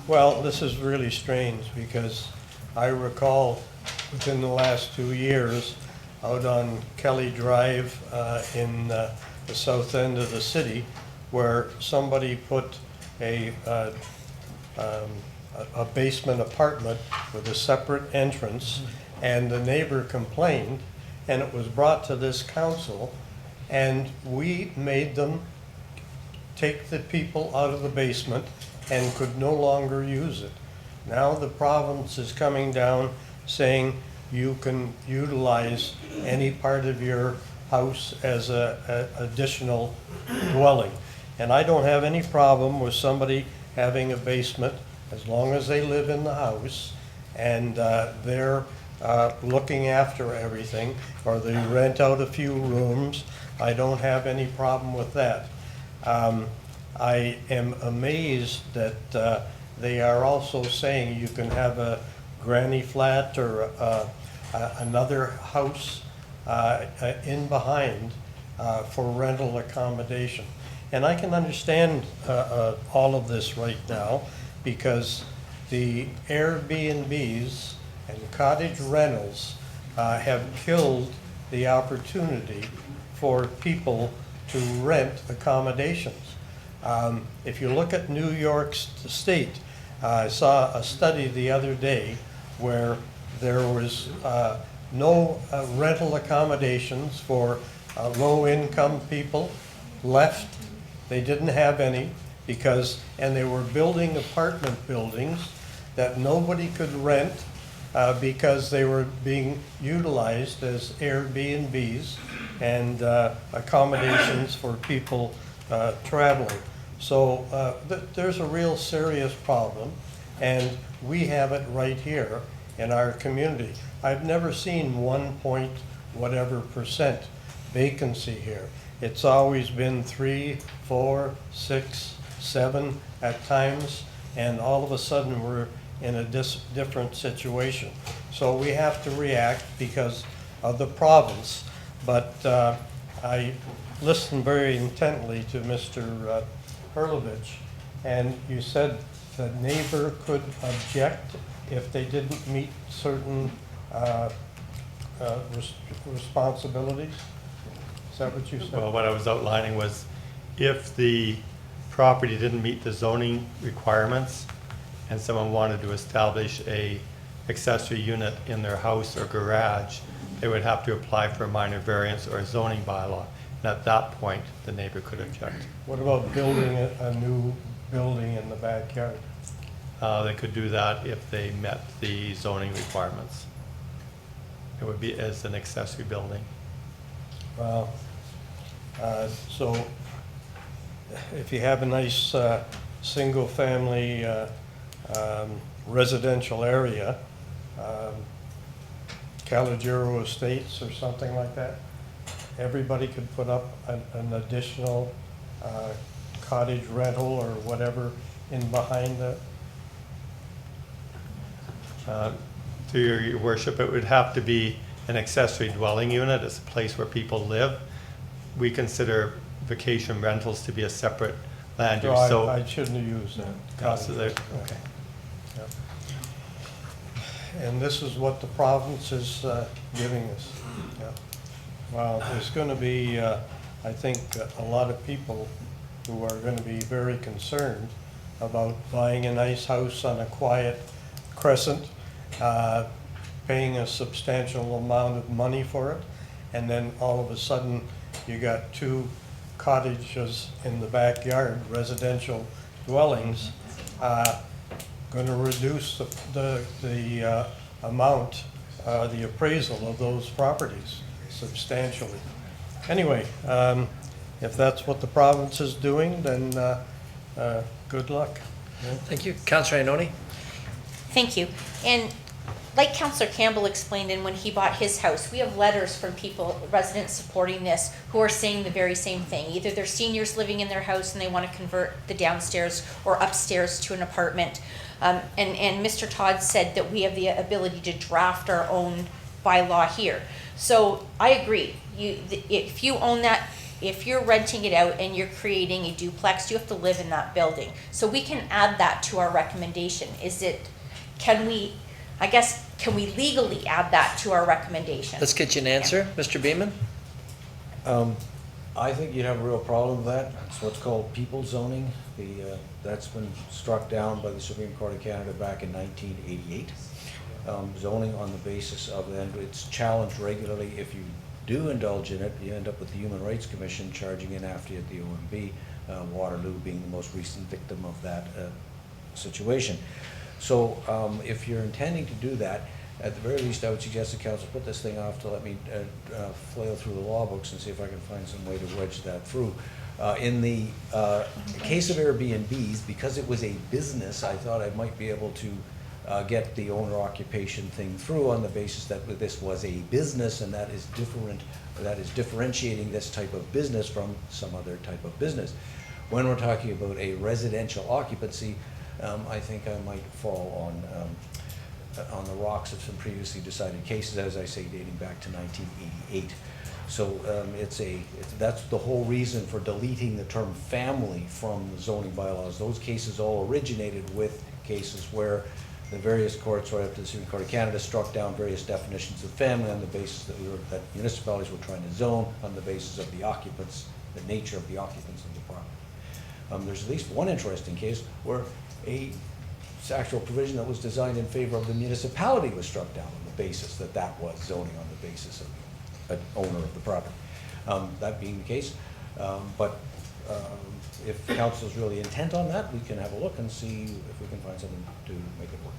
Well, this is really strange because I recall within the last 2 years out on Kelly Drive in the south end of the city where somebody put a basement apartment with a separate entrance, and the neighbor complained, and it was brought to this council, and we made them take the people out of the basement and could no longer use it. Now the province is coming down saying you can utilize any part of your house as a additional dwelling. And I don't have any problem with somebody having a basement as long as they live in the house and they're looking after everything, or they rent out a few rooms. I don't have any problem with that. I am amazed that they are also saying you can have a granny flat or another house in behind for rental accommodation. And I can understand all of this right now because the Airbnbs and cottage rentals have killed the opportunity for people to rent accommodations. If you look at New York State, I saw a study the other day where there was no rental accommodations for low-income people left. They didn't have any and they were building apartment buildings that nobody could rent because they were being utilized as Airbnbs and accommodations for people traveling. So there's a real serious problem, and we have it right here in our community. I've never seen 1% vacancy here. It's always been 3, 4, 6, 7 at times, and all of a sudden we're in a different situation. So we have to react because of the province. But I listened very intently to Mr. Hurlovich, and you said the neighbor could object if they didn't meet certain responsibilities? Is that what you said? Well, what I was outlining was if the property didn't meet the zoning requirements and someone wanted to establish a accessory unit in their house or garage, they would have to apply for a minor variance or a zoning bylaw. And at that point, the neighbor could object. What about building a new building in the backyard? They could do that if they met the zoning requirements. It would be as an accessory building. Well, so if you have a nice single-family residential area, Calogero Estates or something like that, everybody could put up an additional cottage rental or whatever in behind that. To your worship, it would have to be an accessory dwelling unit. It's a place where people live. We consider vacation rentals to be a separate land use. So I shouldn't have used that. Okay. Yeah. And this is what the province is giving us. Yeah. Well, there's going to be, I think, a lot of people who are going to be very concerned about buying a nice house on a quiet crescent, paying a substantial amount of money for it, and then all of a sudden you got 2 cottages in the backyard, residential dwellings, going to reduce the amount, the appraisal of those properties substantially. Anyway, if that's what the province is doing, then good luck. Thank you. Councillor Ioannoni? Thank you. And like Councillor Campbell explained, and when he bought his house, we have letters from people, residents supporting this, who are saying the very same thing. Either they're seniors living in their house and they want to convert the downstairs or upstairs to an apartment. And Mr. Todd said that we have the ability to draft our own bylaw here. So I agree. If you own that if you're renting it out and you're creating a duplex, you have to live in that building. So we can add that to our recommendation. Can we legally add that to our recommendation? Let's get you an answer. Mr. Beeman? I think you'd have a real problem with that. It's what's called people zoning. That's been struck down by the Supreme Court of Canada back in 1988. Zoning on the basis of, and it's challenged regularly. If you do indulge in it, you end up with the Human Rights Commission charging in after you at the OMB, Waterloo being the most recent victim of that situation. So if you're intending to do that, at the very least, I would suggest the council put this thing off to let me flail through the law books and see if I can find some way to wedge that through. In the case of Airbnbs, because it was a business, I thought I might be able to get the owner occupation thing through on the basis that this was a business, and that is different, that is differentiating this type of business from some other type of business. When we're talking about a residential occupancy, I think I might fall on the rocks of some previously decided cases, as I say, dating back to 1988. So that's the whole reason for deleting the term family from the zoning bylaws. Those cases all originated with cases where the various courts, right up to the Supreme Court of Canada, struck down various definitions of family on the basis that municipalities were trying to zone on the basis of the occupants, the nature of the occupants of the property. There's at least one interesting case where a actual provision that was designed in favor of the municipality was struck down on the basis that that was zoning on the basis of an owner of the property. That being the case, if council is really intent on that, we can have a look and see if we can find something to make it work.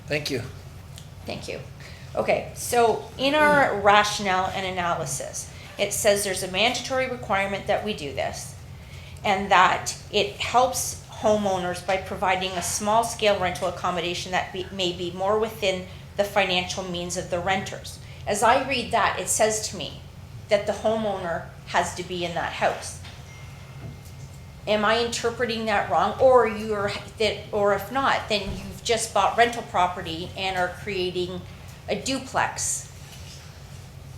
Thank you. Thank you. Okay, so in our rationale and analysis, it says there's a mandatory requirement that we do this, and that it helps homeowners by providing a small-scale rental accommodation that may be more within the financial means of the renters. As I read that, it says to me that the homeowner has to be in that house. Am I interpreting that wrong? Or if not, then you've just bought rental property and are creating a duplex.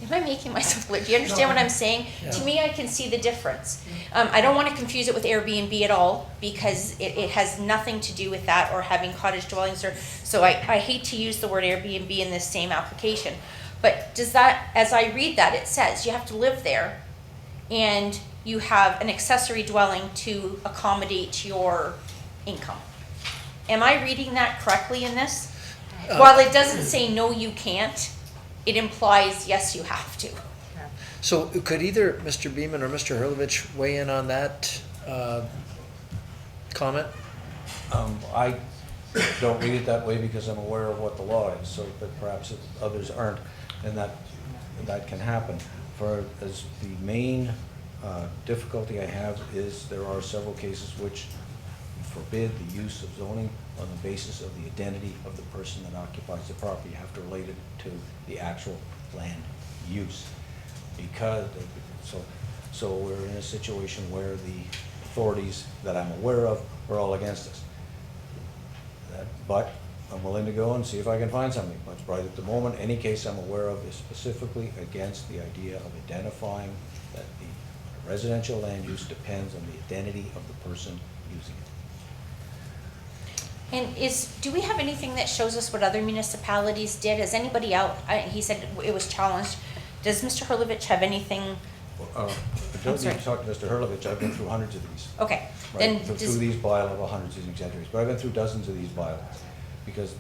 Am I making myself clear? Do you understand what I'm saying? Yeah. To me, I can see the difference. I don't want to confuse it with Airbnb at all, because it has nothing to do with that or having cottage dwellings. So I hate to use the word Airbnb in this same application. But does that, as I read that, it says you have to live there and you have an accessory dwelling to accommodate your income. Am I reading that correctly in this? While it doesn't say no, you can't, it implies yes, you have to. So could either Mr. Beeman or Mr. Hurlovich weigh in on that comment? I don't read it that way because I'm aware of what the law is, so but perhaps others aren't, and that can happen. As the main difficulty I have is there are several cases which forbid the use of zoning on the basis of the identity of the person that occupies the property. You have to relate it to the actual land use. Because, so we're in a situation where the authorities that I'm aware of are all against us. But I'm willing to go and see if I can find something. But right at the moment, any case I'm aware of is specifically against the idea of identifying that the residential land use depends on the identity of the person using it. And do we have anything that shows us what other municipalities did? Has anybody out, he said it was challenged. Does Mr. Hurlovich have anything? I don't need to talk to Mr. Hurlovich. I've been through hundreds of these. Okay. Right? Then through these bylaws, well, hundreds is exaggerated, but I've been through dozens of these bylaws. Because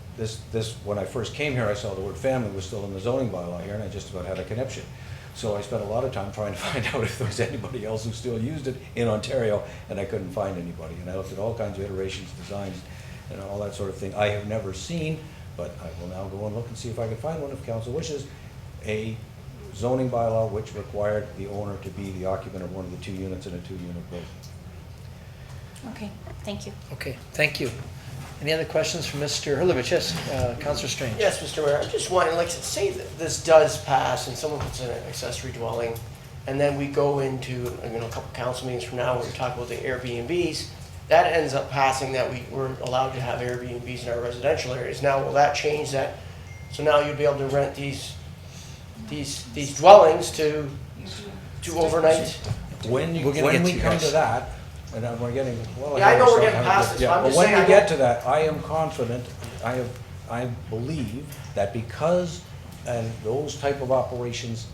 when I first came here, I saw the word family was still in the zoning bylaw here, and I just about had a conniption. So I spent a lot of time trying to find out if there was anybody else who still used it in Ontario, and I couldn't find anybody. And I looked at all kinds of iterations, designs, and all that sort of thing. I have never seen, but I will now go and look and see if I can find one, if council wishes, a zoning bylaw which required the owner to be the occupant of one of the 2 units in a 2-unit building. Okay, thank you. Okay, thank you. Any other questions from Mr. Hurlovich? Yes, Councillor Strange. Yes, Mr. Mayor, I'm just wondering, like, say that this does pass and someone puts in an accessory dwelling, and then we go into, a couple council meetings from now where we talk about the Airbnbs, that ends up passing that we're allowed to have Airbnbs in our residential areas. Now, will that change that? So now you'll be able to rent these dwellings to overnight? When We're gonna when get we to you come guys. to that, and we're getting well. Yeah, I ahead know of we're ourselves, getting past this, yeah, but I'm but just when saying, we I get don't- to that, I am confident. I believe that because and those type of operations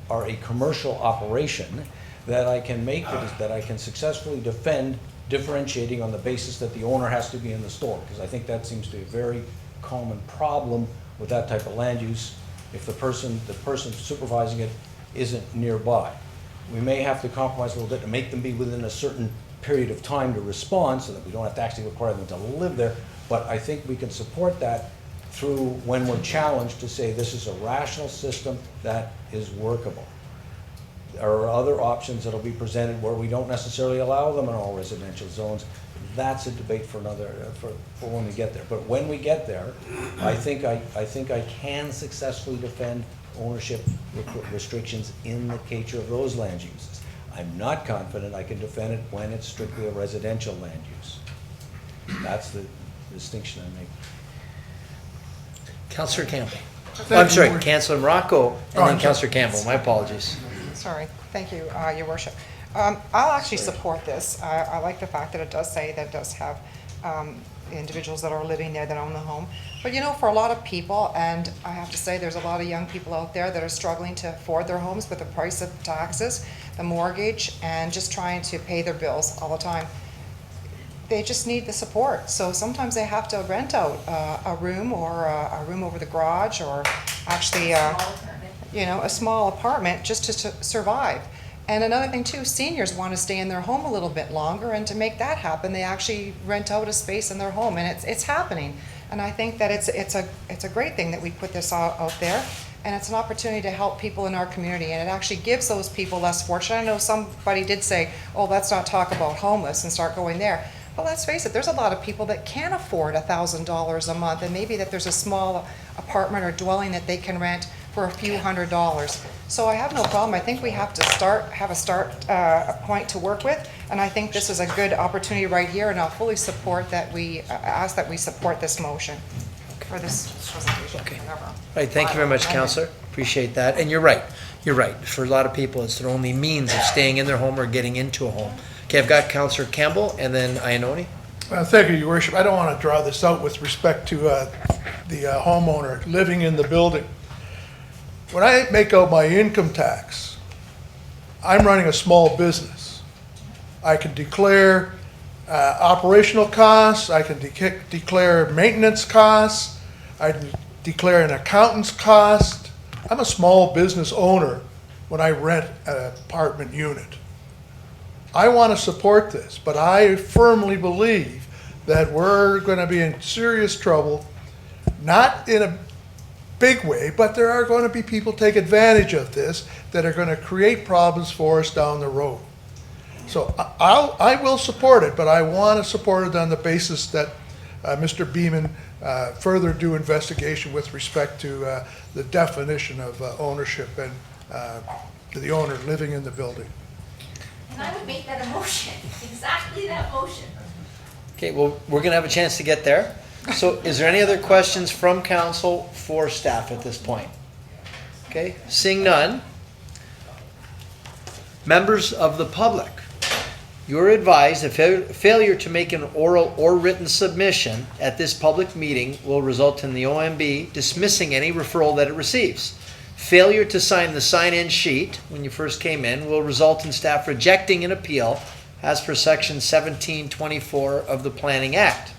are a commercial operation, that I can make it, that I can successfully defend differentiating on the basis that the owner has to be in the store, because I think that seems to be a very common problem with that type of land use, if the person supervising it isn't nearby. We may have to compromise a little bit to make them be within a certain period of time to respond, so that we don't have to actually require them to live there, but I think we can support that through when we're challenged to say this is a rational system that is workable. There are other options that'll be presented where we don't necessarily allow them in all residential zones. That's a debate for another, for when we get there. But when we get there, I think I can successfully defend ownership restrictions in the nature of those land uses. I'm not confident I can defend it when it's strictly a residential land use. That's the distinction I make. Councillor Campbell. Thank I'm you, sorry, Your- Councillor Morocco, and Oh, then I'm sorry. Councillor Campbell. My apologies. Sorry, thank you, Your Worship. I'll actually support this. I like the fact that it does say that it does have individuals that are living there that own the home. But you know, for a lot of people, and I have to say there's a lot of young people out there that are struggling to afford their homes with the price of taxes, the mortgage, and just trying to pay their bills all the time. They just need the support. So sometimes they have to rent out a room or a room over the garage, or actually, you know, a small apartment just to survive. And another thing too, seniors want to stay in their home a little bit longer, and to make that happen, they actually rent out a space in their home, and it's happening. And I think that it's a great thing that we put this out there, and it's an opportunity to help people in our community, and it actually gives those people less fortunate. I know somebody did say, oh, let's not talk about homeless and start going there. But let's face it, there's a lot of people that can't afford $1,000 a month, and maybe that there's a small apartment or dwelling that they can rent for a few $100s. So I have no problem. I think we have to have a point to work with, and I think this is a good opportunity right here, and I'll fully support that we ask that we support this motion for this presentation. Okay. Whatever. Right, thank you very much, Councillor. Appreciate that. And you're right. You're right. For a lot of people, it's their only means of staying in their home or getting into a home. Okay, I've got Councillor Campbell and then Iannoni. Thank you, Your Worship. I don't want to draw this out with respect to the homeowner living in the building. When I make out my income tax, I'm running a small business. I can declare operational costs, I can declare maintenance costs, I can declare an accountant's cost. I'm a small business owner when I rent an apartment unit. I want to support this, but I firmly believe that we're going to be in serious trouble, not in a big way, but there are going to be people take advantage of this that are going to create problems for us down the road. So I will support it, but I want to support it on the basis that Mr. Beeman further do investigation with respect to the definition of ownership and the owner living in the building. And I would make that a motion, exactly that motion. Okay, well, we're going to have a chance to get there. So is there any other questions from council for staff at this point? Okay, seeing none. Members of the public, you're advised that failure to make an oral or written submission at this public meeting will result in the OMB dismissing any referral that it receives. Failure to sign the sign-in sheet when you first came in will result in staff rejecting an appeal as per section 1724 of the Planning Act.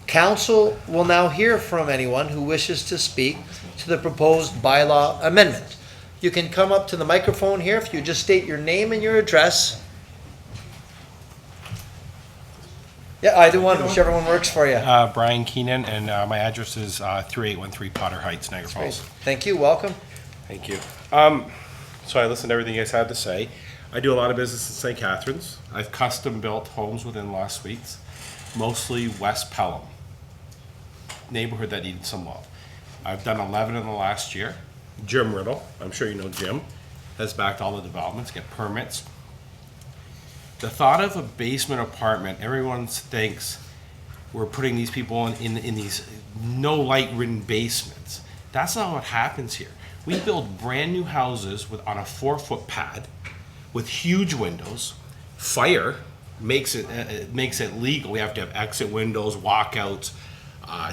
Council will now hear from anyone who wishes to speak to the proposed bylaw amendment. You can come up to the microphone here if you just state your name and your address. Yeah, either one, whichever one works for you. Brian Keenan, and my address is 3813 Potter Heights, Niagara Falls. Thank you, welcome. Thank you. So I listened to everything you guys had to say. I do a lot of business in St. Catharines. I've custom built homes within La Suites, mostly West Pelham, neighborhood that needed some love. I've done 11 in the last year. Jim Riddle, I'm sure you know Jim, has backed all the developments, get permits. The thought of a basement apartment, everyone thinks we're putting these people in these no light ridden basements. That's not what happens here. We build brand new houses on a 4-foot pad with huge windows. Fire makes it legal. We have to have exit windows, walkouts,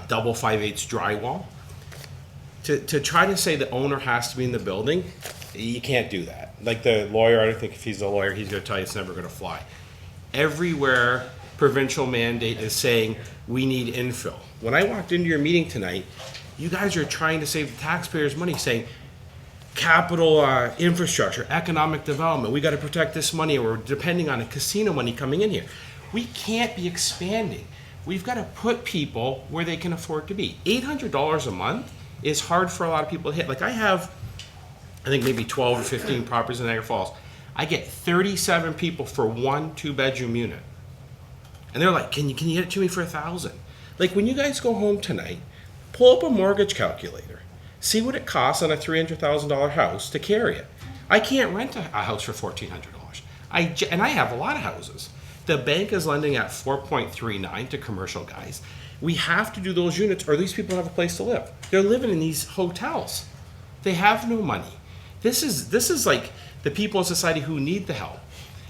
double 5/8 drywall. To try to say the owner has to be in the building, you can't do that. Like the lawyer, I don't think if he's a lawyer, he's going to tell you it's never going to fly. Everywhere provincial mandate is saying we need infill. When I walked into your meeting tonight, you guys are trying to save the taxpayers' money, saying capital infrastructure, economic development, we got to protect this money, or we're depending on a casino money coming in here. We can't be expanding. We've got to put people where they can afford to be. $800 a month is hard for a lot of people to hit. Like I have, I think maybe 12 or 15 properties in Niagara Falls. I get 37 people for 1 2-bedroom unit. And they're like, can you get it to me for $1,000? Like when you guys go home tonight, pull up a mortgage calculator. See what it costs on a $300,000 house to carry it. I can't rent a house for $1,400. And I have a lot of houses. The bank is lending at 4.39 to commercial guys. We have to do those units, or these people have a place to live. They're living in these hotels. They have no money. This is like the people in society who need the help.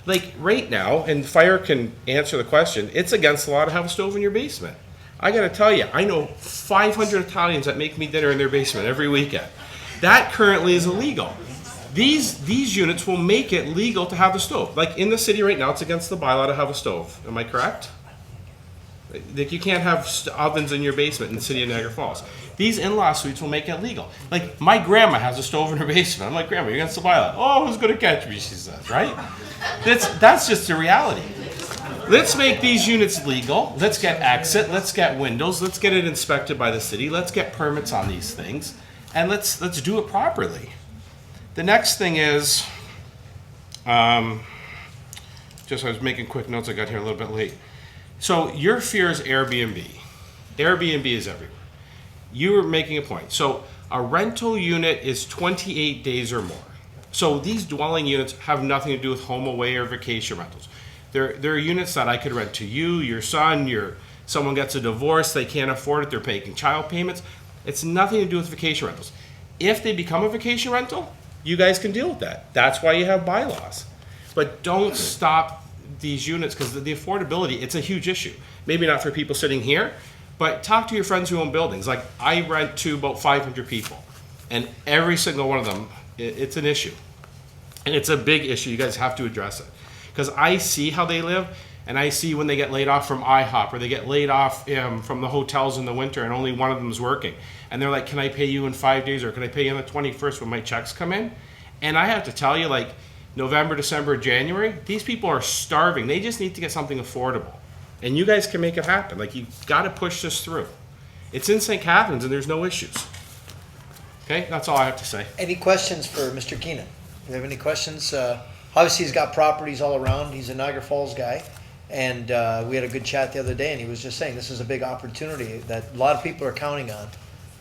Like right now, and Fire can answer the question, it's against the law to have a stove in your basement. I gotta tell you, I know 500 Italians that make me dinner in their basement every weekend. That currently is illegal. These units will make it legal to have a stove. Like in the city right now, it's against the bylaw to have a stove. Am I correct? Like you can't have ovens in your basement in the city of Niagara Falls. These in-law suites will make it legal. Like my grandma has a stove in her basement. I'm like, Grandma, you're against the bylaw. Oh, who's gonna catch me? She says, right? That's just the reality. Let's make these units legal. Let's get exit. Let's get windows. Let's get it inspected by the city. Let's get permits on these things, and let's do it properly. The next thing is, just I was making quick notes. I got here a little bit late. So your fear is Airbnb. Airbnb is everywhere. You were making a point. So a rental unit is 28 days or more. So these dwelling units have nothing to do with home away or vacation rentals. They're units that I could rent to you, your son, someone gets a divorce, they can't afford it, they're paying child payments. It's nothing to do with vacation rentals. If they become a vacation rental, you guys can deal with that. That's why you have bylaws. But don't stop these units, because the affordability, it's a huge issue. Maybe not for people sitting here, but talk to your friends who own buildings. Like I rent to about 500 people, and every single one of them, it's an issue. And it's a big issue. You guys have to address it. Because I see how they live, and I see when they get laid off from IHOP, or they get laid off from the hotels in the winter, and only one of them is working. And they're like, can I pay you in 5 days, or can I pay you on the 21st when my checks come in? And I have to tell you, like, November, December, January, these people are starving. They just need to get something affordable. And you guys can make it happen. Like, you got to push this through. It's in St. Catharines, and there's no issues. Okay, that's all I have to say. Any questions for Mr. Keenan? Do you have any questions? Obviously, he's got properties all around. He's a Niagara Falls guy. And we had a good chat the other day, and he was just saying this is a big opportunity that a lot of people are counting on.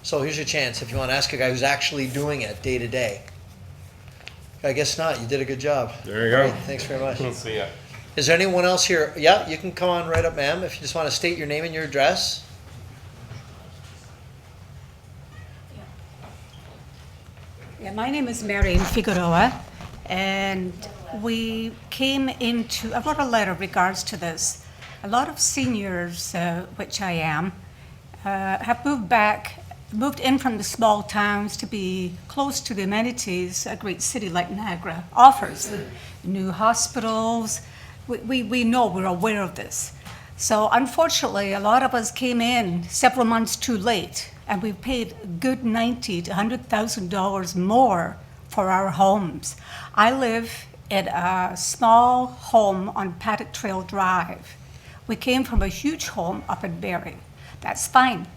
So here's your chance if you want to ask a guy who's actually doing it day to day. I guess not. You did a good job. There you go. Great. Thanks very much. See ya. Is there anyone else here? Yeah, you can come on right up, ma'am, if you just want to state your name and your address. Yeah, my name is Marian Figueroa, and we came into, I wrote a letter regards to this. A lot of seniors, which I am, have moved in from the small towns to be close to the amenities a great city like Niagara offers. New hospitals, we know, we're aware of this. So unfortunately, a lot of us came in several months too late, and we've paid a good $90,000 to $100,000 more for our homes. I live in a small home on Paddock Trail Drive. We came from a huge home up in Barrie. That's fine.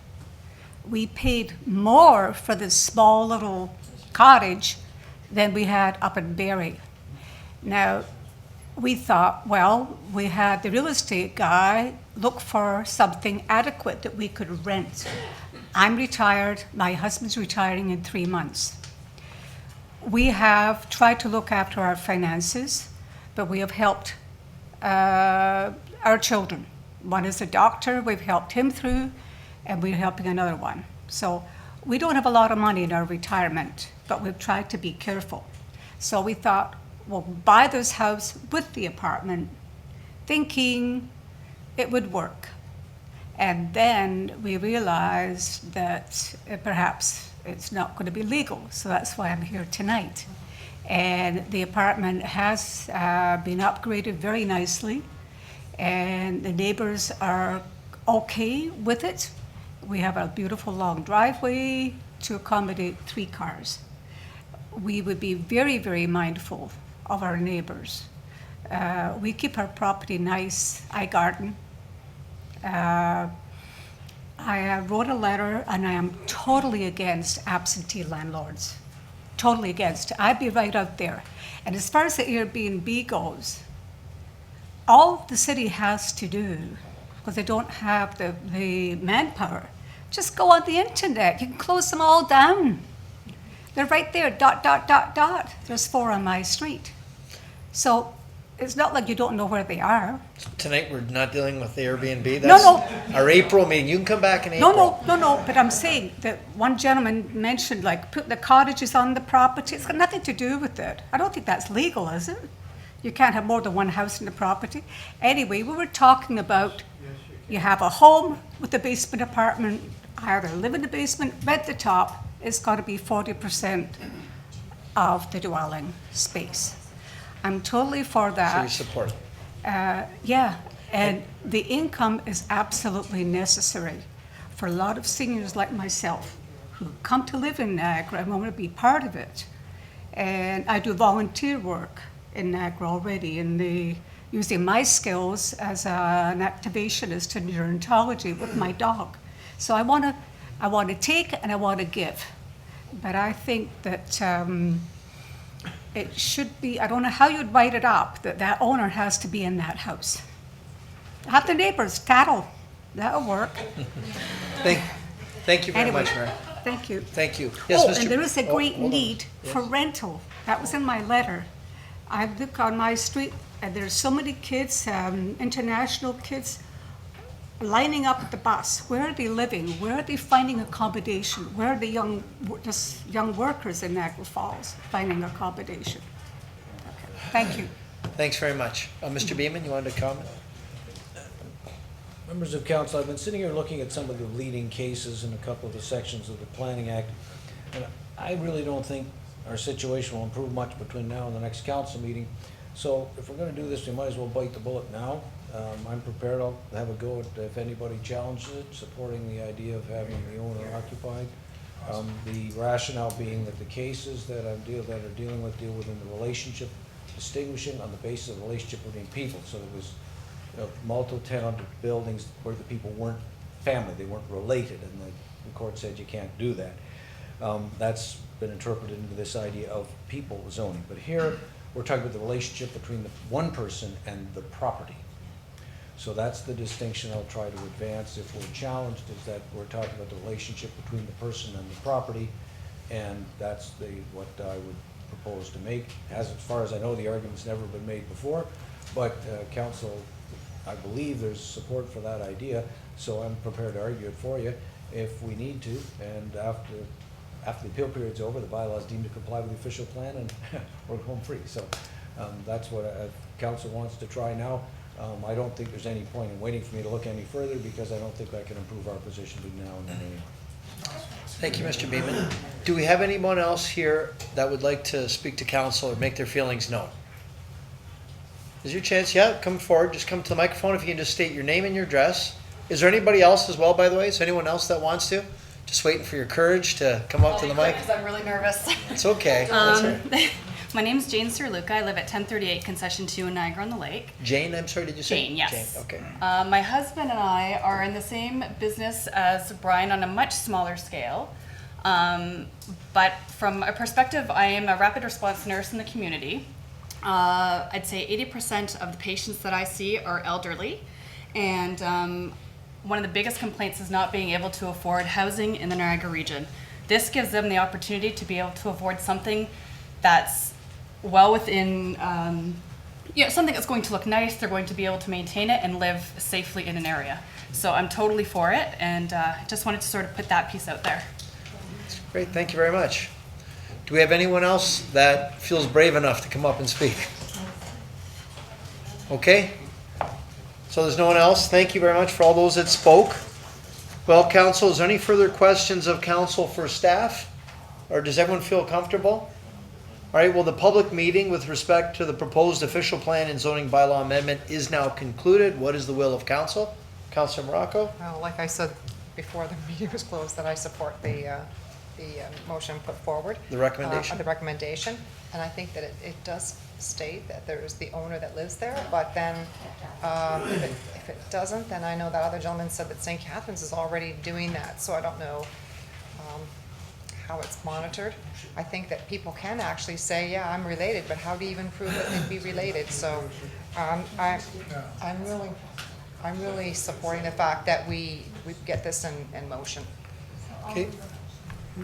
We paid more for this small little cottage than we had up in Barrie. Now, we thought, well, we had the real estate guy look for something adequate that we could rent. I'm retired, my husband's retiring in 3 months. We have tried to look after our finances, but we have helped our children. One is a doctor, we've helped him through, and we're helping another one. So we don't have a lot of money in our retirement, but we've tried to be careful. So we thought, will buy this house with the apartment, thinking it would work. And then we realized that perhaps it's not going to be legal. So that's why I'm here tonight. And the apartment has been upgraded very nicely. And the neighbors are okay with it. We have a beautiful long driveway to accommodate 3 cars. We would be very, very mindful of our neighbors. We keep our property nice. I garden. I wrote a letter, and I am totally against absentee landlords. Totally against. I'd be right out there. And as far as the Airbnb goes, all the city has to do, because they don't have the manpower, just go on the internet. You can close them all down. They're right there, ... There's 4 on my street. So it's not like you don't know where they are. Tonight, we're not dealing with the Airbnb. No, no. Our April meeting. You can come back in April. No, but I'm saying that one gentleman mentioned, like, put the cottages on the property. It's got nothing to do with it. I don't think that's legal, is it? You can't have more than one house in the property. Anyway, we were talking about you have a home with a basement apartment, either live in the basement, rent the top. It's got to be 40% of the dwelling space. I'm totally for that. So you support it? Yeah, and the income is absolutely necessary for a lot of seniors like myself who come to live in Niagara and want to be part of it. And I do volunteer work in Niagara already, using my skills as an activationist in gerontology with my dog. So I want to take and I want to give. But I think that it should be, I don't know how you'd write it up, that owner has to be in that house. Have the neighbors tattle. That'll work. Thank you very Anyway, much, Mary. Thank you. Thank you. Yes, Mr. And there is a great hold on. need for rental. That was in my letter. I look on my street, and there's so many kids, international kids, lining up at the bus. Where are they living? Where are they finding accommodation? Where are the young workers in Niagara Falls finding accommodation? Okay. Thank you. Thanks very much. Mr. Beeman, you wanted to comment? Members of council, I've been sitting here looking at some of the leading cases in a couple of the sections of the Planning Act, and I really don't think our situation will improve much between now and the next council meeting. So if we're gonna do this, we might as well bite the bullet now. I'm prepared, I'll have a go at if anybody challenges it, supporting the idea of having the owner occupied. The rationale being that the cases that are dealing with deal within the relationship, distinguishing on the basis of the relationship between people. So there was multi-tenant buildings where the people weren't family, they weren't related, and the court said you can't do that. That's been interpreted into this idea of people zoning. But here, we're talking about the relationship between the one person and the property. So that's the distinction I'll try to advance if we're challenged, is that we're talking about the relationship between the person and the property, and that's what I would propose to make. As far as I know, the argument's never been made before, but council, I believe there's support for that idea, so I'm prepared to argue it for you if we need to, and after the appeal period's over, the bylaw is deemed to comply with the official plan, and we're home free. So that's what council wants to try now. I don't think there's any point in waiting for me to look any further, because I don't think I can improve our position between now and then anyway. Thank you, Mr. Beeman. Do we have anyone else here that would like to speak to council or make their feelings known? Is your chance? Yeah, come forward. Just come to the microphone if you can just state your name and your address. Is there anybody else as well, by the way? Is there anyone else that wants to? Just waiting for your courage to come up to the mic. Because I'm really nervous. It's okay. That's all right. My name's Jane Sirluka. I live at 1038 Concession 2 in Niagara-on-the-Lake. Jane, I'm sorry, did you say? Jane, yes. Jane, okay. My husband and I are in the same business as Brian on a much smaller scale. But from a perspective, I am a rapid response nurse in the community. I'd say 80% of the patients that I see are elderly. And one of the biggest complaints is not being able to afford housing in the Niagara region. This gives them the opportunity to be able to afford something that's well within, something that's going to look nice, they're going to be able to maintain it and live safely in an area. So I'm totally for it, and just wanted to sort of put that piece out there. Great, thank you very much. Do we have anyone else that feels brave enough to come up and speak? Okay? So there's no one else. Thank you very much for all those that spoke. Well, council, is there any further questions of council for staff? Or does everyone feel comfortable? All right, well, the public meeting with respect to the proposed official plan and zoning bylaw amendment is now concluded. What is the will of council? Councilor Morocco? Well, like I said before the meeting was closed, that I support the motion put forward. The recommendation? The recommendation, and I think that it does state that there is the owner that lives there, but then if it doesn't, then I know that other gentleman said that St. Catharines is already doing that, so I don't know how it's monitored. I think that people can actually say, yeah, I'm related, but how do you even prove that they'd be related? So I'm really supporting the fact that we get this in motion. Okay.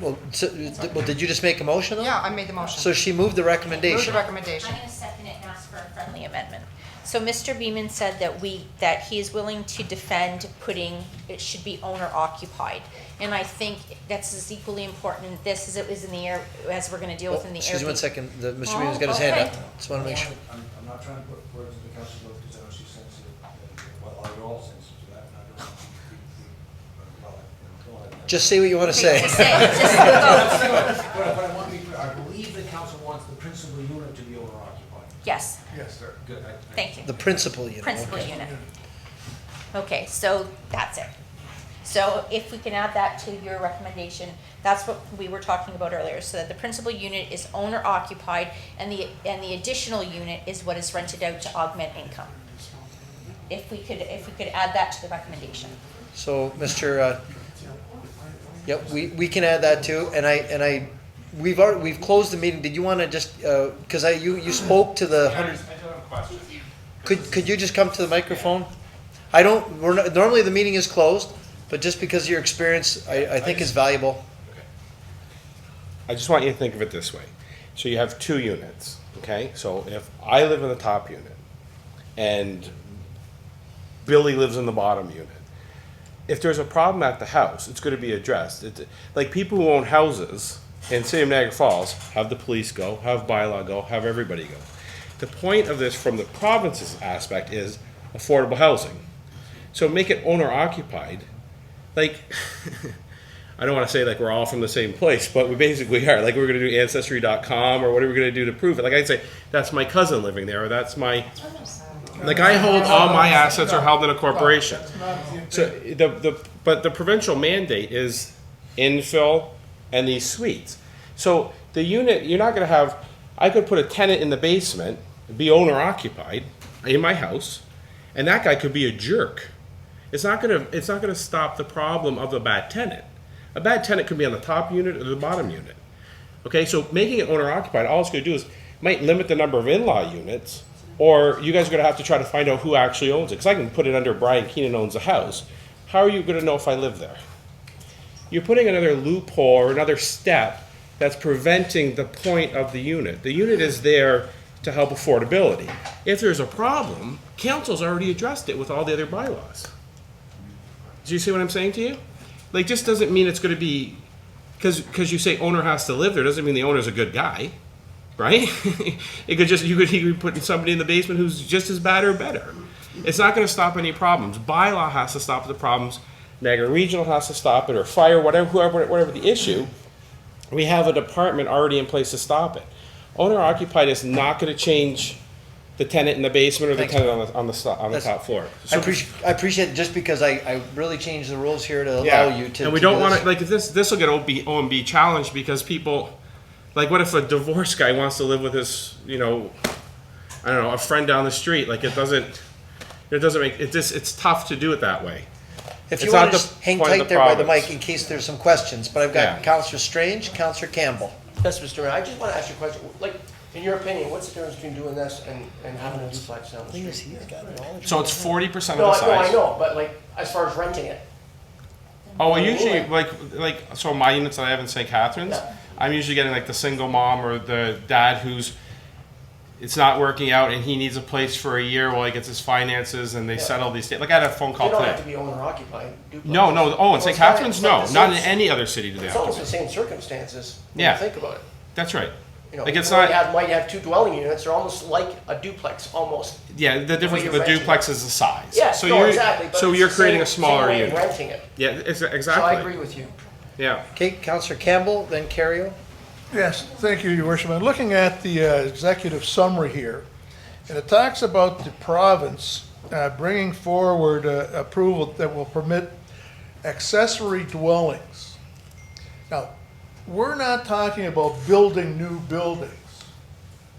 Well, did you just make a motion though? Yeah, I made the motion. So she moved the recommendation. Move the recommendation. I'm going to second it and ask for a friendly amendment. So Mr. Beeman said that he is willing to defend putting, it should be owner occupied. And I think that's as equally important in this as it is in the air, as we're going to deal with in the air. Excuse me 1 second. Mr. Beeman's got his hand up. Just want to make sure. I'm not trying to put words in the council's mouth because I know she's sensitive, well, you're all sensitive to that, and I don't want to be Just say what you want to say. But I want to be clear, I believe the council wants the principal unit to be owner occupied. Yes. Yes, sir. Good. Thank you. The principal unit. Principal okay. unit. Okay, so that's it. So if we can add that to your recommendation, that's what we were talking about earlier, so that the principal unit is owner occupied and the additional unit is what is rented out to augment income. If we could add that to the recommendation. So, Mr. Yep, we can add that too, and we've closed the meeting. Did you want to just because you spoke to the 100? I do have a question. Could you just come to the microphone? Normally the meeting is closed, but just because of your experience, I think is valuable. Okay. I just want you to think of it this way. So you have 2 units, okay? So if I live in the top unit and Billy lives in the bottom unit, if there's a problem at the house, it's going to be addressed. Like people who own houses in the city of Niagara Falls have the police go, have bylaw go, have everybody go. The point of this from the province's aspect is affordable housing. So make it owner occupied. Like, I don't want to say like we're all from the same place, but we basically are. Like we're going to do Ancestry.com or whatever we're going to do to prove it. Like I'd say, that's my cousin living there, or that's my... Like I hold all my assets are held in a corporation. So but the provincial mandate is infill and these suites. So the unit, you're not going to have, I could put a tenant in the basement, be owner occupied in my house, and that guy could be a jerk. It's not going to stop the problem of a bad tenant. A bad tenant could be on the top unit or the bottom unit. Okay, so making it owner occupied, all it's going to do is might limit the number of in-law units, or you guys are going to have to try to find out who actually owns it. Because I can put it under Brian Keenan owns the house. How are you going to know if I live there? You're putting another loophole or another step that's preventing the point of the unit. The unit is there to help affordability. If there's a problem, council's already addressed it with all the other bylaws. Do you see what I'm saying to you? Like, just doesn't mean it's going to be, because you say owner has to live there, doesn't mean the owner's a good guy, right? It could just, you could be putting somebody in the basement who's just as bad or better. It's not going to stop any problems. Bylaw has to stop the problems. Niagara Regional has to stop it, or fire, whatever the issue. We have a department already in place to stop it. Owner occupied is not going to change the tenant in the basement or the tenant on the top floor. So I appreciate it, just because I really changed the rules here to allow you to. And we don't want to, like, this will get OMB challenged because people, like, what if a divorced guy wants to live with his, I don't know, a friend down the street? Like, it doesn't make it just, it's tough to do it that way. If you want to just hang tight there by the mic in case there's some questions, but I've got Councillor Strange, Councillor Campbell. Yes, Mr. Mayor, I just want to ask you a question. Like, in your opinion, what's the difference between doing this and having a duplex down the street? So it's 40% of the size. No, I know, but like, as far as renting it. Oh, well, usually, so my units that I have in St. Catharines, I'm usually getting like the single mom or the dad who's, it's not working out and he needs a place for a year while he gets his finances and they settle these things. Like, I had a phone call They don't today. have to be owner occupied. No, in St. Catharines, no, not in any other city do they It's have to almost be. the same circumstances when Yeah. you think about it. That's right. You know, Like it's where not. you might have 2 dwelling units, they're almost like a duplex, almost. Yeah, the difference you're with the renting duplex is the size. Yes, so no, you're, exactly, but So it's you're the creating same- a smaller same way of unit. renting it. Yeah, exactly. So I agree with you. Yeah. Okay, Councillor Campbell, then Carrio. Yes, thank you, Your Worship. I'm looking at the executive summary here, and it talks about the province bringing forward approval that will permit accessory dwellings. Now, we're not talking about building new buildings.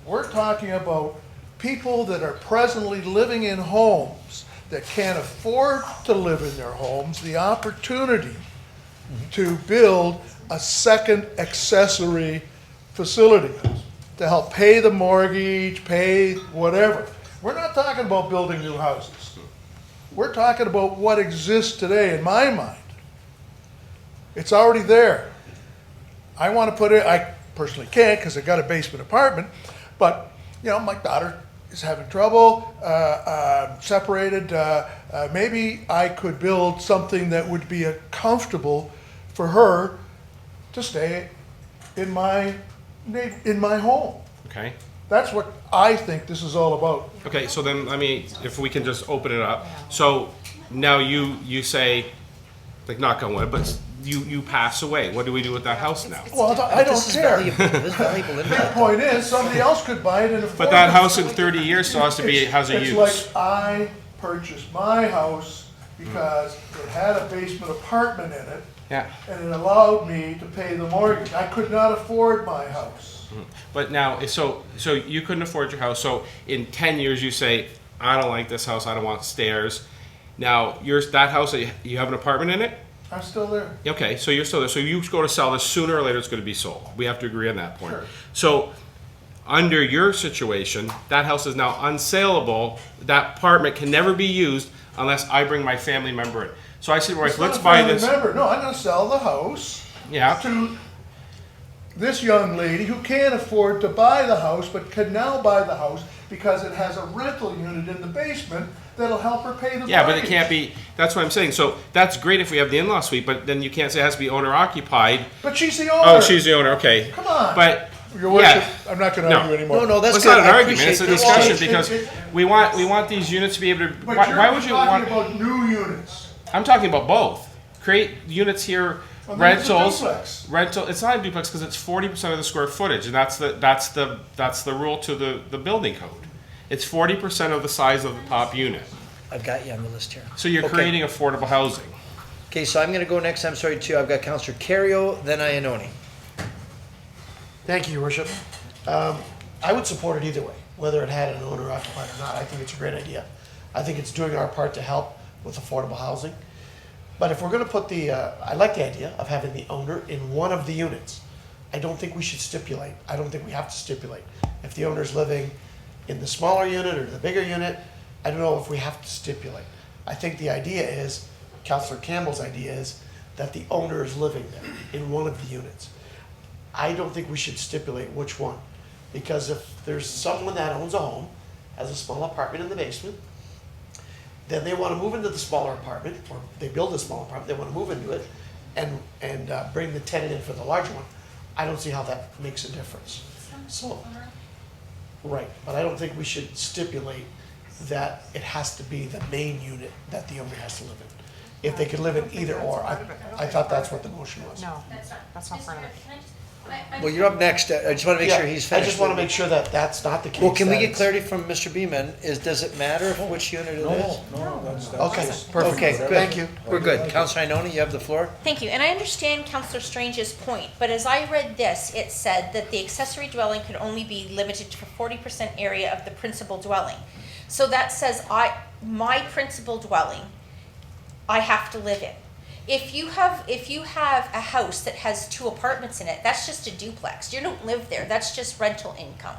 We're talking about people that are presently living in homes that can't afford to live in their homes, the opportunity to build a second accessory facility to help pay the mortgage, pay whatever. We're not talking about building new houses. We're talking about what exists today in my mind. It's already there. I want to put it, I personally can't because I got a basement apartment, but you know, my daughter is having trouble, separated. Maybe I could build something that would be comfortable for her to stay in my home. Okay. That's what I think this is all about. Okay, so then let me, if we can just open it up. So now you say, like, knock on wood, but you pass away. What do we do with that house now? Well, I don't care. This is valuable The input. point is, somebody else could buy it and afford it. But that house in 30 years still has to be, has a It's use. like I purchased my house because it had a basement apartment in it, Yeah. and it allowed me to pay the mortgage. I could not afford my house. But now, so you couldn't afford your house. So in 10 years, you say, I don't like this house. I don't want stairs. Now, that house, you have an apartment in it? I'm still there. Okay, so you're still there. So you go to sell this, sooner or later it's going to be sold. We have to agree on that point. Sure. So under your situation, that house is now unsaleable. That apartment can never be used unless I bring my family member in. So I said, right, It's let's not a buy family this. member. No, I'm gonna sell the house Yeah. to this young lady who can't afford to buy the house, but can now buy the house because it has a rental unit in the basement that'll help her pay the mortgage. Yeah, but it can't be, that's what I'm saying. So that's great if we have the in-law suite, but then you can't say it has to be owner occupied. But she's the owner. Oh, she's the owner, okay. Come on. But, Your Worship, yeah. I'm not gonna No. argue anymore. No, that's It's good. not an I argument, it's a appreciate discussion this. because we want these units to be able to, But why you're would you talking want? about new units. I'm talking about both. Create units here, Well, then it's a rentals. duplex. Rental, it's not a duplex because it's 40% of the square footage, and that's the rule to the building code. It's 40% of the size of the top unit. I've got you on the list here. So you're Okay. creating affordable housing. Okay, so I'm going to go next. I'm sorry, too. I've got Councillor Carrio, then Iannoni. Thank you, Your Worship. I would support it either way, whether it had an owner occupied or not. I think it's a great idea. I think it's doing our part to help with affordable housing. But if we're gonna put I like the idea of having the owner in one of the units. I don't think we should stipulate. I don't think we have to stipulate. If the owner's living in the smaller unit or the bigger unit, I don't know if we have to stipulate. I think the idea is, Councillor Campbell's idea is, that the owner is living there in one of the units. I don't think we should stipulate which one. Because if there's someone that owns a home, has a small apartment in the basement, then they want to move into the smaller apartment, or they build a small apartment, they want to move into it, and bring the tenant in for the larger one. I don't see how that makes a difference. So, right, but I don't think we should stipulate that it has to be the main unit that the owner has to live in. If they could live in either or, I thought that's what the motion was. No, that's not part of it. Well, you're up next. I just want to make sure he's I finished. just want to make sure that that's not the case. Well, can we that get it's- clarity from Mr. Beeman? Does it matter which unit it is? No, that's. Okay, perfect. Okay, good. Thank you. We're good. Councillor Iannoni, you have the floor. Thank you, and I understand Councillor Strange's point, but as I read this, it said that the accessory dwelling could only be limited to 40% area of the principal dwelling. So that says my principal dwelling, I have to live in. If you have a house that has 2 apartments in it, that's just a duplex. You don't live there. That's just rental income.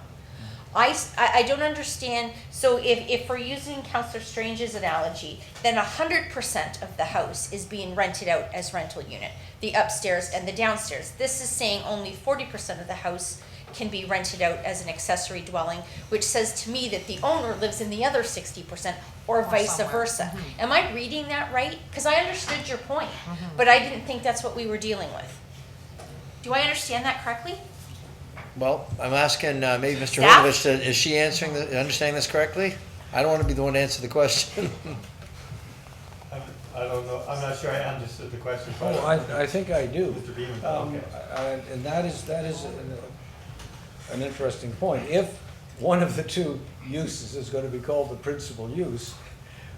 I don't understand. So if we're using Councillor Strange's analogy, then 100% of the house is being rented out as rental unit, the upstairs and the downstairs. This is saying only 40% of the house can be rented out as an accessory dwelling, which says to me that the owner lives in the other 60% or vice versa. Am I reading that right? Because I understood your point, but I didn't think that's what we were dealing with. Do I understand that correctly? Well, I'm asking maybe Mr. Staff? Hurlovich, is she understanding this correctly? I don't want to be the one to answer the question. I don't know, I'm not sure I understood the question. Oh, I think I do. Mr. Beaman, And that is an interesting point. If one of the two uses is going to be called the principal use,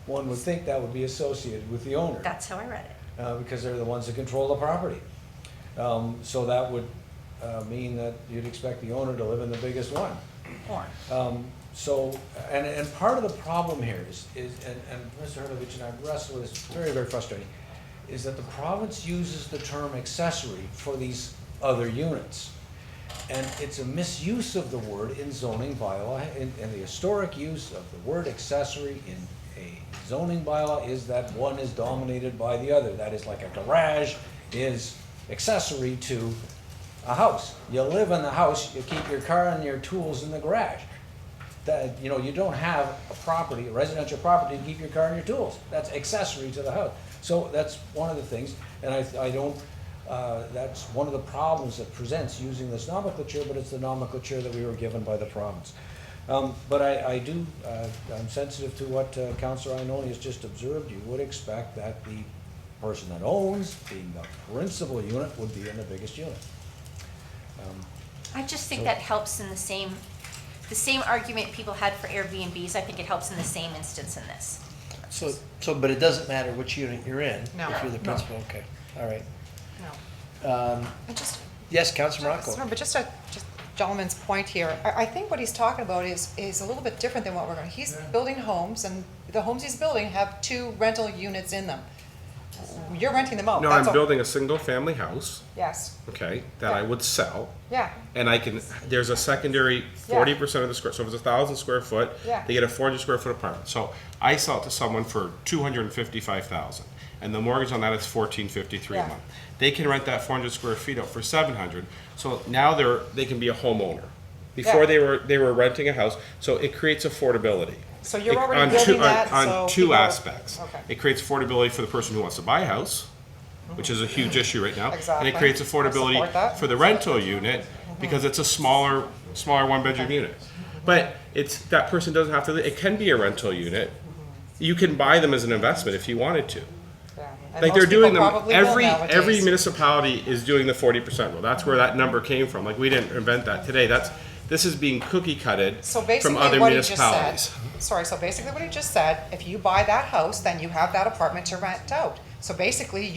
one would think that would be associated with the owner. That's how I read it. Because they're the ones that control the property. So that would mean that you'd expect the owner to live in the biggest one. So, and part of the problem here is and Mr. Hurlovich and I wrestle with this, very, very frustrating, is that the province uses the term accessory for these other units. And it's a misuse of the word in zoning bylaw, and the historic use of the word accessory in a zoning bylaw is that one is dominated by the other. That is, like a garage is accessory to a house. You live in the house, you keep your car and your tools in the garage. That, you know, you don't have a property, a residential property to keep your car and your tools. That's accessory to the house. So that's one of the things, and I don't, that's one of the problems that presents using this nomenclature, but it's the nomenclature that we were given by the province. But I'm sensitive to what Councillor Iononi has just observed. You would expect that the person that owns, being the principal unit, would be in the biggest unit. I just think that helps in the same argument people had for Airbnbs. I think it helps in the same instance in this. But it doesn't matter which unit you're in, No. if you're the No. principal, okay, all right. No. Yes, Councilor Morocco. No, but just gentleman's point here, I think what he's talking about is a little bit different than what we're going, he's building homes, and the homes he's building have 2 rental units in them. You're renting them out. No, That's I'm all. building a single-family house, Yes, okay, that I would sell. yeah, And there's a secondary 40% of the square, so if it's 1,000 square foot, Yeah. they get a 400 square foot apartment. So I sell it to someone for $255,000, and the mortgage on that is $1,453 Yeah. a month. They can rent that 400 square feet out for $700, so now they can be a homeowner. Before Yeah. they were renting a house, so it creates affordability. so you're It- already on building two, that, on so two people- aspects. Okay. It creates affordability for the person who wants to buy a house, which is a huge issue right now. Exactly. And it creates I support affordability that. for the rental unit because it's a smaller one-bedroom unit. But that person doesn't have to, it can be a rental unit. You can buy them as an investment if you wanted to. And Like most they're doing people them, probably will nowadays. every municipality is doing the 40% rule. That's where that number came from. Like, we didn't invent that today. This is being cookie-cutted So from basically other what he just municipalities. said, so basically what he just said, if you buy that house, then you have that apartment to rent out. So basically,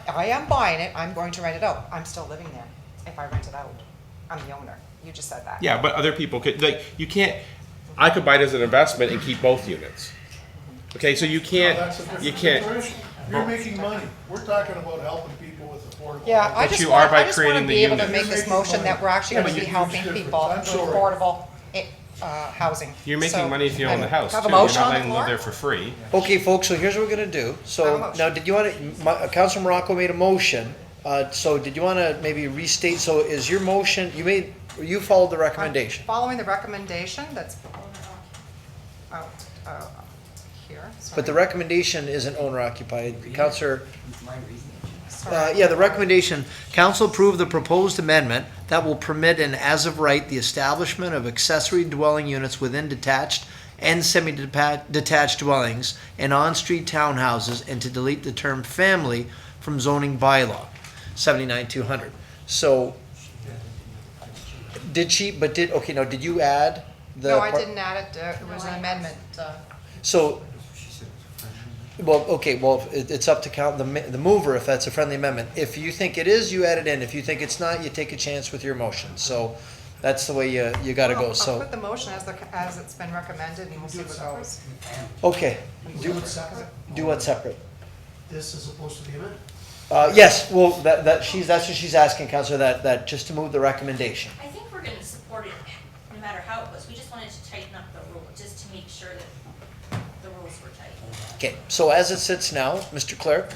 I am buying it, I'm going to rent it out. I'm still living there if I rent it out. I'm the owner. You just said that. Yeah, but other people could, I could buy it as an investment and keep both units. Okay, so you can't, That's a different you can't. situation. You're making money. We're talking about helping people with affordable. Yeah, I But just you want, are by I just want creating to the be able to unit. make this motion that we're actually Yeah, going to but be you- helping it's different. people I'm with sorry. affordable housing. You're making So, money if you own the house, too. Have a You're motion not on the letting them live floor? there for free. Okay, folks, so here's what we're gonna do. Have a So, motion. now, did you wanna, Councilor Morocco made a motion, so did you wanna maybe restate, so is your motion, you followed the recommendation? Following the recommendation that's out here. But the recommendation isn't owner occupied, Councilor, Sorry. yeah, the recommendation, council approve the proposed amendment that will permit and as of right, the establishment of accessory dwelling units within detached and semi-detached dwellings and on-street townhouses, and to delete the term family from zoning bylaw, 79-200. So, did you add the? No, I didn't add it, it was an amendment. So, it's up to the mover if that's a friendly amendment. If you think it is, you add it in. If you think it's not, you take a chance with your motion. So, that's the way you gotta go, I'll so. put the motion as it's been recommended, and we'll see what goes. Okay, Do it separate. do what separate? This is opposed to the amendment? Yes, well, that's what she's asking, Counselor, that just to move the recommendation. I think we're gonna support it no matter how it was. We just wanted to tighten up the rule, just to make sure that the rules were tight. Okay, so as it sits now, Mr. Clerk,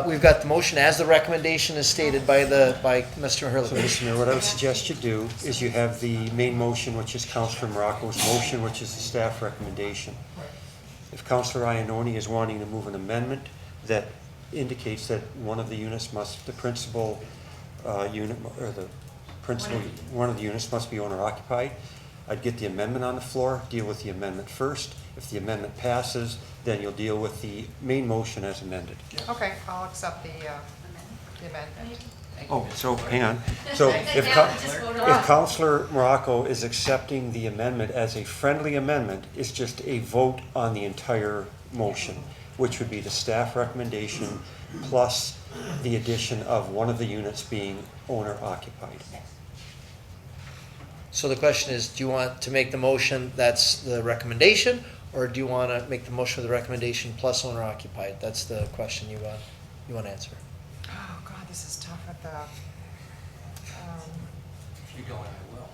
we've got the motion as the recommendation is stated by Mr. Hurley. So, Mr. Mayor, what I would suggest you do is you have the main motion, which is Councillor Morocco's motion, which is the staff recommendation. If Councillor Iononi is wanting to move an amendment that indicates that one of the units the principal unit, or the principal, one of the units must be owner occupied. I'd get the amendment on the floor, deal with the amendment first. If the amendment passes, then you'll deal with the main motion as amended. Okay, I'll accept the amendment. Oh, so, hang on. So if Councillor Morocco is accepting the amendment as a friendly amendment, it's just a vote on the entire motion, which would be the staff recommendation plus the addition of one of the units being owner occupied. So the question is, do you want to make the motion that's the recommendation, or do you want to make the motion with the recommendation plus owner occupied? That's the question you want to answer. Oh, God, this is tough at the, If you don't, I will.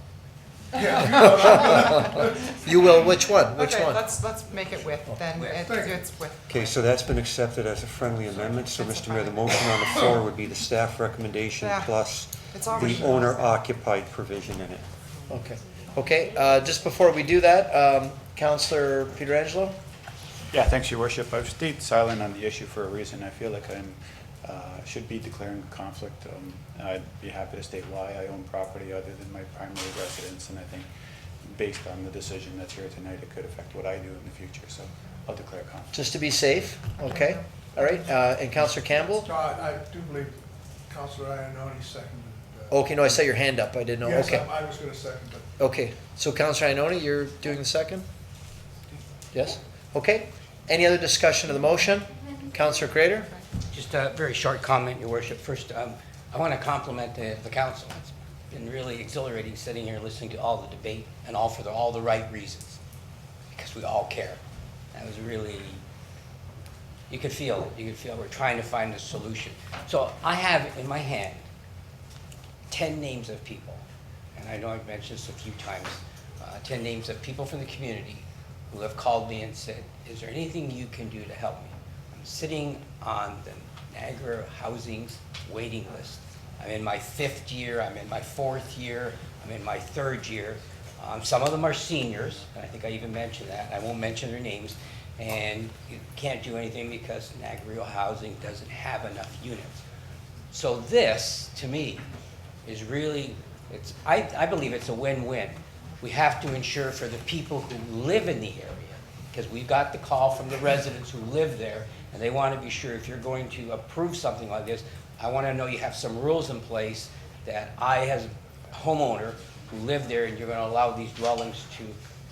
You will, which one? Which okay, one? let's make it with, then it's with. Okay, so that's been accepted as a friendly amendment. So, Mr. Mayor, the motion on the floor would be the staff recommendation Yeah. plus It's already the owner occupied provision in it. Okay. Okay, just before we do that, Councillor Pietrangelo? Yeah, thanks, Your Worship. I've stayed silent on the issue for a reason. I feel like I'm, should be declaring a conflict. I'd be happy to state why I own property other than my primary residence, and I think based on the decision that's here tonight, it could affect what I do in the future, so I'll declare conflict. Just to be safe, okay? All right, and Councillor Campbell? I do believe Councillor Iannone seconded. Okay, no, I saw your hand up, I didn't know, Yes, okay. I was going to second it. Okay, so Councillor Iannone, you're doing the second? Yes? Okay, any other discussion of the motion? Councillor Crater? Just a very short comment, Your Worship. First, I want to compliment the council. It's been really exhilarating sitting here listening to all the debate and all for all the right reasons, because we all care. That was really, you could feel it. You could feel we're trying to find a solution. So I have in my hand 10 names of people, and I know I've mentioned this a few times, 10 names of people from the community who have called me and said, is there anything you can do to help me? I'm sitting on the Niagara Housing's waiting list. I'm in my 5th year, I'm in my 4th year, I'm in my 3rd year. Some of them are seniors, and I think I even mentioned that. I won't mention their names, and you can't do anything because Niagara Housing doesn't have enough units. So this, to me, is really, I believe it's a win-win. We have to ensure for the people who live in the area, because we got the call from the residents who live there, and they want to be sure if you're going to approve something like this, I want to know you have some rules in place that I, as a homeowner who live there, and you're going to allow these dwellings to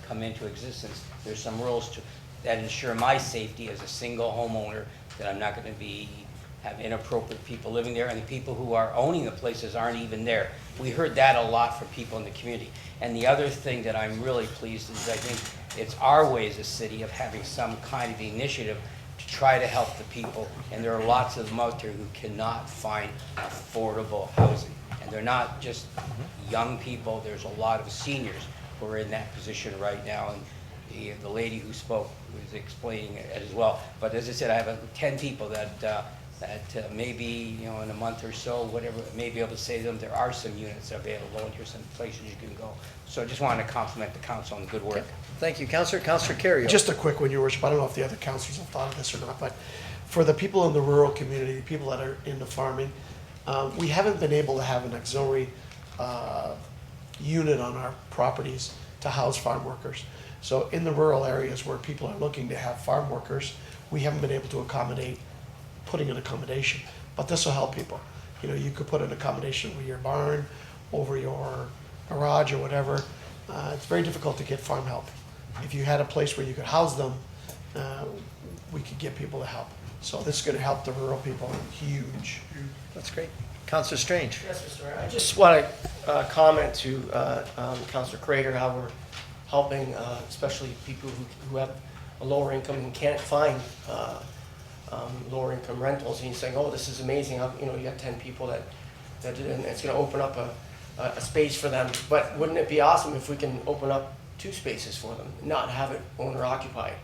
come into existence, there's some rules that ensure my safety as a single homeowner, that I'm not going to have inappropriate people living there, and the people who are owning the places aren't even there. We heard that a lot from people in the community. And the other thing that I'm really pleased is I think it's our way as a city of having some kind of initiative to try to help the people. And there are lots of them out there who cannot find affordable housing. And they're not just young people, there's a lot of seniors who are in that position right now. And the lady who spoke was explaining it as well. But as I said, I have 10 people that maybe, in a month or so, whatever, may be able to say to them, there are some units available and here's some places you can go. So I just wanted to compliment the council on the good work. Okay. Thank you, Councillor. Councillor Carrier. Just a quick one, Your Worship. I don't know if the other councillors have thought of this or not, but for the people in the rural community, people that are into farming, we haven't been able to have an auxiliary unit on our properties to house farm workers. So in the rural areas where people are looking to have farm workers, we haven't been able to accommodate putting an accommodation, but this will help people. You could put an accommodation over your barn, over your garage or whatever. It's very difficult to get farm help. If you had a place where you could house them, we could get people to help. So this is going to help the rural people huge. That's great. Councillor Strange. Yes, Mr. Mayor. I just want to comment to Councillor Crater how we're helping, especially people who have a lower income and can't find lower income rentals. And he's saying, "Oh, this is amazing! You got 10 people that and it's going to open up a space for them." But wouldn't it be awesome if we can open up 2 spaces for them, not have it owner occupied?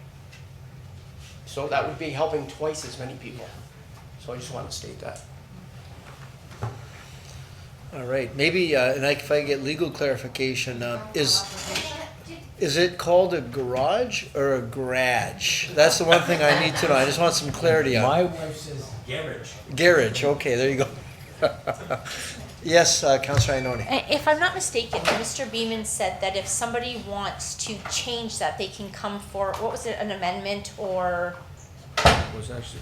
So that would be helping twice as many people. So I just want to state that. All right, maybe, and if I get legal clarification, is it called a garage or a garage? That's the one thing I need to know. I just want some clarity on it. My wife says garage. Garage, okay, there you go. Yes, Councillor Ioannoni. If I'm not mistaken, Mr. Beeman said that if somebody wants to change that, they can come for, what was it, an amendment or? Was actually,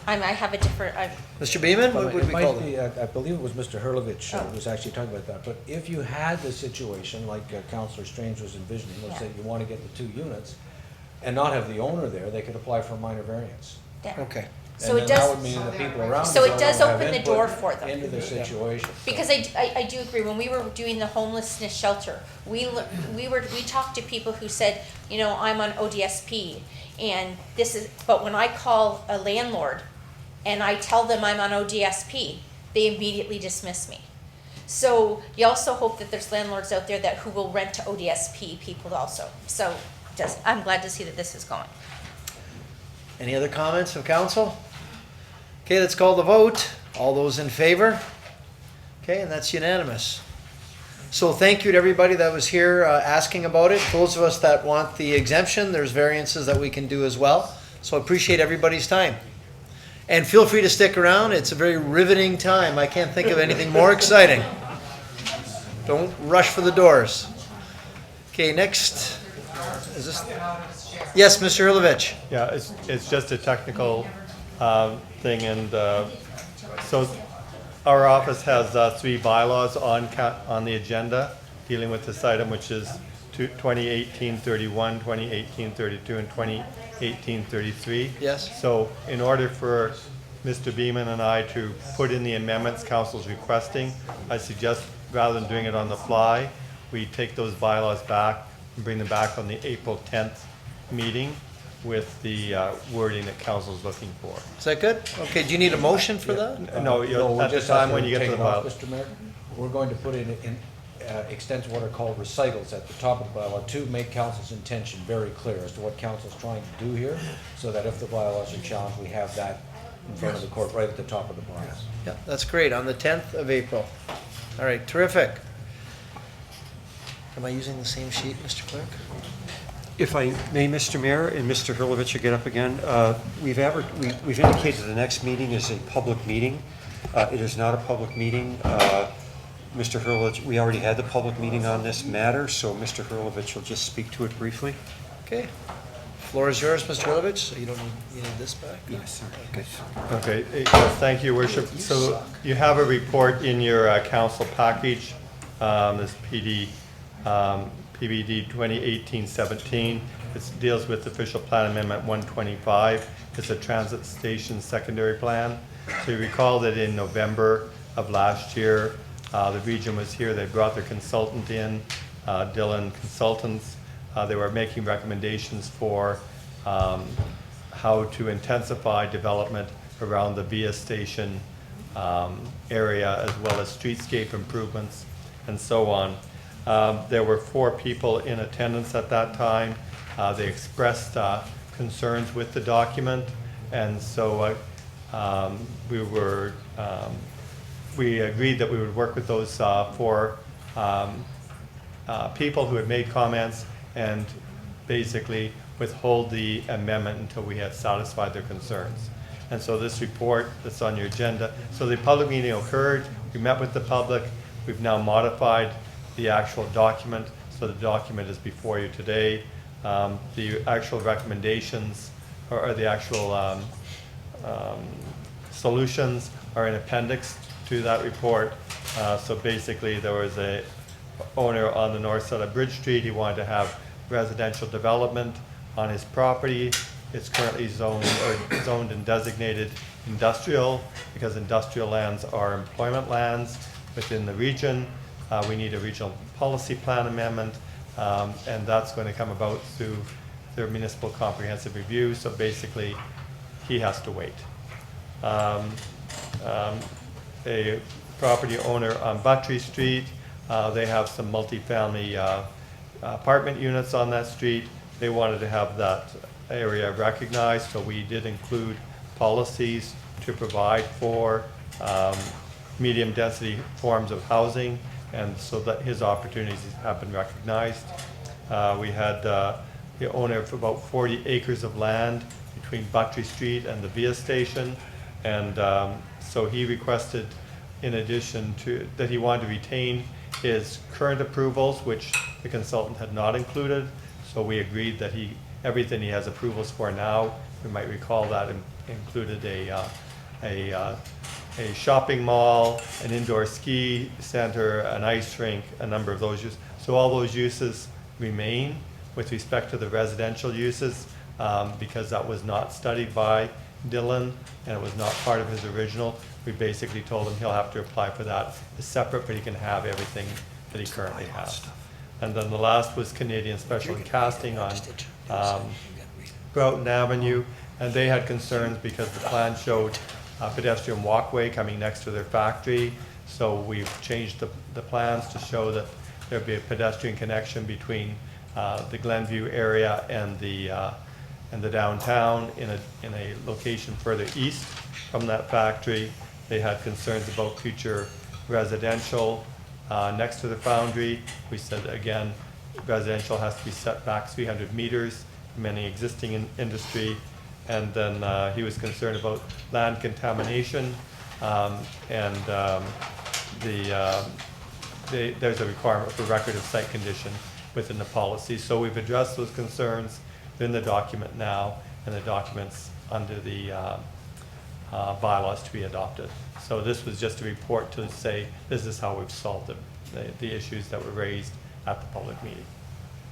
I have a different, Mr. Beeman, what would it we might call it? be, I believe it was Mr. Hurlovich who was actually talking about that, but if you had the situation like Councillor Strange was envisioning, let's say you want to get the 2 units and not have the owner there, they could apply for a minor variance. Okay. So And it then that does, would mean the people around so the it zone does would have open the input door for them. into the situation. Because I do agree, when we were doing the homelessness shelter, we talked to people who said, you know, I'm on ODSP, and this is, but when I call a landlord and I tell them I'm on ODSP, they immediately dismiss me. So you also hope that there's landlords out there who will rent to ODSP people also. So I'm glad to see that this is going. Any other comments of council? Okay, let's call the vote. All those in favor? Okay, and that's unanimous. So thank you to everybody that was here asking about it. Those of us that want the exemption, there's variances that we can do as well. So I appreciate everybody's time. And feel free to stick around. It's a very riveting time. I can't think of anything more exciting. Don't rush for the doors. Okay, next. Is this? Yes, Mr. Hurlovich. Yeah, it's just a technical thing, and so our office has 3 bylaws on the agenda dealing with this item, which is 2018-31, 2018-32, and 2018-33. Yes. So in order for Mr. Beeman and I to put in the amendments council's requesting, I suggest rather than doing it on the fly, we take those bylaws back and bring them back on the April 10th meeting with the wording that council's looking for. Is that good? Okay, do you need a motion for that? No, we're at the just time asking when you get to take the it off, bylaw. Mr. Mayor, we're going to put in extensive what are called recitals at the top of the bylaw to make council's intention very clear as to what council's trying to do here, so that if the bylaws are challenged, we have that in front of the court right at the top of the bylaws. Yeah, that's great, on the 10th of April. All right, terrific. Am I using the same sheet, Mr. Clerk? If I may, Mr. Mayor, and Mr. Hurlovich will get up again, we've indicated the next meeting is a public meeting. It is not a public meeting. Mr. Hurlovich, we already had the public meeting on this matter, so Mr. Hurlovich will just speak to it briefly. Okay. Floor is yours, Mr. Hurlovich, so you don't need this back? Yes, sir. Okay. Okay, yes, thank you, Worship. So you have a report in your council package, this PBD 2018-17. It deals with official plan amendment 125. It's a transit station secondary plan. So you recall that in November of last year, the region was here. They brought their consultant in, Dillon Consultants. They were making recommendations for how to intensify development around the VIA station area, as well as streetscape improvements and so on. There were 4 people in attendance at that time. They expressed concerns with the document, and so we agreed that we would work with those 4 people who had made comments and basically withhold the amendment until we had satisfied their concerns. And so this report that's on your agenda, so the public meeting occurred, we met with the public, we've now modified the actual document, so the document is before you today. The actual recommendations or the actual solutions are an appendix to that report. So basically there was a owner on the north side of Bridge Street. He wanted to have residential development on his property. It's currently zoned and designated industrial, because industrial lands are employment lands within the region. We need a regional policy plan amendment, and that's going to come about through their municipal comprehensive review. So basically, he has to wait. A property owner on Buttrey Street, they have some multifamily apartment units on that street. They wanted to have that area recognized, so we did include policies to provide for medium density forms of housing, and so that his opportunities have been recognized. We had the owner of about 40 acres of land between Buttrey Street and the VIA station, and so he requested in addition to, that he wanted to retain his current approvals, which the consultant had not included. So we agreed that everything he has approvals for now, you might recall that included a shopping mall, an indoor ski center, an ice rink, a number of those uses. So all those uses remain with respect to the residential uses, because that was not studied by Dylan and it was not part of his original. We basically told him he'll have to apply for that as separate, but he can have everything that he currently has. And then the last was Canadian Special and Casting on Broughton Avenue, and they had concerns because the plan showed a pedestrian walkway coming next to their factory. So we've changed the plans to show that there'd be a pedestrian connection between the Glenview area and the downtown in a location further east from that factory. They had concerns about future residential next to the foundry. We said, again, residential has to be set back 300 meters from any existing industry. And then he was concerned about land contamination, and there's a requirement for record of site condition within the policy. So we've addressed those concerns in the document now, and the documents under the bylaws to be adopted. So this was just a report to say this is how we've solved the issues that were raised at the public meeting.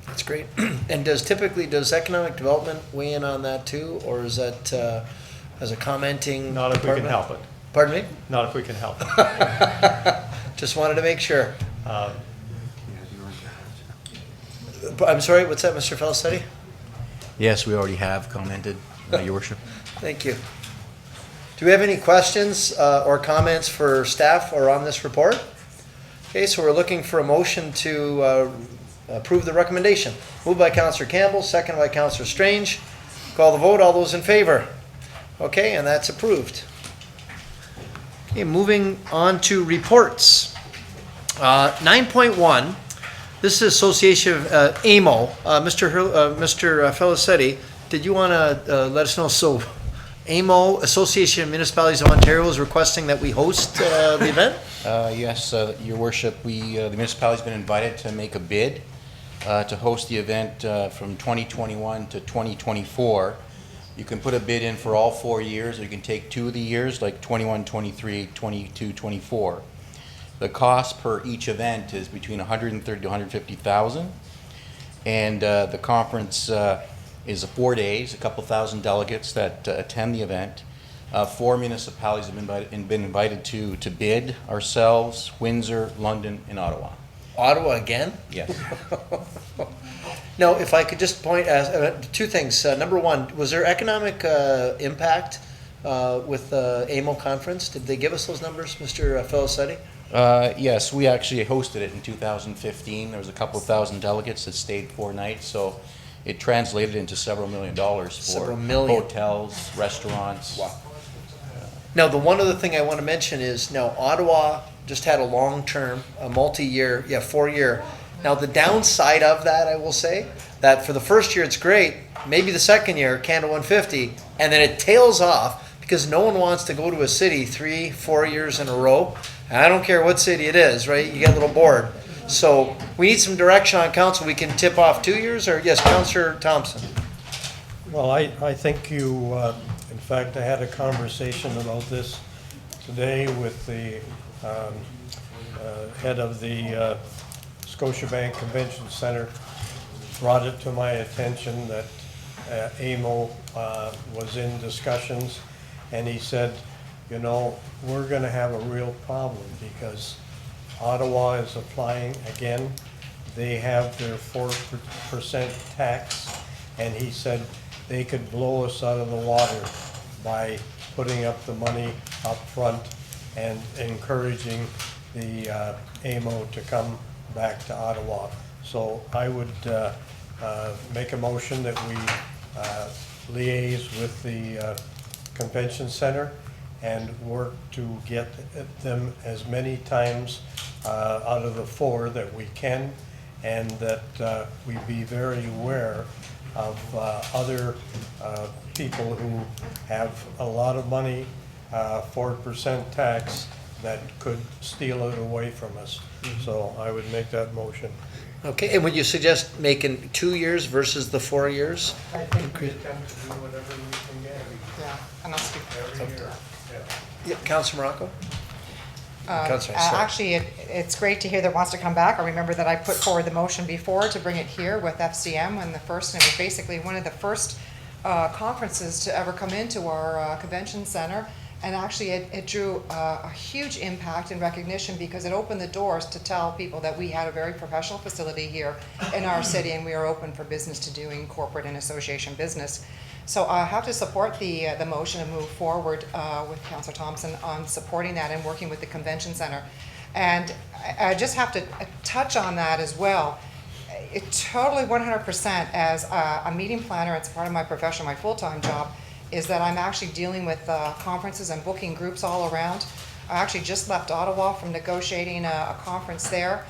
That's great. And does economic development weigh in on that too, or is that as a commenting? Not if we can help it. Pardon me? Not if we can help it. Just wanted to make sure. I'm sorry, what's that, Mr. Felicetti? Yes, we already have commented, Your Worship. Thank you. Do we have any questions or comments for staff or on this report? Okay, so we're looking for a motion to approve the recommendation. Moved by Councillor Campbell, second by Councillor Strange. Call the vote. All those in favor? Okay, and that's approved. Okay, moving on to reports. 9.1. This is Association of AMO. Mr. Felicetti, did you want to let us know? So, AMO, Association of Municipalities of Ontario, is requesting that we host the event? Yes, Your Worship, the municipality's been invited to make a bid to host the event from 2021 to 2024. You can put a bid in for all 4 years, or you can take 2 of the years, like 21, 23, 22, 24. The cost per each event is between $130,000 to $150,000, and the conference is 4 days, a couple thousand delegates that attend the event. 4 municipalities have been invited to bid: ourselves, Windsor, London, and Ottawa. Ottawa again? Yes. Now, if I could just point out 2 things. Number 1, was there economic impact with the AMO conference? Did they give us those numbers, Mr. Felicetti? Yes, we actually hosted it in 2015. There was a couple of thousand delegates that stayed 4 nights, so it translated into several $1 million for hotels, restaurants. Wow. Now, the one other thing I want to mention is, now Ottawa just had a long-term, a multi-year, 4-year. Now, the downside of that, I will say, that for the first year it's great, maybe the second year, Canada 150, and then it tails off because no one wants to go to a city 3-4 years in a row. And I don't care what city it is, right? You get a little bored. So we need some direction on council. We can tip off 2 years, or yes, Councillor Thompson. Well, I think you, in fact, I had a conversation about this today with the head of the Scotiabank Convention Center. Brought it to my attention that AMO was in discussions, and he said, you know, we're going to have a real problem because Ottawa is applying again. They have their 4% tax, and he said they could blow us out of the water by putting up the money up front and encouraging the AMO to come back to Ottawa. So I would make a motion that we liaise with the convention center and work to get them as many times out of the 4 that we can, and that we be very aware of other people who have a lot of money, 4% tax, that could steal it away from us. So I would make that motion. Okay, and would you suggest making 2 years versus the 4 years? I think we attempt to do whatever we can get. Yeah, and I'll speak Every year. Yeah, Councilor Morocco? Councilor, sorry. Actually, it's great to hear that it wants to come back. I remember that I put forward the motion before to bring it here with FCM when the first, and it was basically one of the first conferences to ever come into our convention center. And actually, it drew a huge impact and recognition because it opened the doors to tell people that we had a very professional facility here in our city and we are open for business to doing corporate and association business. So I have to support the motion and move forward with Councillor Thompson on supporting that and working with the convention center. And I just have to touch on that as well. It totally 100% as a meeting planner, it's part of my profession, my full-time job, is that I'm actually dealing with conferences and booking groups all around. I actually just left Ottawa from negotiating a conference there.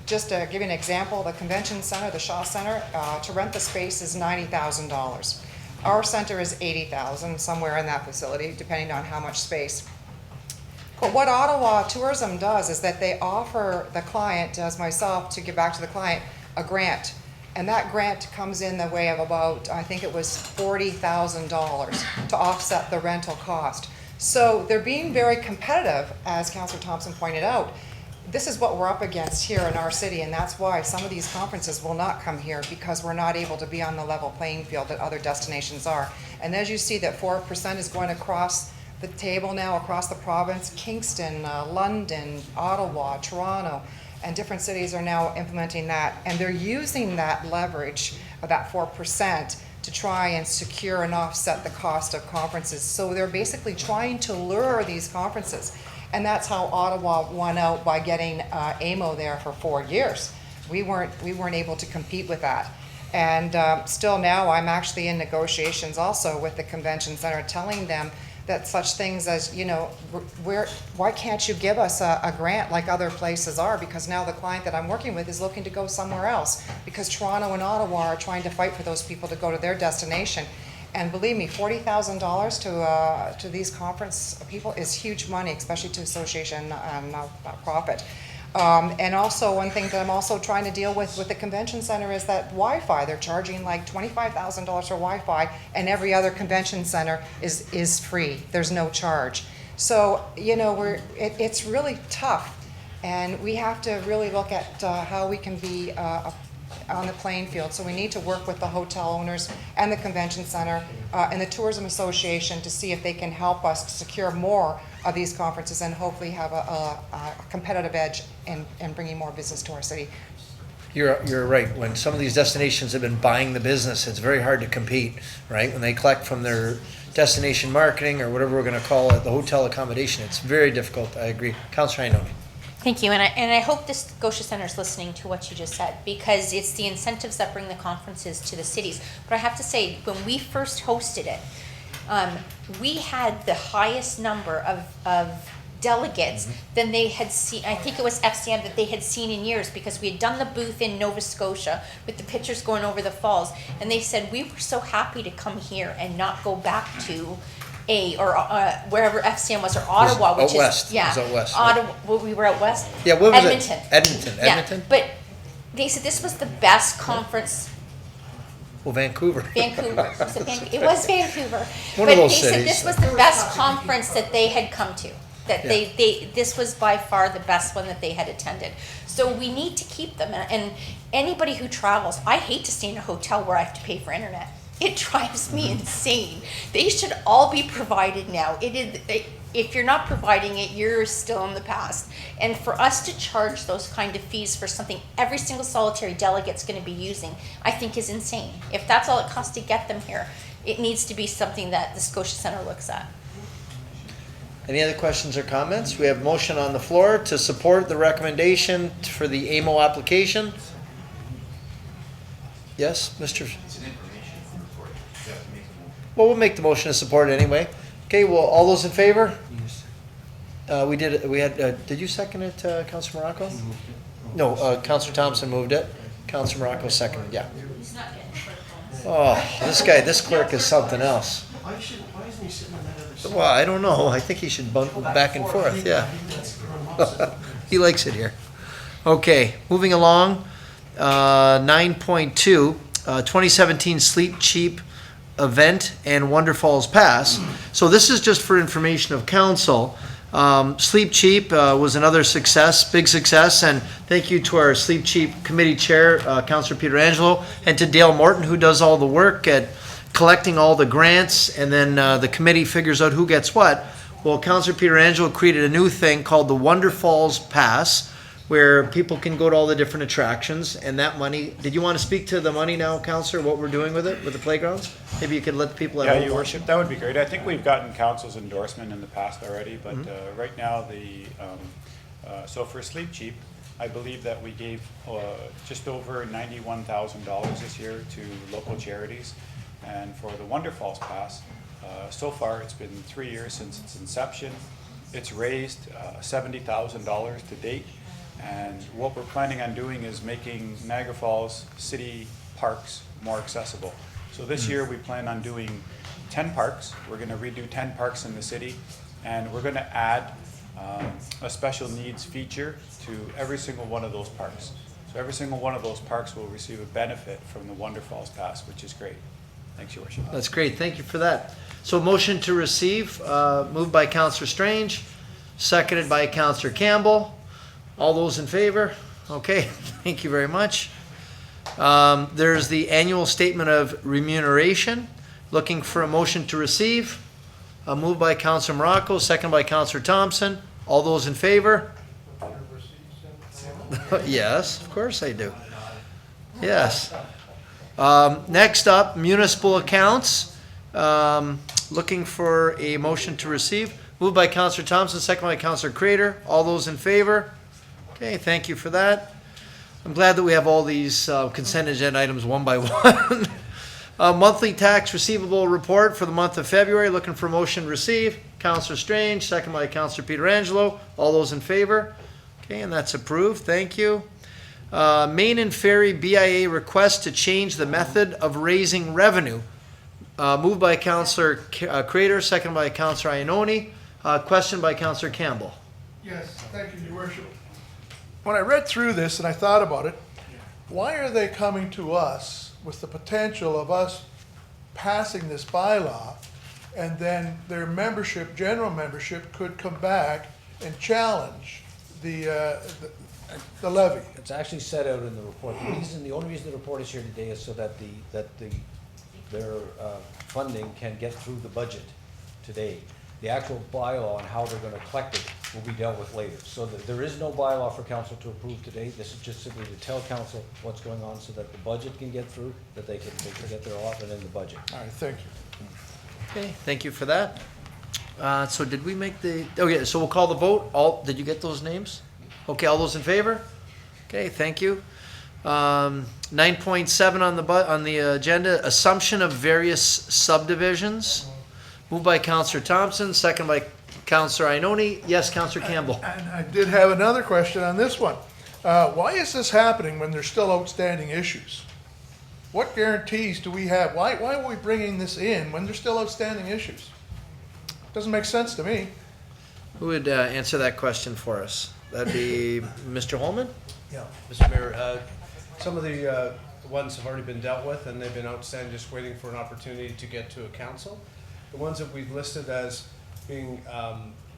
Just to give you an example, the convention center, the Shaw Center, to rent the space is $90,000. Our center is $80,000, somewhere in that facility, depending on how much space. But what Ottawa Tourism does is that they offer the client, as myself, to give back to the client, a grant. And that grant comes in the way of about, I think it was $40,000 to offset the rental cost. So they're being very competitive, as Councillor Thompson pointed out. This is what we're up against here in our city, and that's why some of these conferences will not come here, because we're not able to be on the level playing field that other destinations are. And as you see that 4% is going across the table now, across the province, Kingston, London, Ottawa, Toronto, and different cities are now implementing that. And they're using that leverage of that 4% to try and secure and offset the cost of conferences. So they're basically trying to lure these conferences. And that's how Ottawa won out by getting AMO there for 4 years. We weren't able to compete with that. And still now I'm actually in negotiations also with the convention center, telling them that such things as, you know, why can't you give us a grant like other places are? Because now the client that I'm working with is looking to go somewhere else, because Toronto and Ottawa are trying to fight for those people to go to their destination. And believe me, $40,000 to these conference people is huge money, especially to association nonprofit. And also one thing that I'm also trying to deal with the convention center is that Wi-Fi. They're charging like $25,000 for Wi-Fi, and every other convention center is free. There's no charge. So, you know, it's really tough, and we have to really look at how we can be on the playing field. So we need to work with the hotel owners and the convention center and the tourism association to see if they can help us to secure more of these conferences and hopefully have a competitive edge in bringing more business to our city. You're right. When some of these destinations have been buying the business, it's very hard to compete, right? When they collect from their destination marketing or whatever we're going to call it, the hotel accommodation, it's very difficult. I agree. Councillor Inoue. Thank you, and I hope the Scotia Centre is listening to what you just said, because it's the incentives that bring the conferences to the cities. But I have to say, when we first hosted it, we had the highest number of delegates than they had seen. I think it was FCM that they had seen in years, because we had done the booth in Nova Scotia with the pictures going over the falls, and they said we were so happy to come here and not go back to wherever FCM was, or Ottawa, which is west. yeah, It was out west, Ottawa. Well, we were out west. Yeah, what was Edmonton. it? Edmonton. Yeah, but they said this was the best conference. Well, Vancouver. Vancouver. Was it Vancouver? It was Vancouver. One But of those they said cities. this was the best conference that they had come to. That this was by far the best one that they had attended. So we need to keep them. And anybody who travels, I hate to stay in a hotel where I have to pay for internet. It drives me insane. They should all be provided now. If you're not providing it, you're still in the past. And for us to charge those kind of fees for something every single solitary delegate's going to be using, I think is insane. If that's all it costs to get them here, it needs to be something that the Scotia Centre looks at. Any other questions or comments? We have motion on the floor to support the recommendation for the AMO application. Yes, Mr. Well, we'll make the motion to support it anyway. Okay, well, all those in favor? Did you second it, Councillor Morocco? No, Councillor Thompson moved it. Councillor Morocco seconded, yeah. Oh, this clerk is something else. Why isn't he sitting on that other side? Well, I don't know. I think he should bump back and forth, yeah. He likes it here. Okay, moving along. 9.2, 2017 Sleep Cheap event and Wonder Falls Pass. So this is just for information of council. Sleep Cheap was another success, big success, and thank you to our Sleep Cheap Committee Chair, Councillor Peter Angelo, and to Dale Morton, who does all the work at collecting all the grants, and then the committee figures out who gets what. Well, Councillor Peter Angelo created a new thing called the Wonder Falls Pass, where people can go to all the different attractions, and that money, did you want to speak to the money now, Councillor, what we're doing with it, with the playgrounds? Maybe you could let the people at Yeah, home. Your Worship, that would be great. I think we've gotten council's endorsement in the past already, but Mm-hmm. right now, so for Sleep Cheap, I believe that we gave just over $91,000 this year to local charities. And for the Wonder Falls Pass, so far, it's been 3 years since its inception. It's raised $70,000 to date. And what we're planning on doing is making Niagara Falls city parks more accessible. So this year we plan on doing 10 parks. We're going to redo 10 parks in the city, and we're going to add a special needs feature to every single one of those parks. So every single one of those parks will receive a benefit from the Wonder Falls Pass, which is great. Thanks, Your Worship. That's great, thank you for that. So motion to receive, moved by Councillor Strange, seconded by Councillor Campbell. All those in favor? Okay, thank you very much. There's the annual statement of remuneration. Looking for a motion to receive. Moved by Councillor Morocco, seconded by Councillor Thompson. All those in favor? Yes, of course I do. Yes. Next up, municipal accounts. Looking for a motion to receive. Moved by Councillor Thompson, seconded by Councillor Crater. All those in favor? Okay, thank you for that. I'm glad that we have all these consent agenda items one by one. Monthly tax receivable report for the month of February. Looking for motion to receive. Councillor Strange, second by Councillor Peter Angelo. All those in favor? Okay, and that's approved. Thank you. Main and Ferry BIA request to change the method of raising revenue. Moved by Councillor Crater, second by Councillor Iannoni. Question by Councillor Campbell. Yes, thank you, Your Worship. When I read through this and I thought about it, why are they coming to us with the potential of us passing this bylaw, and then their membership, general membership, could come back and challenge the levy? It's actually set out in the report. The only reason the report is here today is so that their funding can get through the budget today. The actual bylaw and how they're gonna collect it will be dealt with later. So there is no bylaw for council to approve today. This is just simply to tell council what's going on so that the budget can get through, that they can get their allotment in the budget. All right, thank you. Okay, thank you for that. So did we make the, okay, so we'll call the vote. Did you get those names? Okay, all those in favor? Okay, thank you. 9.7 on the agenda, assumption of various subdivisions. Moved by Councillor Thompson, second by Councillor Iannoni. Yes, Councillor Campbell. And I did have another question on this one. Why is this happening when there's still outstanding issues? What guarantees do we have? Why are we bringing this in when there's still outstanding issues? Doesn't make sense to me. Who would answer that question for us? That'd be Mr. Holman? Yeah, Mr. Mayor, some of the ones have already been dealt with and they've been outstanding, just waiting for an opportunity to get to a council. The ones that we've listed as being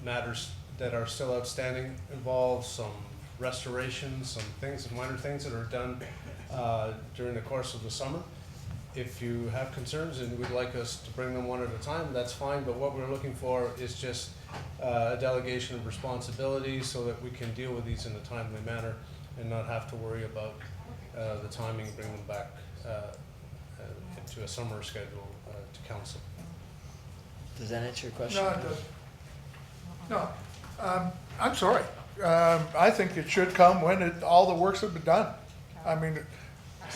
matters that are still outstanding involve some restorations, some things, and minor things that are done during the course of the summer. If you have concerns and would like us to bring them one at a time, that's fine, but what we're looking for is just a delegation of responsibility so that we can deal with these in a timely manner and not have to worry about the timing and bring them back to a summer schedule to council. Does that answer your question? No, it doesn't. No, I'm sorry. I think it should come when all the works have been done. I mean,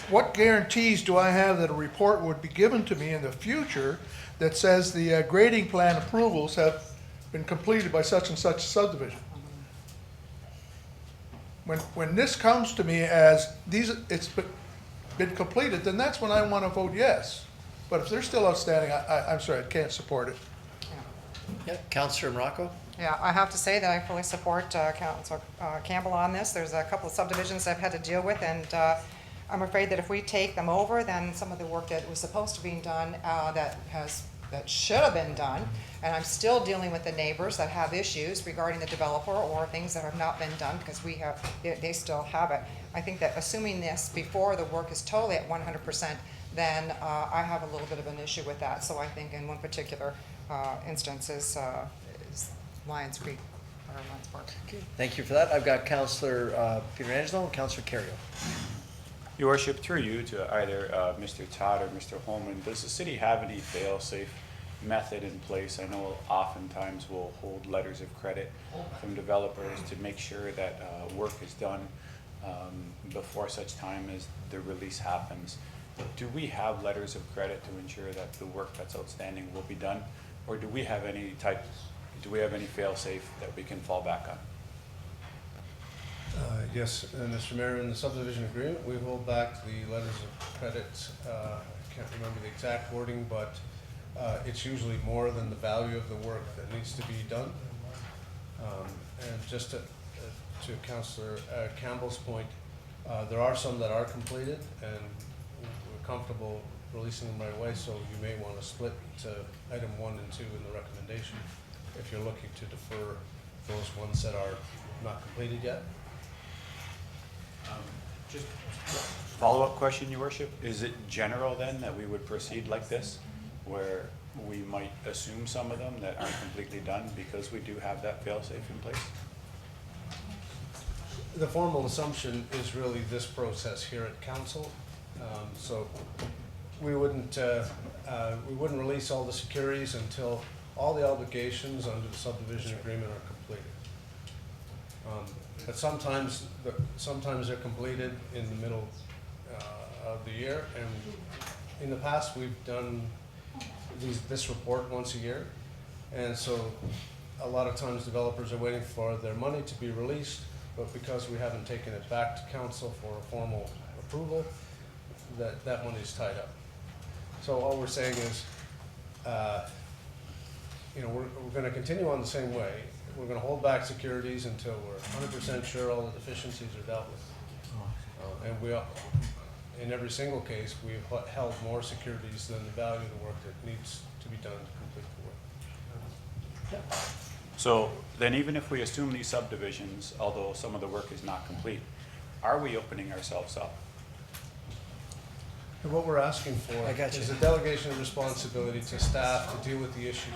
what guarantees do I have that a report would be given to me in the future that says the grading plan approvals have been completed by such and such subdivision? When this comes to me as it's been completed, then that's when I want to vote yes. But if they're still outstanding, I'm sorry, I can't support it. Yeah, Councillor Morocco? Yeah, I have to say that I fully support Councillor Campbell on this. There's a couple of subdivisions I've had to deal with, and I'm afraid that if we take them over, then some of the work that was supposed to be done that should have been done, and I'm still dealing with the neighbors that have issues regarding the developer or things that have not been done because they still have it. I think that assuming this before the work is totally at 100%, then I have a little bit of an issue with that. So I think in one particular instance is Lions Creek or Lions Park. Okay, thank you for that. I've got Councillor Pietrangelo and Councillor Carrier. Your worship, through you to either Mr. Todd or Mr. Holman, does the city have any fail-safe method in place? I know oftentimes we'll hold letters of credit from developers to make sure that work is done before such time as the release happens. Do we have letters of credit to ensure that the work that's outstanding will be done? Or do we have any fail-safe that we can fall back on? Yes, Mr. Mayor, in the subdivision agreement, we hold back the letters of credit. I can't remember the exact wording, but it's usually more than the value of the work that needs to be done. And just to Councillor Campbell's point, there are some that are completed, and we're comfortable releasing them right away, so you may want to split to item 1 and 2 in the recommendation if you're looking to defer those ones that are not completed yet. Just follow-up question, Your Worship. Is it general then that we would proceed like this, where we might assume some of them that aren't completely done because we do have that fail-safe in place? The formal assumption is really this process here at council. So we wouldn't release all the securities until all the obligations under the subdivision agreement are completed. But sometimes they're completed in the middle of the year, and in the past we've done this report once a year, and so a lot of times developers are waiting for their money to be released, but because we haven't taken it back to council for a formal approval, that money is tied up. So all we're saying is, we're going to continue on the same way. We're going to hold back securities until we're 100% sure all the deficiencies are dealt with. And in every single case, we've held more securities than the value of the work that needs to be done to complete the work. So then even if we assume these subdivisions, although some of the work is not complete, are we opening ourselves up? And what we're asking for is a delegation of responsibility to staff to deal with the issue,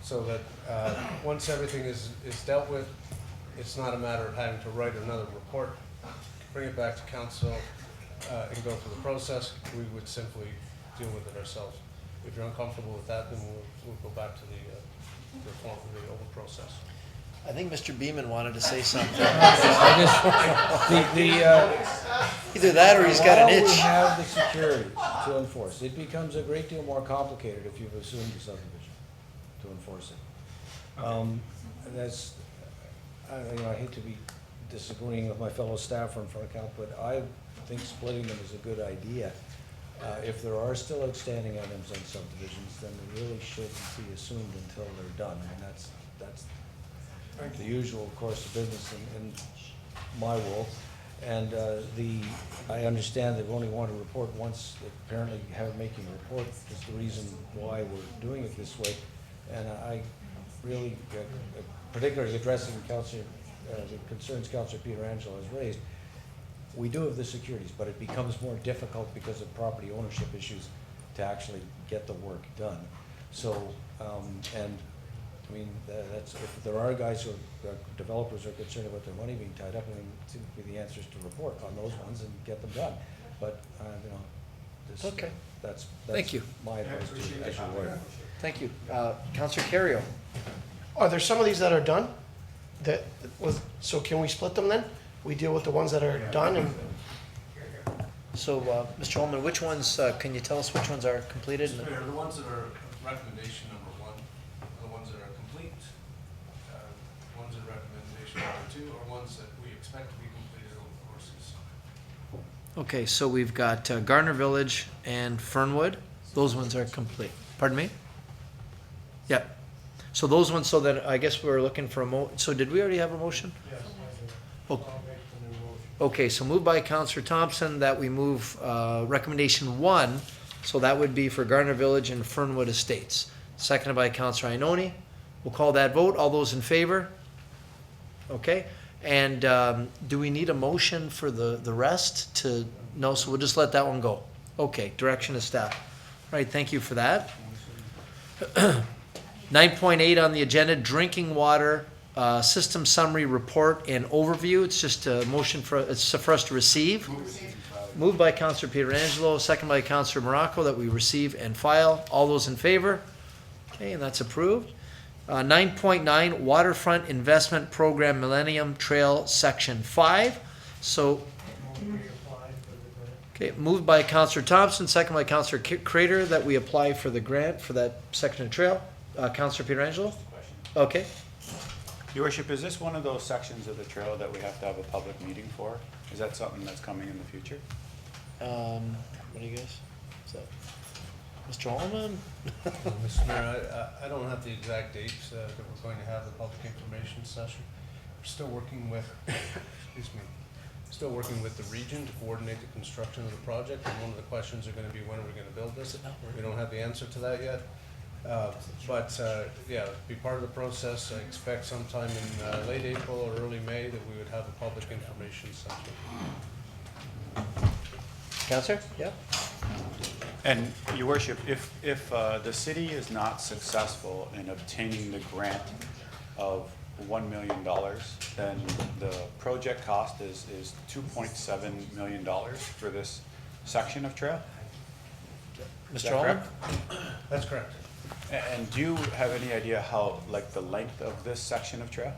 so that once everything is dealt with, it's not a matter of having to write another report, bring it back to council, and go through the process. We would simply deal with it ourselves. If you're uncomfortable with that, then we'll go back to the old process. I think Mr. Beeman wanted to say something. Either that or he's got an itch. While we have the security to enforce, it becomes a great deal more complicated if you've assumed the subdivision to enforce it. I hate to be disagreeing with my fellow staffer in front of council, but I think splitting them is a good idea. If there are still outstanding items on subdivisions, then they really shouldn't be assumed until they're done. I mean, that's the usual course of business in my world. And I understand they've only wanted to report once. Apparently, making a report is the reason why we're doing it this way. And I really, particularly addressing the concerns Councillor Pietrangelo has raised, we do have the securities, but it becomes more difficult because of property ownership issues to actually get the work done. So, that's, if there are guys who are developers who are concerned about their money being tied up, the answer is to report on those ones and get them done. But, Okay. That's Thank you. my advice to you as your lawyer. Thank you. Councillor Carrier. Are there some of these that are done? So can we split them then? We deal with the ones that are done and. So, Mr. Holman, which ones, can you tell us which ones are completed? Mr. Mayor, the ones that are recommendation number 1 are the ones that are complete. Ones that are recommendation number 2 are ones that we expect to be completed over the course of summer. Okay, so we've got Gardner Village and Fernwood. Those ones are complete. Pardon me? Yep. So those ones, so that, I guess we're looking for so did we already have a motion? Yes. Oh. I'll make the new motion. Okay, so moved by Counselor Thompson that we move recommendation 1, so that would be for Gardner Village and Fernwood Estates. Seconded by Counselor Ioannoni. We'll call that vote. All those in favor? Okay, and do we need a motion for the rest to, no, so we'll just let that one go. Okay, direction of staff. All right, thank you for that. 9.8 on the agenda, drinking water system summary report and overview. It's just a motion for us to receive. Moved by Counselor Pietrangelo, second by Counselor Morocco, that we receive and file. All those in favor? Okay, and that's approved. 9.9 Waterfront Investment Program Millennium Trail Section 5. So, okay, moved by Counselor Thompson, second by Counselor Crater, that we apply for the grant for that section of trail. Counselor Pietrangelo? Okay. Your Worship, is this one of those sections of the trail that we have to have a public meeting for? Is that something that's coming in the future? What do you guys? Is that Mr. Holman? Mr. Mayor, I don't have the exact dates that we're going to have the public information session. We're still working with, still working with the region to coordinate the construction of the project. And one of the questions are going to be, when are we going to build this? We don't have the answer to that yet. Yeah, be part of the process. I expect sometime in late April or early May that we would have a public information session. Counselor? Yeah. And Your Worship, if the city is not successful in obtaining the grant of $1 million, then the project cost is $2.7 million for this section of trail? Is Mr. that Holman? correct? That's correct. And do you have any idea how, like, the length of this section of trail?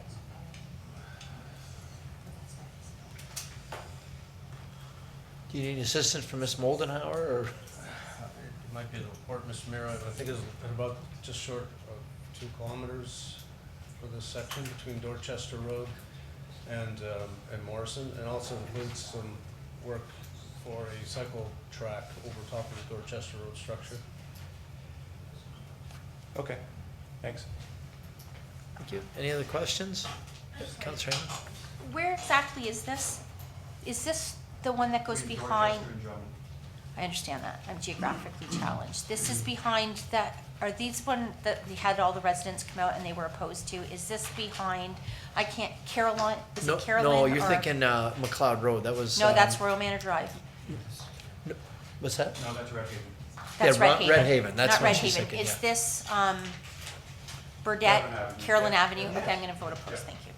Do you need assistance from Ms. Moldenhauer, or? It might be the report, Mr. Mayor. I think it's about just short of 2 kilometers for this section between Dorchester Road and Morrison, and also includes some work for a cycle track over top of the Dorchester Road structure. Okay, thanks. Thank you. Any other questions? Counselor Hammond? Where exactly is this? Is this the one that goes behind? I understand that. I'm geographically challenged. This is behind that, are these one that we had all the residents come out and they were opposed to? Is this behind, I can't, Caroline, is it Carolyn? No, you're or- thinking McLeod Road. That was. No, that's Royal Manor Drive. What's that? No, that's Red Haven. That's Yeah, Red Haven. Red Haven, that's Not what Red she's Haven. thinking, Is yeah. this Burdette, Carolyn Avenue. Carolyn Yeah. Avenue? Okay, I'm gonna vote opposed, thank you.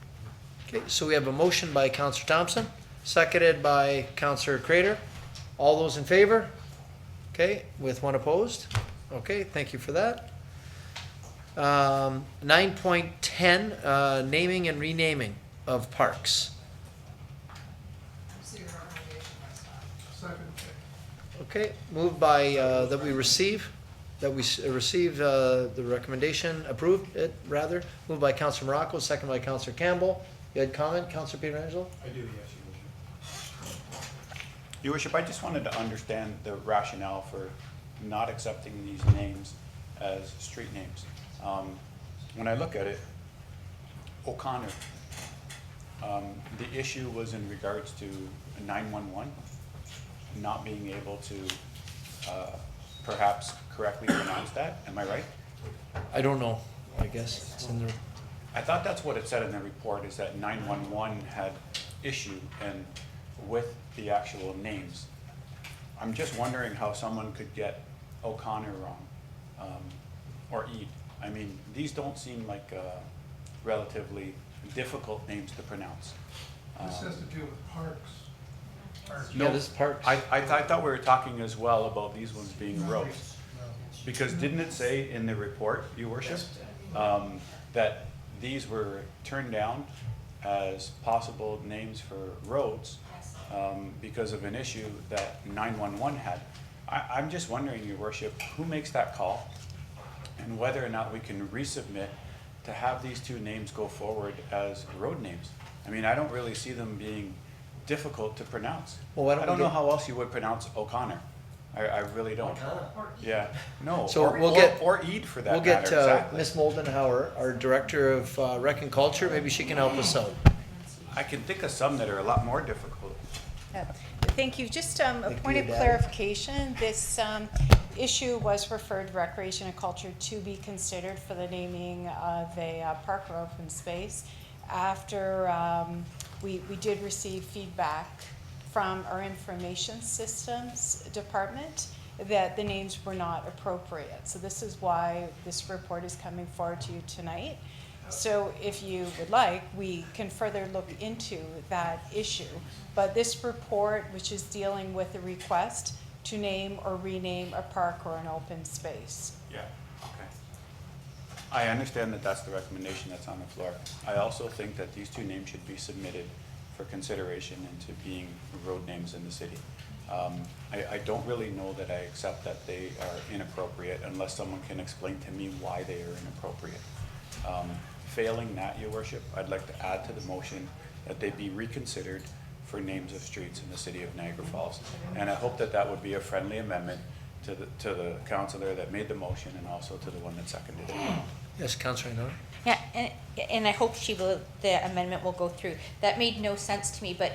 Okay, so we have a motion by Counselor Thompson, seconded by Counselor Crater. All those in favor? Okay, with one opposed. Okay, thank you for that. 9.10, naming and renaming of parks. Second. Okay, moved by, that we receive the recommendation, approved it, rather. Moved by Counselor Morocco, second by Counselor Campbell. You had comment, Counselor Pietrangelo? I do, yes, Your Worship. Your Worship, I just wanted to understand the rationale for not accepting these names as street names. When I look at it, O'Connor, the issue was in regards to 911 not being able to perhaps correctly pronounce that. Am I right? I don't know, I guess. It's in the, I thought that's what it said in the report, is that 911 had issue and with the actual names. I'm just wondering how someone could get O'Connor wrong, or Eid. I mean, these don't seem like relatively difficult names to pronounce. This has to do with parks. yeah, this is parks. I thought we were talking as well about these ones being roads. Because didn't it say in the report, Your Worship, that these were turned down as possible names for roads because of an issue that 911 had? I'm just wondering, Your Worship, who makes that call? And whether or not we can resubmit to have these 2 names go forward as road names. I mean, I don't really see them being difficult to pronounce. Well, why don't I we don't know get- how else you would pronounce O'Connor. I really don't. Yeah, no, So or, we'll or, get- or Eid for that We'll get matter, exactly. Ms. Moldenhauer, our Director of Rec and Culture, maybe she can help us out. I can think of some that are a lot more difficult. Thank you. Just a point of Daddy. clarification. This issue was referred to Recreation and Culture to be considered for the naming of a park or open space after we did receive feedback from our information systems department that the names were not appropriate. So this is why this report is coming forward to you tonight. So if you would like, we can further look into that issue. But this report, which is dealing with the request to name or rename a park or an open space. Yeah, okay. I understand that that's the recommendation that's on the floor. I also think that these two names should be submitted for consideration into being road names in the city. I don't really know that I accept that they are inappropriate unless someone can explain to me why they are inappropriate. Failing that, Your Worship, I'd like to add to the motion that they be reconsidered for names of streets in the city of Niagara Falls. And I hope that that would be a friendly amendment to the councillor that made the motion and also to the one that seconded it. Yes, Councillor Inoue? Yeah, and I hope the amendment will go through. That made no sense to me, but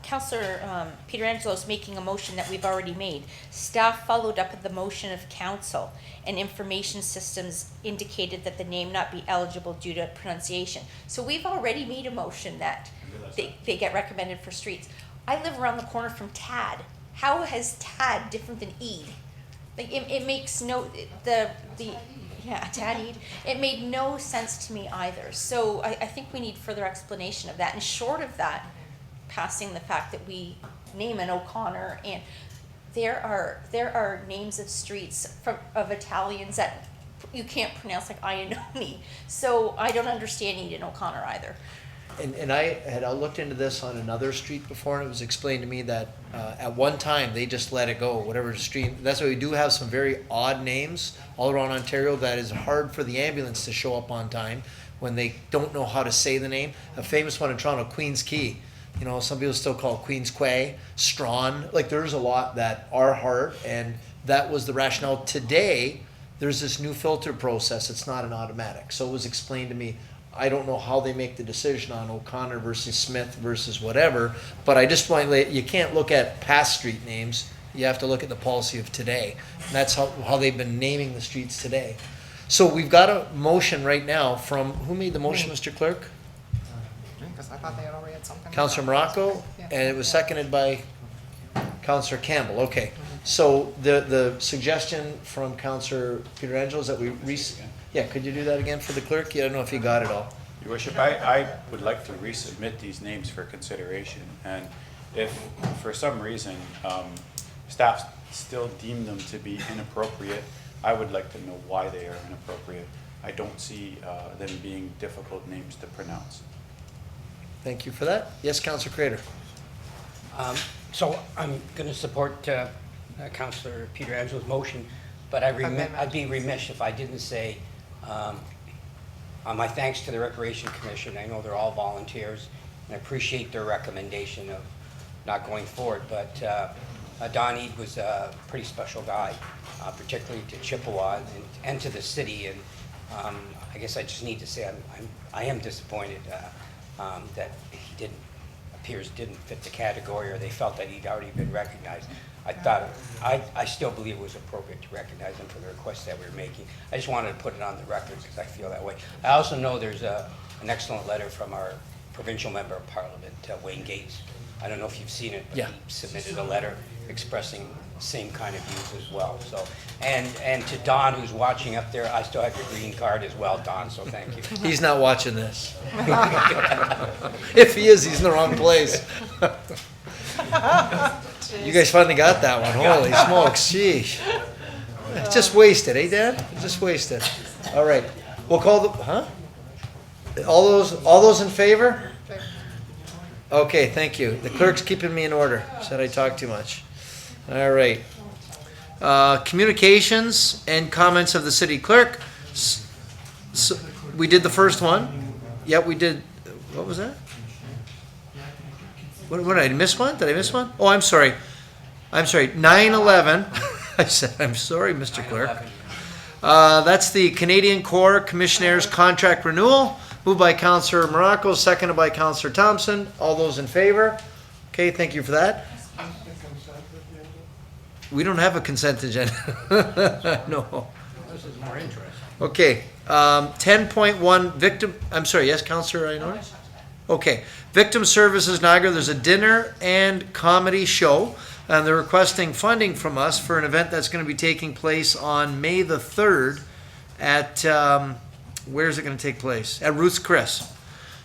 Councillor Pietrangelo is making a motion that we've already made. Staff followed up with the motion of council, and information systems indicated that the name not be eligible due to pronunciation. So we've already made a motion that they get recommended for streets. I live around the corner from TAD. How is TAD different than Eid? Like it makes no TAD Eid. It made no sense to me either. So I think we need further explanation of that. And short of that, passing the fact that we name an O'Connor, and there are names of streets of Italians that you can't pronounce, like Iannoni. So I don't understand Eden O'Connor either. And I had looked into this on another street before, and it was explained to me that at one time they just let it go, whatever street. That's why we do have some very odd names all around Ontario that is hard for the ambulance to show up on time when they don't know how to say the name. A famous one in Toronto, Queen's Quay. You know, some people still call it Queen's Quay, Strawn. Like there's a lot that are hard, and that was the rationale. Today, there's this new filter process. It's not an automatic. So it was explained to me. I don't know how they make the decision on O'Connor versus Smith versus whatever, but I just want to, you can't look at past street names. You have to look at the policy of today. And that's how they've been naming the streets today. So we've got a motion right now from, who made the motion, Mr. Clerk? Because I thought they had already had something. Councillor Morocco, Yeah. and it was seconded by Councillor Campbell. Okay, so the suggestion from Councillor Pietrangelo is that we yeah, could you do that again for the clerk? Yeah, I don't know if you got it all. Your Worship, I would like to resubmit these names for consideration, and if for some reason staff still deem them to be inappropriate, I would like to know why they are inappropriate. I don't see them being difficult names to pronounce. Thank you for that. Yes, Councillor Crater. So I'm going to support Councillor Pietrangelo's motion, but I'd be remiss if I didn't say my thanks to the Recreation Commission. I know they're all volunteers, and I appreciate their recommendation of not going forward, but Don Eade was a pretty special guy, particularly to Chippewa and to the city, and I guess I just need to say I am disappointed that he didn't fit the category, or they felt that he'd already been recognized. I still believe it was appropriate to recognize him for the requests that we were making. I just wanted to put it on the record because I feel that way. I also know there's an excellent letter from our provincial member of parliament, Wayne Gates. I don't know if you've seen it, but yeah. He submitted a letter expressing the same kind of views as well. So, and to Don, who's watching up there, I still have your green card as well, Don, so thank you. He's not watching this. If he is, he's in the wrong place. You guys finally got that one. Holy smokes, sheesh. Just wasted, eh, Dad? Just wasted. All right. We'll call the, All those in favor? Okay, thank you. The clerk's keeping me in order. Said I talk too much. All right. Communications and comments of the city clerk. So we did the first one. Yep, we did. What was that? What did I miss one? Did I miss one? Oh, I'm sorry. 9/11. I said, I'm sorry, Mr. Clerk. That's the Canadian Corps Commissioners Contract Renewal. Moved by Councillor Morocco, seconded by Councillor Thompson. All those in favor? Okay, thank you for that. We don't have a consent agenda. No. This is more interesting. Okay, 10.1 victim, I'm sorry, yes, Councillor Ioannoni? Okay, Victim Services Niagara, there's a dinner and comedy show, and they're requesting funding from us for an event that's going to be taking place on May the 3rd at, where is it going to take place? At Ruth's Chris.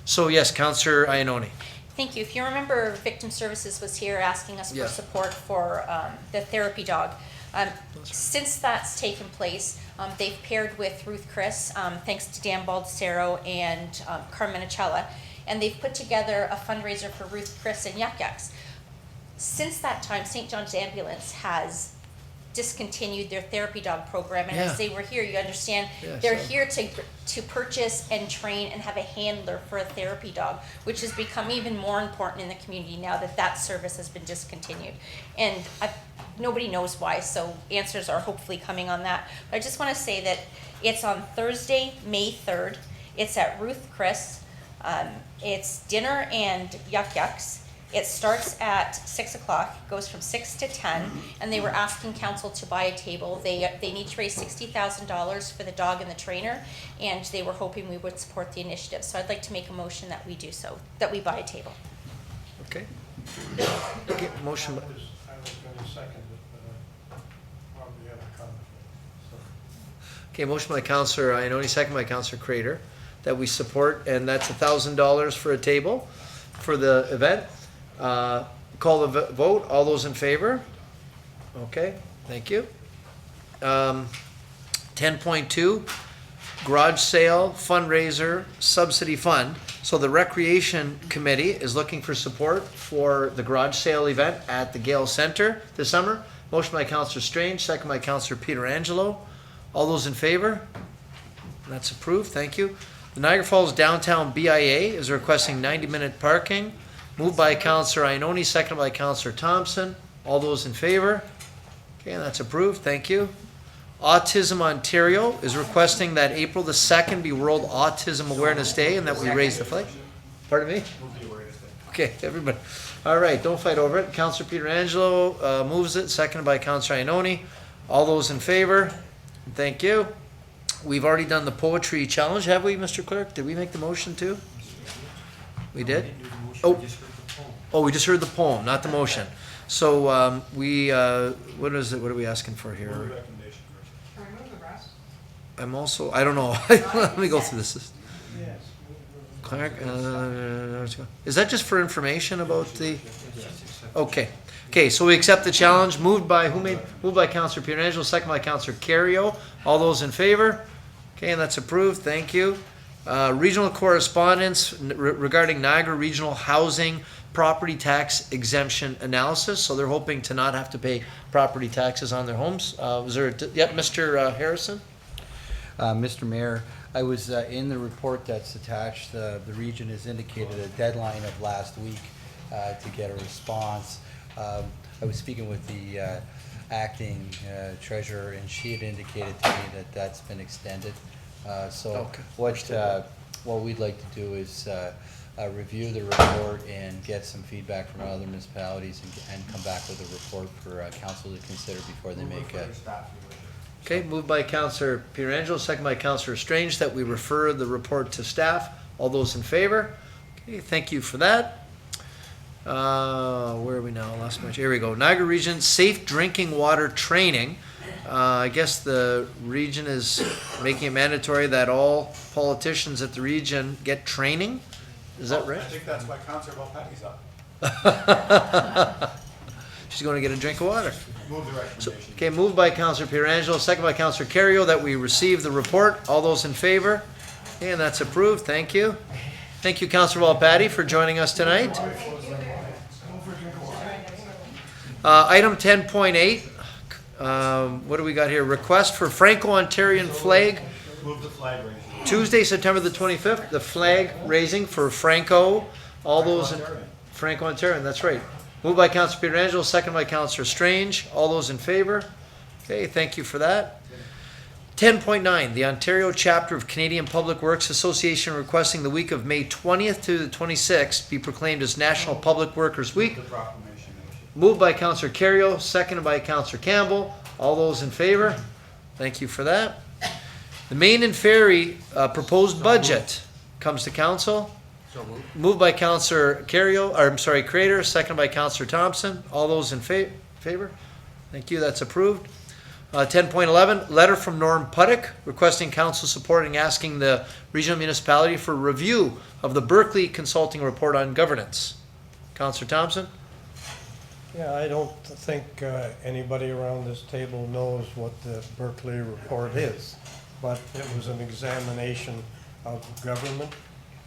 So yes, Councillor Ioannoni. Thank you. If you remember, Victim Services was here asking us for support for the therapy dog. Since that's taken place, they've paired with Ruth Chris, thanks to Dan Baldessero and Carmen Acella, and they've put together a fundraiser for Ruth Chris and Yuck Yucks. Since that time, St. John's Ambulance has discontinued their therapy dog program, and as they were here, you understand, they're here to purchase and train and have a handler for a therapy dog, which has become even more important in the community now that that service has been discontinued. And nobody knows why, so answers are hopefully coming on that. But I just want to say that it's on Thursday, May 3rd. It's at Ruth Chris. It's dinner and Yuck Yucks. It starts at 6 o'clock, goes from 6 to 10, and they were asking council to buy a table. They need to raise $60,000 for the dog and the trainer, and they were hoping we would support the initiative. So I'd like to make a motion that we do so, that we buy a table. Okay. Okay, motion. I was going to second it, but I probably have a comment. Okay, motion by Councillor Ioannoni, second by Councillor Crater, that we support, and that's $1,000 for a table for the event. Call the vote. All those in favor? Okay, thank you. 10.2, garage sale fundraiser subsidy fund. So the Recreation Committee is looking for support for the garage sale event at the Gale Center this summer. Motion by Councillor Strange, second by Councillor Pietrangelo. All those in favor? That's approved, thank you. The Niagara Falls Downtown BIA is requesting 90-minute parking. Moved by Councillor Ioannoni, seconded by Councillor Thompson. All those in favor? Okay, that's approved, thank you. Autism Ontario is requesting that April the 2nd be World Autism Awareness Day and that we raise the flag. Pardon me? Okay, everybody. All right, don't fight over it. Councillor Pietrangelo moves it, seconded by Councillor Ioannoni. All those in favor? Thank you. We've already done the poetry challenge, have we, Mr. Clerk? Did we make the motion too? We did? Oh, we just heard the poem, not the motion. So what is it? What are we asking for here? I'm also, I don't know. Let me go through this. Clerk, is that just for information about the? Okay. Okay, so we accept the challenge. Moved by who made? Moved by Councillor Pietrangelo, second by Councillor Carrio. All those in favor? Okay, and that's approved. Thank you. Regional correspondence regarding Niagara Regional Housing Property Tax Exemption Analysis. So they're hoping to not have to pay property taxes on their homes. Was there? Yep, Mr. Harrison. Mr. Mayor, I was in the report that's attached. The region has indicated a deadline of last week to get a response. I was speaking with the acting treasurer, and she had indicated to me that that's been extended. What we'd like to do is review the report and get some feedback from other municipalities and come back with a report for council to consider before they make a. Okay, moved by Councillor Pietrangelo, second by Councillor Strange, that we refer the report to staff. All those in favor? Okay, thank you for that. Where are we now? Lost my. Here we go. Niagara Region Safe Drinking Water Training. I guess the region is making it mandatory that all politicians at the region get training. Is that right? I think that's why Councillor Volpatti's up. She's going to get a drink of water. Move the recommendation. Okay, moved by Councillor Pietrangelo, second by Councillor Carrio, that we receive the report. All those in favor? Okay, and that's approved. Thank you. Thank you, Councillor Volpatti, for joining us tonight. Item 10.8. What do we got here? Request for Franco-Ontarian flag. Move the flag raising. Tuesday, September the 25th, the flag raising for Franco. All those in Franco-Ontarian, that's right. Moved by Councillor Pietrangelo, second by Councillor Strange. All those in favor? Okay, thank you for that. 10.9, the Ontario chapter of Canadian Public Works Association requesting the week of May 20th to the 26th be proclaimed as National Public Workers Week. Moved by Councillor Kerrio, seconded by Councillor Campbell. All those in favor? Thank you for that. The Main and Ferry proposed budget comes to council. Moved by Councillor Kerrio, or I'm sorry, Crater, seconded by Councillor Thompson. All those in favor? Thank you, that's approved. 10.11, letter from Norm Puttick requesting council support and asking the regional municipality for review of the Berkeley Consulting Report on Governance. Councillor Thompson? Yeah, I don't think anybody around this table knows what the Berkeley report is, but it was an examination of government,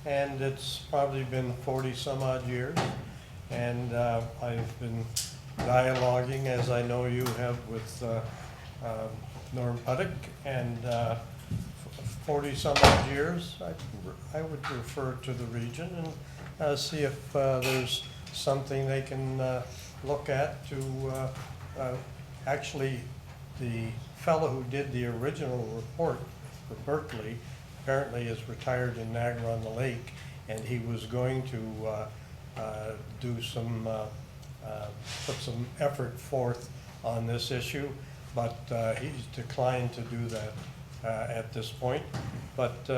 and it's probably been 40 some odd years, and I've been dialoguing, as I know you have, with Norm Puttick, and 40 some odd years, I would refer to the region and see if there's something they can look at to, actually, the fellow who did the original report for Berkeley apparently is retired in Niagara on the Lake, and he was going to do some, put some effort forth on this issue, but he's declined to do that at this point. But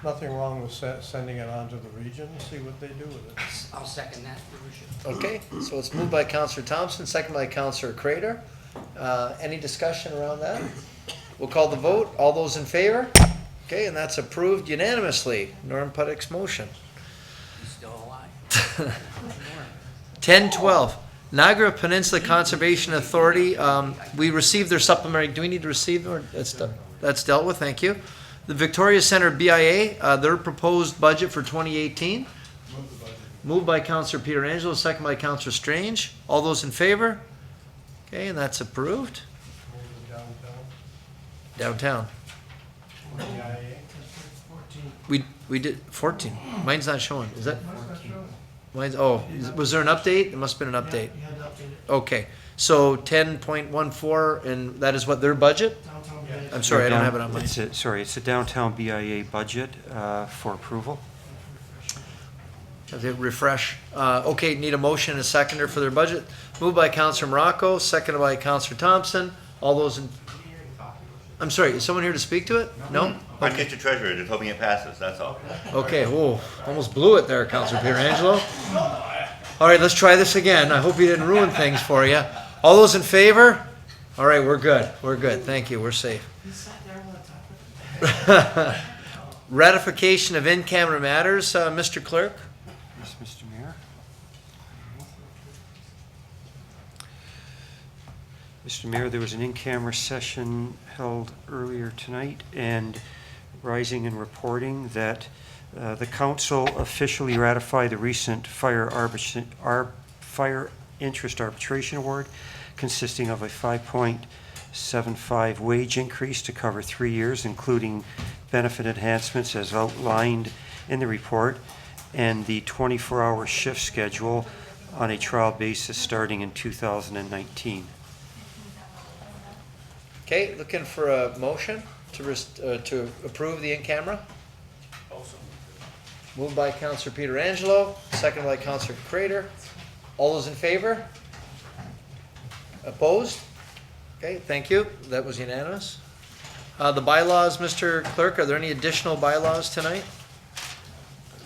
nothing wrong with sending it on to the region and see what they do with it. I'll second that, Your Worship. Okay, so it's moved by Councillor Thompson, second by Councillor Crater. Any discussion around that? We'll call the vote. All those in favor? Okay, and that's approved unanimously. Norm Puttick's motion. He's still alive. 10.12, Niagara Peninsula Conservation Authority. We received their supplementary. Do we need to receive, or that's dealt with? Thank you. The Victoria Centre BIA, their proposed budget for 2018. Moved by Councillor Pietrangelo, second by Councillor Strange. All those in favor? Okay, and that's approved. Downtown. We did 14. Mine's not showing. Is that? Mine's, oh, was there an update? It must have been an update. You had to update it. Okay, so 10.14, and that is what, their budget? I'm sorry, I don't have it on mine. Sorry, it's a downtown BIA budget for approval. Okay, refresh. Okay, need a motion and a seconder for their budget. Moved by Councillor Morocco, seconded by Councillor Thompson. All those in, I'm sorry, is someone here to speak to it? No? I'm Mr. Treasurer, just hoping it passes, that's all. Okay, whoa, almost blew it there, Councillor Pietrangelo. All right, let's try this again. I hope you didn't ruin things for you. All those in favor? All right, we're good. We're good. Thank you. We're safe. Ratification of in-camera matters, Mr. Clerk. Yes, Mr. Mayor. Mr. Mayor, there was an in-camera session held earlier tonight, and rising and reporting that the council officially ratified the recent fire interest arbitration award, consisting of a 5.75 wage increase to cover 3 years, including benefit enhancements as outlined in the report, and the 24-hour shift schedule on a trial basis starting in 2019. Okay, looking for a motion to approve the in-camera. Moved by Councillor Pietrangelo, seconded by Councillor Crater. All those in favor? Opposed? Okay, thank you. That was unanimous. The bylaws, Mr. Clerk, are there any additional bylaws tonight?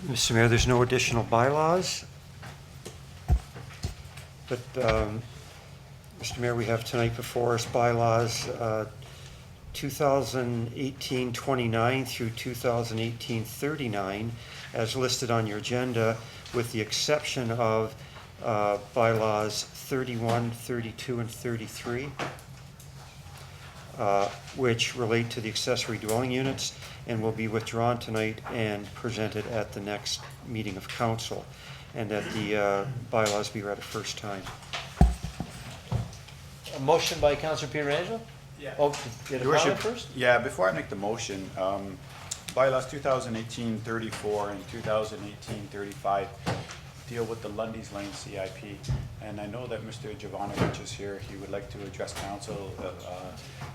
Mr. Mayor, there's no additional bylaws. But, Mr. Mayor, we have tonight before us bylaws 2018-29 through 2018-39 as listed on your agenda, with the exception of bylaws 31, 32, and 33, which relate to the accessory dwelling units and will be withdrawn tonight and presented at the next meeting of council, and that the bylaws be read a first time. A motion by Councillor Pietrangelo? Yeah. Oh, you had a comment first? Yeah, before I make the motion, bylaws 2018-34 and 2018-35 deal with the Lundy's Lane CIP. And I know that Mr. Jovanovich is here. He would like to address council.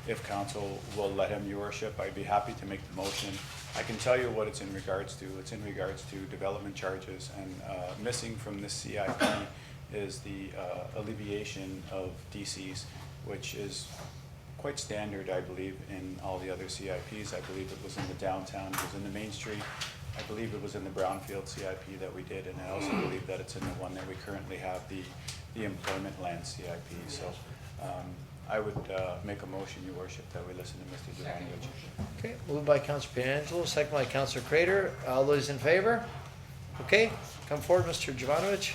If council will let him, your worship, I'd be happy to make the motion. I can tell you what it's in regards to. It's in regards to development charges, and missing from this CIP is the alleviation of DCs, which is quite standard, I believe, in all the other CIPs. I believe it was in the downtown, it was in the Main Street. I believe it was in the Brownfield CIP that we did, and I also believe that it's in the one that we currently have, the employment land CIP. So I would make a motion, your worship, that we listen to Mr. Jovanovich. Okay, moved by Councillor Pietrangelo, second by Councillor Crater. All those in favor? Okay, come forward, Mr. Jovanovich.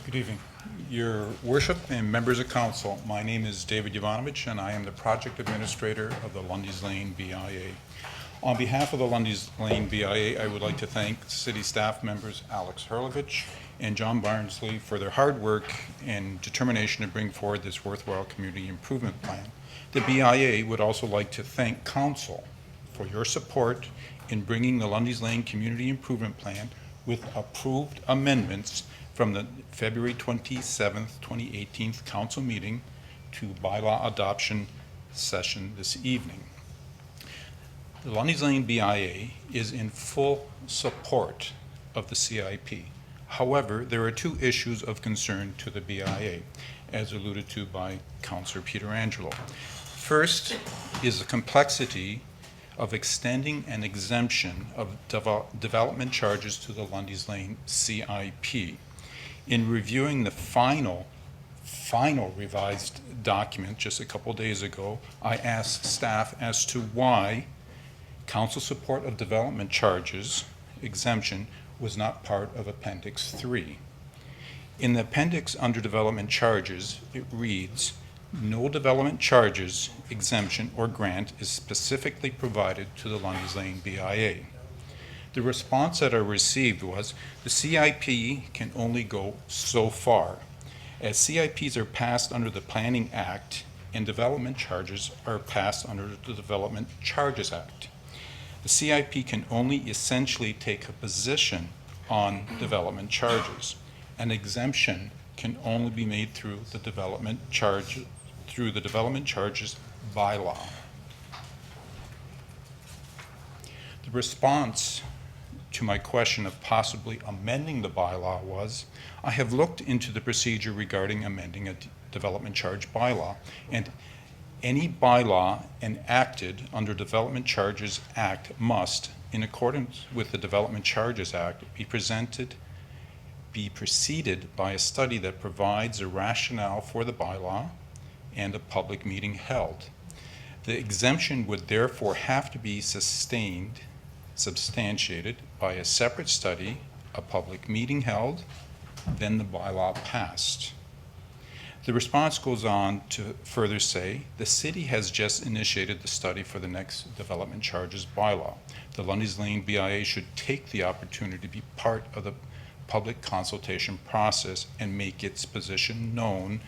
Good evening. Your worship and members of council, my name is David Jovanovich, and I am the project administrator of the Lundy's Lane BIA. On behalf of the Lundy's Lane BIA, I would like to thank city staff members Alex Hurlovich and John Barnsley for their hard work and determination to bring forward this worthwhile community improvement plan. The BIA would also like to thank council for your support in bringing the Lundy's Lane Community Improvement Plan with approved amendments from the February 27th, 2018 council meeting to bylaw adoption session this evening. The Lundy's Lane BIA is in full support of the CIP. However, there are two issues of concern to the BIA, as alluded to by Councillor Pietrangelo. First is the complexity of extending an exemption of development charges to the Lundy's Lane CIP. In reviewing the final revised document just a couple days ago, I asked staff as to why council support of development charges exemption was not part of Appendix 3. In the appendix under development charges, it reads, "No development charges, exemption, or grant is specifically provided to the Lundy's Lane BIA." The response that I received was, the CIP can only go so far, as CIPs are passed under the Planning Act and development charges are passed under the Development Charges Act. The CIP can only essentially take a position on development charges. An exemption can only be made through the development charges bylaw. The response to my question of possibly amending the bylaw was, I have looked into the procedure regarding amending a development charge bylaw, and any bylaw enacted under Development Charges Act must, in accordance with the Development Charges Act, be preceded by a study that provides a rationale for the bylaw and a public meeting held. The exemption would therefore have to be substantiated by a separate study, a public meeting held, then the bylaw passed. The response goes on to further say, the city has just initiated the study for the next development charges bylaw. The Lundy's Lane BIA should take the opportunity to be part of the public consultation process and make its position known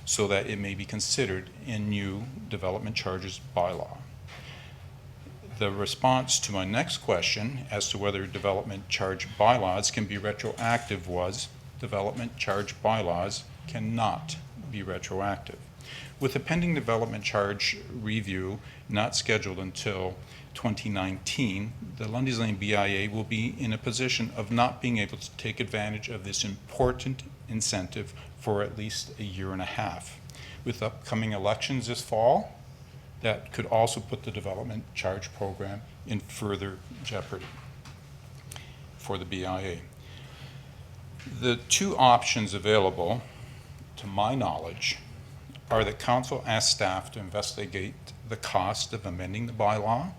so that it may be considered in new development charges bylaw. The response to my next question as to whether development charge bylaws can be retroactive was, development charge bylaws cannot be retroactive. With the pending development charge review not scheduled until 2019, the Lundy's Lane BIA will be in a position of not being able to take advantage of this important incentive for at least a year and a half. With upcoming elections this fall, that could also put the development charge program in further jeopardy for the BIA. The two options available, to my knowledge, are that council asks staff to investigate the cost of amending the bylaw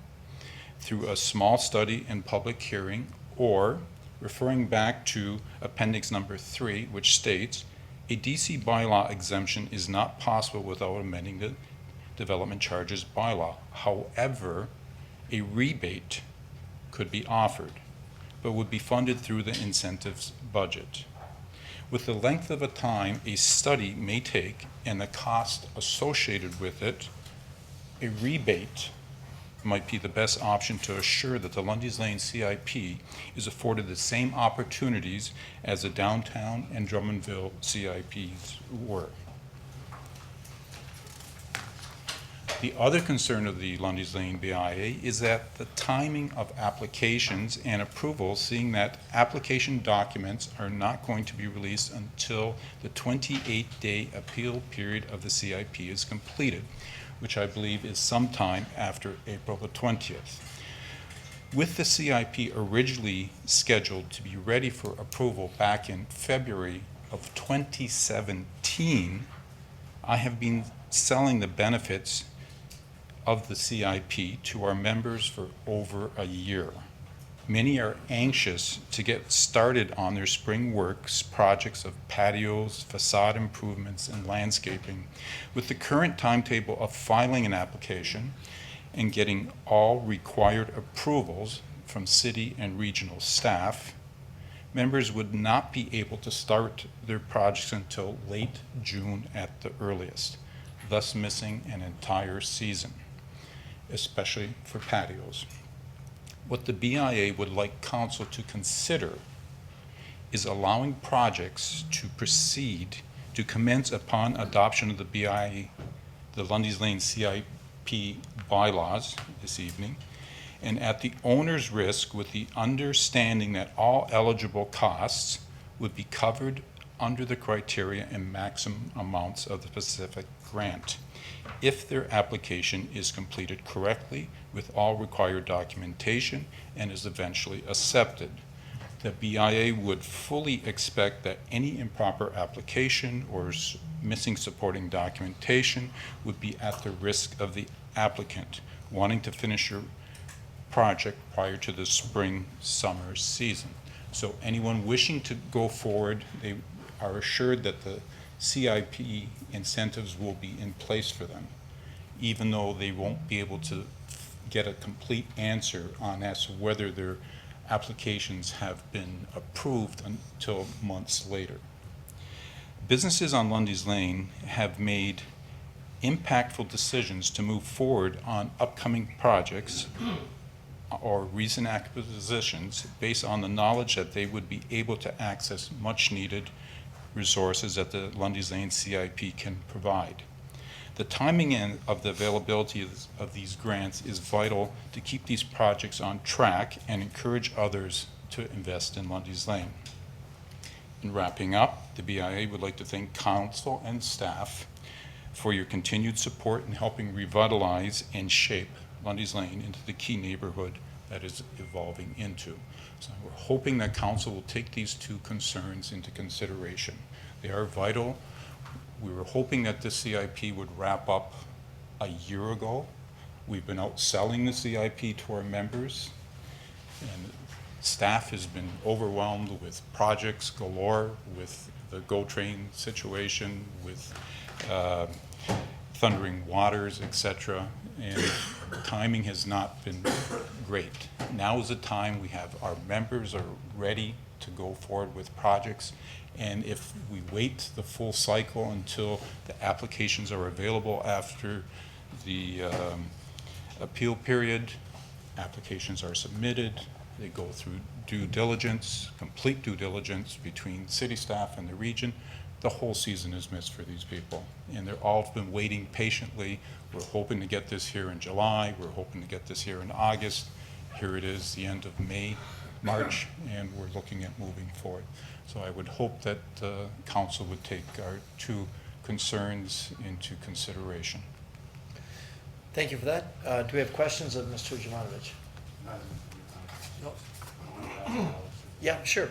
through a small study and public hearing, or referring back to appendix number 3, which states, a DC bylaw exemption is not possible without amending the development charges bylaw. However, a rebate could be offered, but would be funded through the incentives budget. With the length of a time a study may take and the cost associated with it, a rebate might be the best option to assure that the Lundy's Lane CIP is afforded the same opportunities as the downtown and Drummondville CIPs were. The other concern of the Lundy's Lane BIA is that the timing of applications and approvals, seeing that application documents are not going to be released until the 28-day appeal period of the CIP is completed, which I believe is sometime after April the 20th. With the CIP originally scheduled to be ready for approval back in February of 2017, I have been selling the benefits of the CIP to our members for over a year. Many are anxious to get started on their spring works projects of patios, facade improvements, and landscaping. With the current timetable of filing an application and getting all required approvals from city and regional staff, members would not be able to start their projects until late June at the earliest, thus missing an entire season, especially for patios. What the BIA would like council to consider is allowing projects to proceed to commence upon adoption of the BIA, the Lundy's Lane CIP bylaws this evening, and at the owner's risk, with the understanding that all eligible costs would be covered under the criteria and maximum amounts of the specific grant, if their application is completed correctly with all required documentation and is eventually accepted. The BIA would fully expect that any improper application or missing supporting documentation would be at the risk of the applicant wanting to finish your project prior to the spring-summer season. So anyone wishing to go forward, they are assured that the CIP incentives will be in place for them, even though they won't be able to get a complete answer on as to whether their applications have been approved until months later. Businesses on Lundy's Lane have made impactful decisions to move forward on upcoming projects or recent acquisitions based on the knowledge that they would be able to access much needed resources that the Lundy's Lane CIP can provide. The timing of the availability of these grants is vital to keep these projects on track and encourage others to invest in Lundy's Lane. In wrapping up, the BIA would like to thank council and staff for your continued support in helping revitalize and shape Lundy's Lane into the key neighborhood that is evolving into. So we're hoping that council will take these two concerns into consideration. They are vital. We were hoping that the CIP would wrap up a year ago. We've been out selling the CIP to our members, and staff has been overwhelmed with projects galore, with the GO Train situation, with Thundering Waters, etc. And timing has not been great. Now is the time. We have our members are ready to go forward with projects, and if we wait the full cycle until the applications are available after the appeal period, applications are submitted, they go through due diligence, complete due diligence between city staff and the region, the whole season is missed for these people. And they're all been waiting patiently. We're hoping to get this here in July. We're hoping to get this here in August. Here it is, the end of March, and we're looking at moving forward. So I would hope that council would take our two concerns into consideration. Thank you for that. Do we have questions of Mr. Jovanovich? No. Yeah, sure.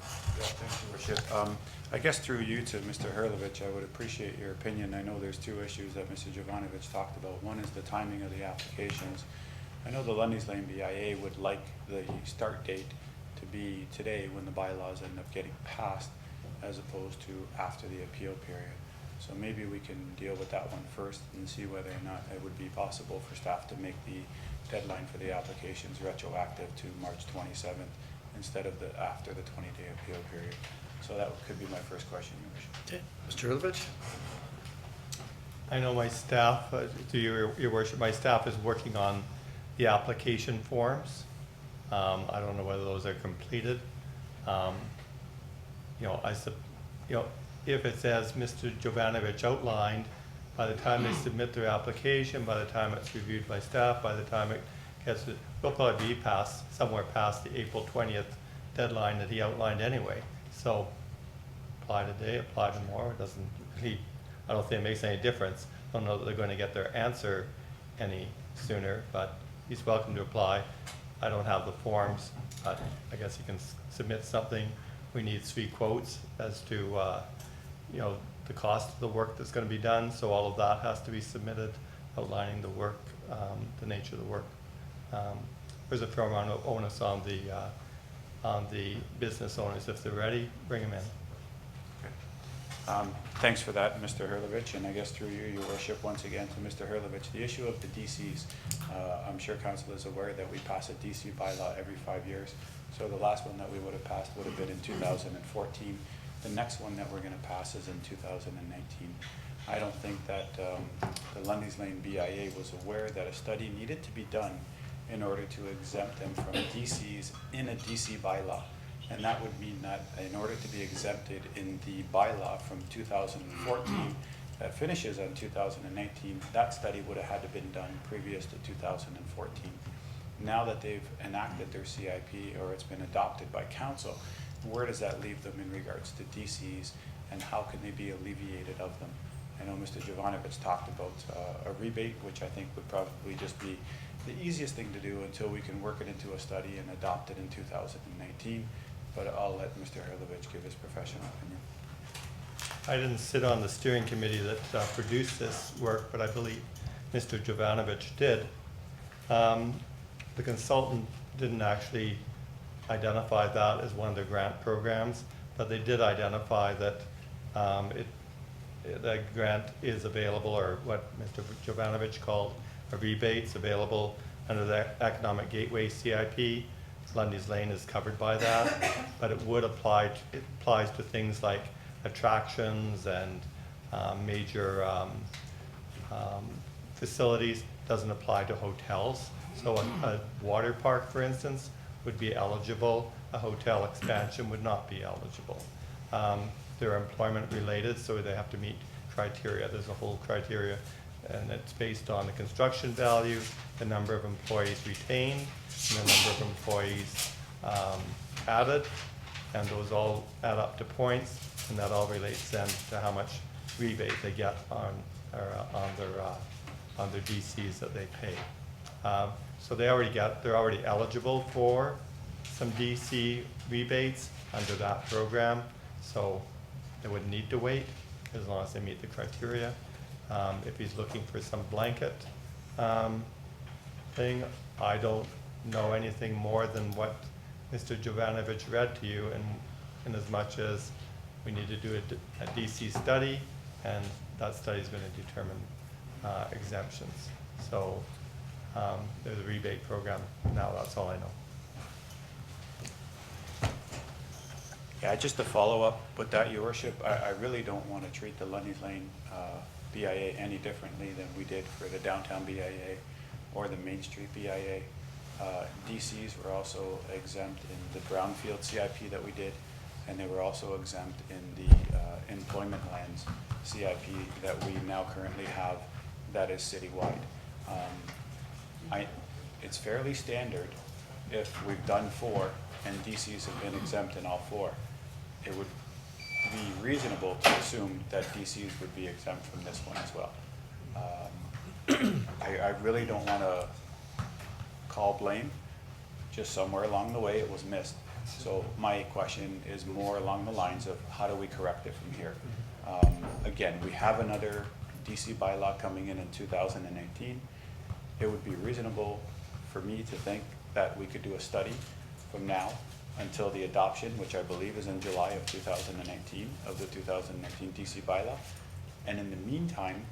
Thank you, Worship. I guess through you to Mr. Hurlovich, I would appreciate your opinion. I know there's two issues that Mr. Jovanovich talked about. One is the timing of the applications. I know the Lundy's Lane BIA would like the start date to be today when the bylaws end up getting passed, as opposed to after the appeal period. So maybe we can deal with that one first and see whether or not it would be possible for staff to make the deadline for the applications retroactive to March 27th instead of after the 20-day appeal period. So that could be my first question, Your Worship. Okay, Mr. Hurlovich? I know my staff, to your worship, my staff is working on the application forms. I don't know whether those are completed. You know, if it says Mr. Jovanovich outlined, by the time they submit their application, by the time it's reviewed by staff, by the time it gets, we'll probably be somewhere past the April 20th deadline that he outlined anyway. So apply today, apply tomorrow. It doesn't really, I don't think it makes any difference. I don't know that they're going to get their answer any sooner, but he's welcome to apply. I don't have the forms, but I guess he can submit something. We need 3 quotes as to, you know, the cost of the work that's going to be done. So all of that has to be submitted, outlining the work, the nature of the work. There's a fair amount of onus on the business owners. If they're ready, bring them in. Thanks for that, Mr. Hurlovich, and I guess through you, Your Worship, once again to Mr. Hurlovich, the issue of the DCs. I'm sure Council is aware that we pass a DC bylaw every 5 years. So the last one that we would have passed would have been in 2014. The next one that we're going to pass is in 2019. I don't think that the Lundy's Lane BIA was aware that a study needed to be done in order to exempt them from DCs in a DC bylaw. And that would mean that in order to be exempted in the bylaw from 2014 that finishes on 2019, that study would have had to been done previous to 2014. Now that they've enacted their CIP or it's been adopted by council, where does that leave them in regards to DCs and how can they be alleviated of them? I know Mr. Jovanovich talked about a rebate, which I think would probably just be the easiest thing to do until we can work it into a study and adopt it in 2019. But I'll let Mr. Hurlovich give his professional opinion. I didn't sit on the steering committee that produced this work, but I believe Mr. Jovanovich did. The consultant didn't actually identify that as one of the grant programs, but they did identify that the grant is available, or what Mr. Jovanovich called a rebates available under the Economic Gateway CIP. Lundy's Lane is covered by that, but it would apply. It applies to things like attractions and major facilities. Doesn't apply to hotels. So a water park, for instance, would be eligible. A hotel expansion would not be eligible. They're employment related, so they have to meet criteria. There's a whole criteria, and it's based on the construction value, the number of employees retained, and the number of employees added, and those all add up to points, and that all relates then to how much rebate they get on their DCs that they pay. So they're already eligible for some DC rebates under that program, so they wouldn't need to wait as long as they meet the criteria. If he's looking for some blanket thing, I don't know anything more than what Mr. Jovanovich read to you, and in as much as we need to do a DC study, and that study is going to determine exemptions. So there's a rebate program now, that's all I know. Yeah, just to follow up with that, Your Worship, I really don't want to treat the Lundy's Lane BIA any differently than we did for the downtown BIA or the Main Street BIA. DCs were also exempt in the Brownfield CIP that we did, and they were also exempt in the employment lands CIP that we now currently have that is citywide. It's fairly standard if we've done 4 and DCs have been exempt in all 4. It would be reasonable to assume that DCs would be exempt from this one as well. I really don't want to call blame, just somewhere along the way it was missed. So my question is more along the lines of how do we correct it from here? Again, we have another DC bylaw coming in 2018. It would be reasonable for me to think that we could do a study from now until the adoption, which I believe is in July of 2019, of the 2019 DC bylaw. And in the meantime,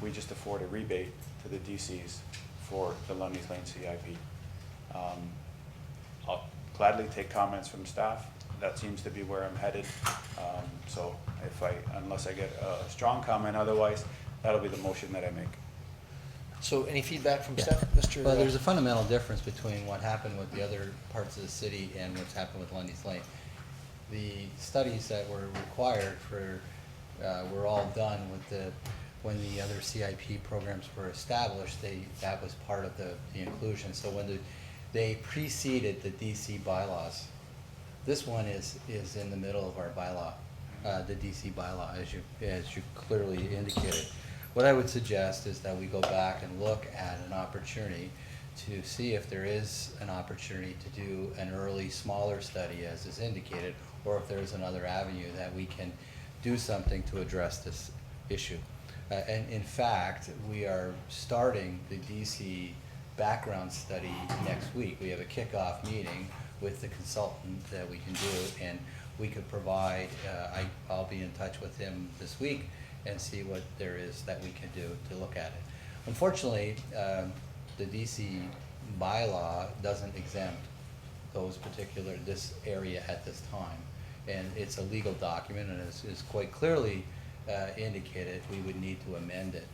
we just afford a rebate to the DCs for the Lundy's Lane CIP. I'll gladly take comments from staff. That seems to be where I'm headed. So unless I get a strong comment otherwise, that'll be the motion that I make. So any feedback from Yeah. staff, Mr.? Well, there's a fundamental difference between what happened with the other parts of the city and what's happened with Lundy's Lane. The studies that were required for, were all done with when the other CIP programs were established, that was part of the inclusion. So when they preceded the DC bylaws. This one is in the middle of our bylaw, the DC bylaw, as you clearly indicated. What I would suggest is that we go back and look at an opportunity to see if there is an opportunity to do an early, smaller study as is indicated, or if there's another avenue that we can do something to address this issue. And in fact, we are starting the DC background study next week. We have a kickoff meeting with the consultant that we can do, and we could provide, I'll be in touch with him this week and see what there is that we can do to look at it. Unfortunately, the DC bylaw doesn't exempt this area at this time. And it's a legal document, and as is quite clearly indicated, we would need to amend it.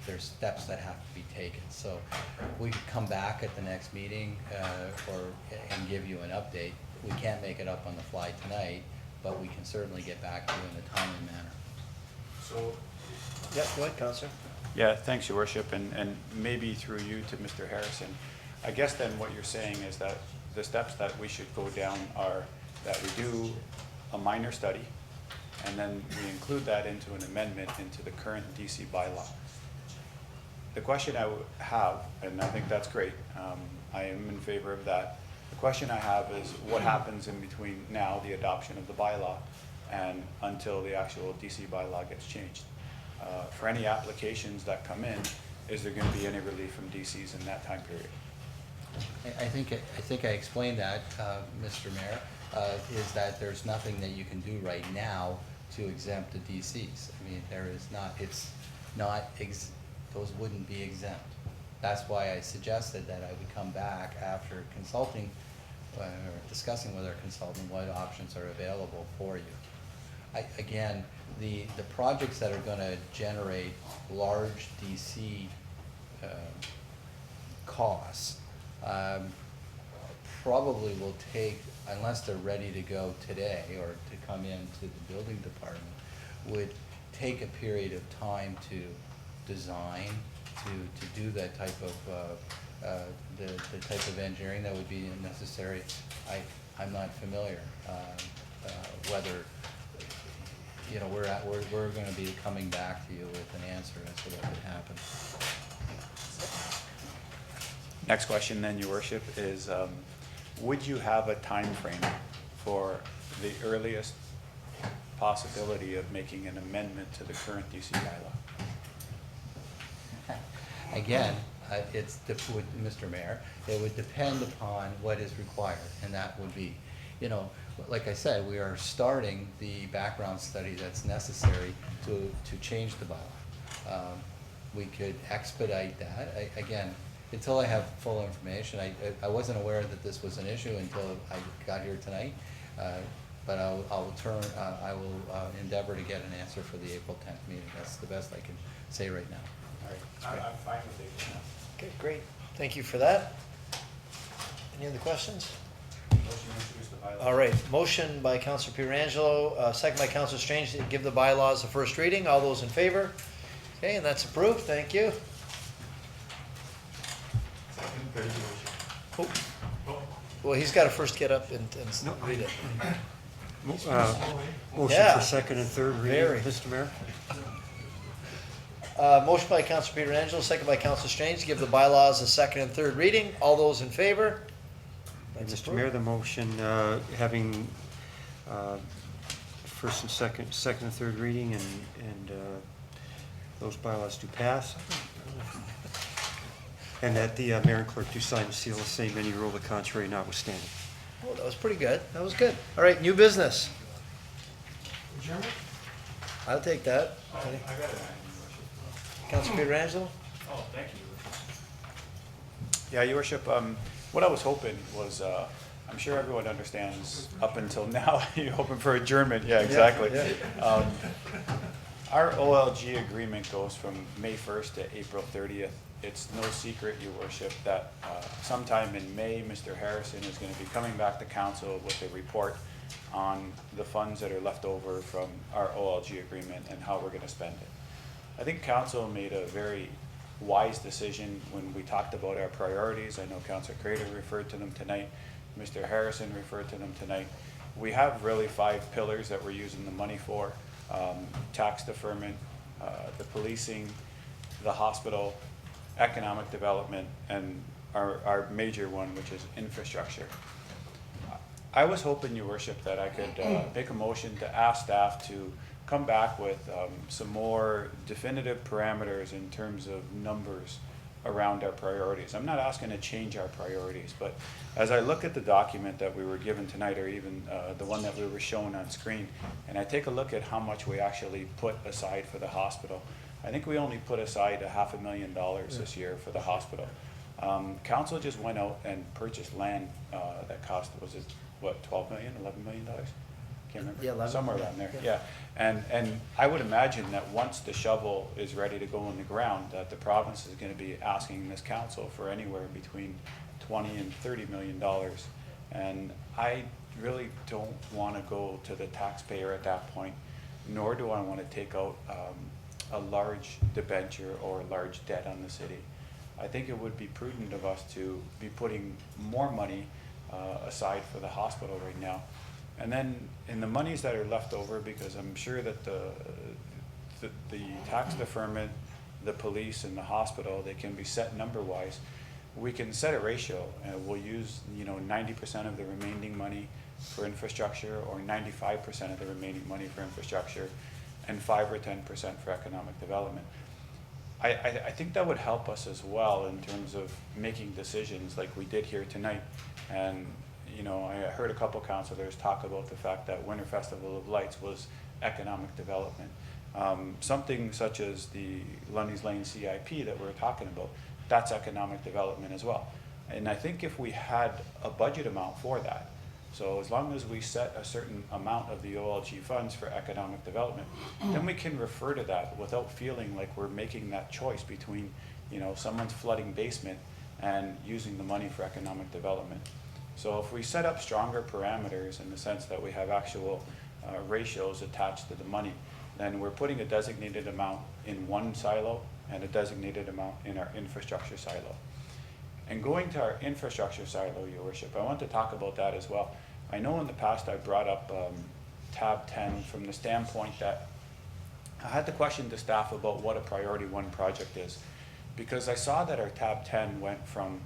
There's steps that have to be taken. So we could come back at the next meeting and give you an update. We can't make it up on the fly tonight, but we can certainly get back to you in a timely manner. So, yeah, go ahead, Councillor. Yeah, thanks, Your Worship, and maybe through you to Mr. Harrison. I guess then what you're saying is that the steps that we should go down are that we do a minor study, and then we include that into an amendment into the current DC bylaw. The question I would have, and I think that's great, I am in favor of that. The question I have is what happens in between now, the adoption of the bylaw, and until the actual DC bylaw gets changed? For any applications that come in, is there going to be any relief from DCs in that time period? I think I explained that, Mr. Mayor, is that there's nothing that you can do right now to exempt the DCs. I mean, there is not, it's not, those wouldn't be exempt. That's why I suggested that I would come back after consulting, or discussing with our consultant what options are available for you. Again, the projects that are gonna generate large DC costs probably will take, unless they're ready to go today or to come into the building department, would take a period of time to design, to do that type of the type of engineering that would be necessary. I'm not familiar whether, you know, we're going to be coming back to you with an answer as to what could happen. Next question then, Your Worship, is would you have a time frame for the earliest possibility of making an amendment to the current DC bylaw? Again, Mr. Mayor, it would depend upon what is required, and that would be, you know, like I said, we are starting the background study that's necessary to change the bylaw. We could expedite that. Again, until I have full information, I wasn't aware that this was an issue until I got here tonight, but I will endeavor to get an answer for the April 10th meeting. That's the best I can say right now. All right, I'm fine with it. Okay, great. Thank you for that. Any other questions? Motion to introduce the bylaw. All right, motion by Councillor Pietrangelo, second by Councillor Strange to give the bylaws a first reading. All those in favor? Okay, and that's approved. Thank you. Oh. Well, he's got to first get up and read it. Motion Yeah. for second and third Very. reading, Mr. Mayor. Motion by Councillor Pietrangelo, second by Councillor Strange to give the bylaws a second and third reading. All those in favor? That's Mr. approved. Mayor, the motion having first and second and third reading and those bylaws do pass. And that the mayor and clerk do sign and seal the same, any rule of the contrary notwithstanding. Oh, that was pretty good. That was good. All right, new business. Adjournment? I'll take that. I got it. Councillor Pietrangelo? Oh, thank you. Yeah, Your Worship, what I was hoping was, I'm sure everyone understands up until now, you're hoping for adjournment. Yeah, exactly. Yeah. Our OLG agreement goes from May 1st to April 30th. It's no secret, Your Worship, that sometime in May, Mr. Harrison is going to be coming back to council with a report on the funds that are left over from our OLG agreement and how we're going to spend it. I think council made a very wise decision when we talked about our priorities. I know Councillor Crater referred to them tonight. Mr. Harrison referred to them tonight. We have really 5 pillars that we're using the money for. Tax deferment, the policing, the hospital, economic development, and our major one, which is infrastructure. I was hoping, Your Worship, that I could make a motion to ask staff to come back with some more definitive parameters in terms of numbers around our priorities. I'm not asking to change our priorities, but as I look at the document that we were given tonight, or even the one that we were shown on screen, and I take a look at how much we actually put aside for the hospital, I think we only put aside $500,000 this year for the hospital. Council just went out and purchased land that cost, was it, what, $12 million, $11 million? Can't remember. Yeah, 11. Somewhere around there, yeah. And I would imagine that once the shovel is ready to go in the ground, that the province is gonna be asking this council for anywhere between $20 and $30 million. And I really don't wanna go to the taxpayer at that point, nor do I wanna take out a large debenture or a large debt on the city. I think it would be prudent of us to be putting more money aside for the hospital right now. And then in the monies that are left over, because I'm sure that the tax deferment, the police and the hospital, they can be set number-wise. We can set a ratio, and we'll use 90% of the remaining money for infrastructure, or 95% of the remaining money for infrastructure, and 5 or 10% for economic development. I think that would help us as well in terms of making decisions like we did here tonight. And I heard a couple councillors talk about the fact that Winter Festival of Lights was economic development. Something such as the Lundy's Lane CIP that we're talking about, that's economic development as well. And I think if we had a budget amount for that, so as long as we set a certain amount of the OLG funds for economic development, then we can refer to that without feeling like we're making that choice between, someone's flooding basement and using the money for economic development. So if we set up stronger parameters in the sense that we have actual ratios attached to the money, then we're putting a designated amount in one silo and a designated amount in our infrastructure silo. And going to our infrastructure silo, Your Worship, I want to talk about that as well. I know in the past I brought up tab 10 from the standpoint that I had to question the staff about what a priority 1 project is, because I saw that our tab 10 went from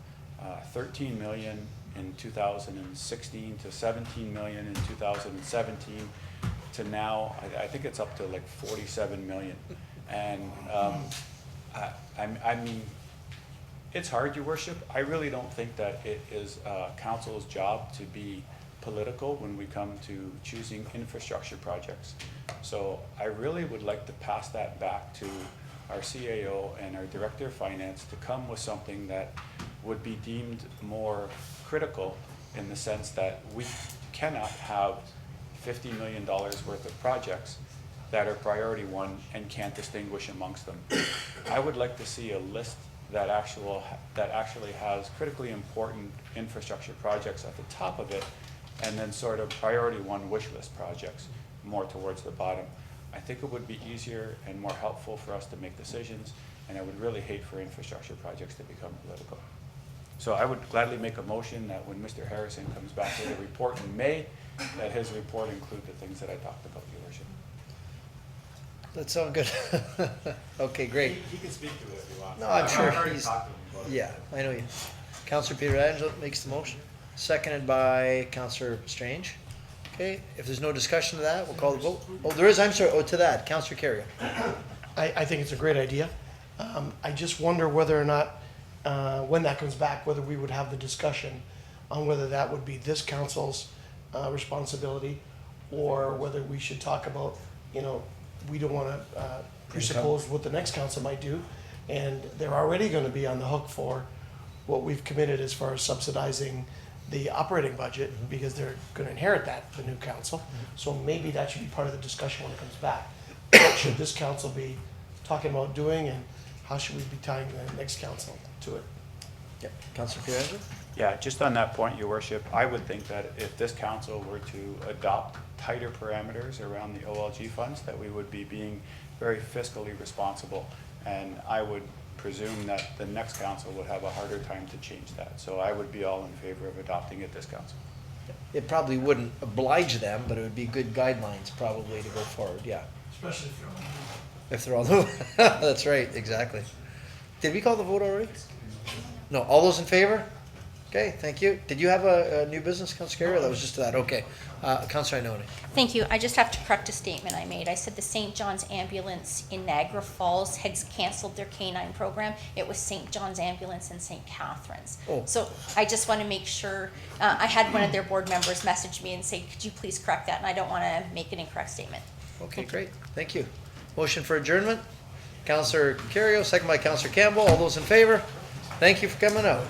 13 million in 2016 to 17 million in 2017 to now, I think it's up to like 47 million. And I mean, it's hard, Your Worship. I really don't think that it is council's job to be political when we come to choosing infrastructure projects. So I really would like to pass that back to our CAO and our Director of Finance to come with something that would be deemed more critical, in the sense that we cannot have $50 million worth of projects that are priority 1 and can't distinguish amongst them. I would like to see a list that actually has critically important infrastructure projects at the top of it, and then sort of priority 1 wish list projects more towards the bottom. I think it would be easier and more helpful for us to make decisions, and I would really hate for infrastructure projects to become political. So I would gladly make a motion that when Mr. Harrison comes back with a report in May, that his report include the things that I talked about, Your Worship. That sound good? Okay, great. He can speak to it if he wants. No, I'm sure I've already he's, talked to him about it. yeah, I know you. Councillor Pietrangelo makes the motion, seconded by Councillor Strange. Okay, if there's no discussion to that, we'll call the vote. Oh, there is, I'm sorry, to that, Councillor Carrier. I think it's a great idea. I just wonder whether or not, when that comes back, whether we would have the discussion on whether that would be this council's responsibility, or whether we should talk about, we don't want to presuppose what the next council might do, and they're already going to be on the hook for what we've committed as far as subsidizing the operating budget, because they're going to inherit that, the new council. So maybe that should be part of the discussion when it comes back. what should this council be talking about doing, and how should we be tying the next council to it? Yep. Councilor Pietrangelo? Yeah, just on that point, your worship, I would think that if this council were to adopt tighter parameters around the OLG funds, that we would be being very fiscally responsible. And I would presume that the next council would have a harder time to change that. So I would be all in favor of adopting it this council. It probably wouldn't oblige them, but it would be good guidelines probably to go forward, yeah. Especially if you're on If they're all, that's right, exactly. Did we call the vote already? No, all those in favor? Okay, thank you. Did you have a new business, Councilor Carey, or that was just that? Okay. Councilor Ioannoni. Thank you. I just have to correct a statement I made. I said the St. John's Ambulance in Niagara Falls had canceled their canine program. It was St. John's Ambulance in St. Catharines. Oh. So I just want to make sure, I had one of their board members message me and say, could you please correct that? And I don't want to make an incorrect statement. Okay, great. Thank you. Motion for adjournment. Councilor Carey, second by Councilor Campbell. All those in favor? Thank you for coming out.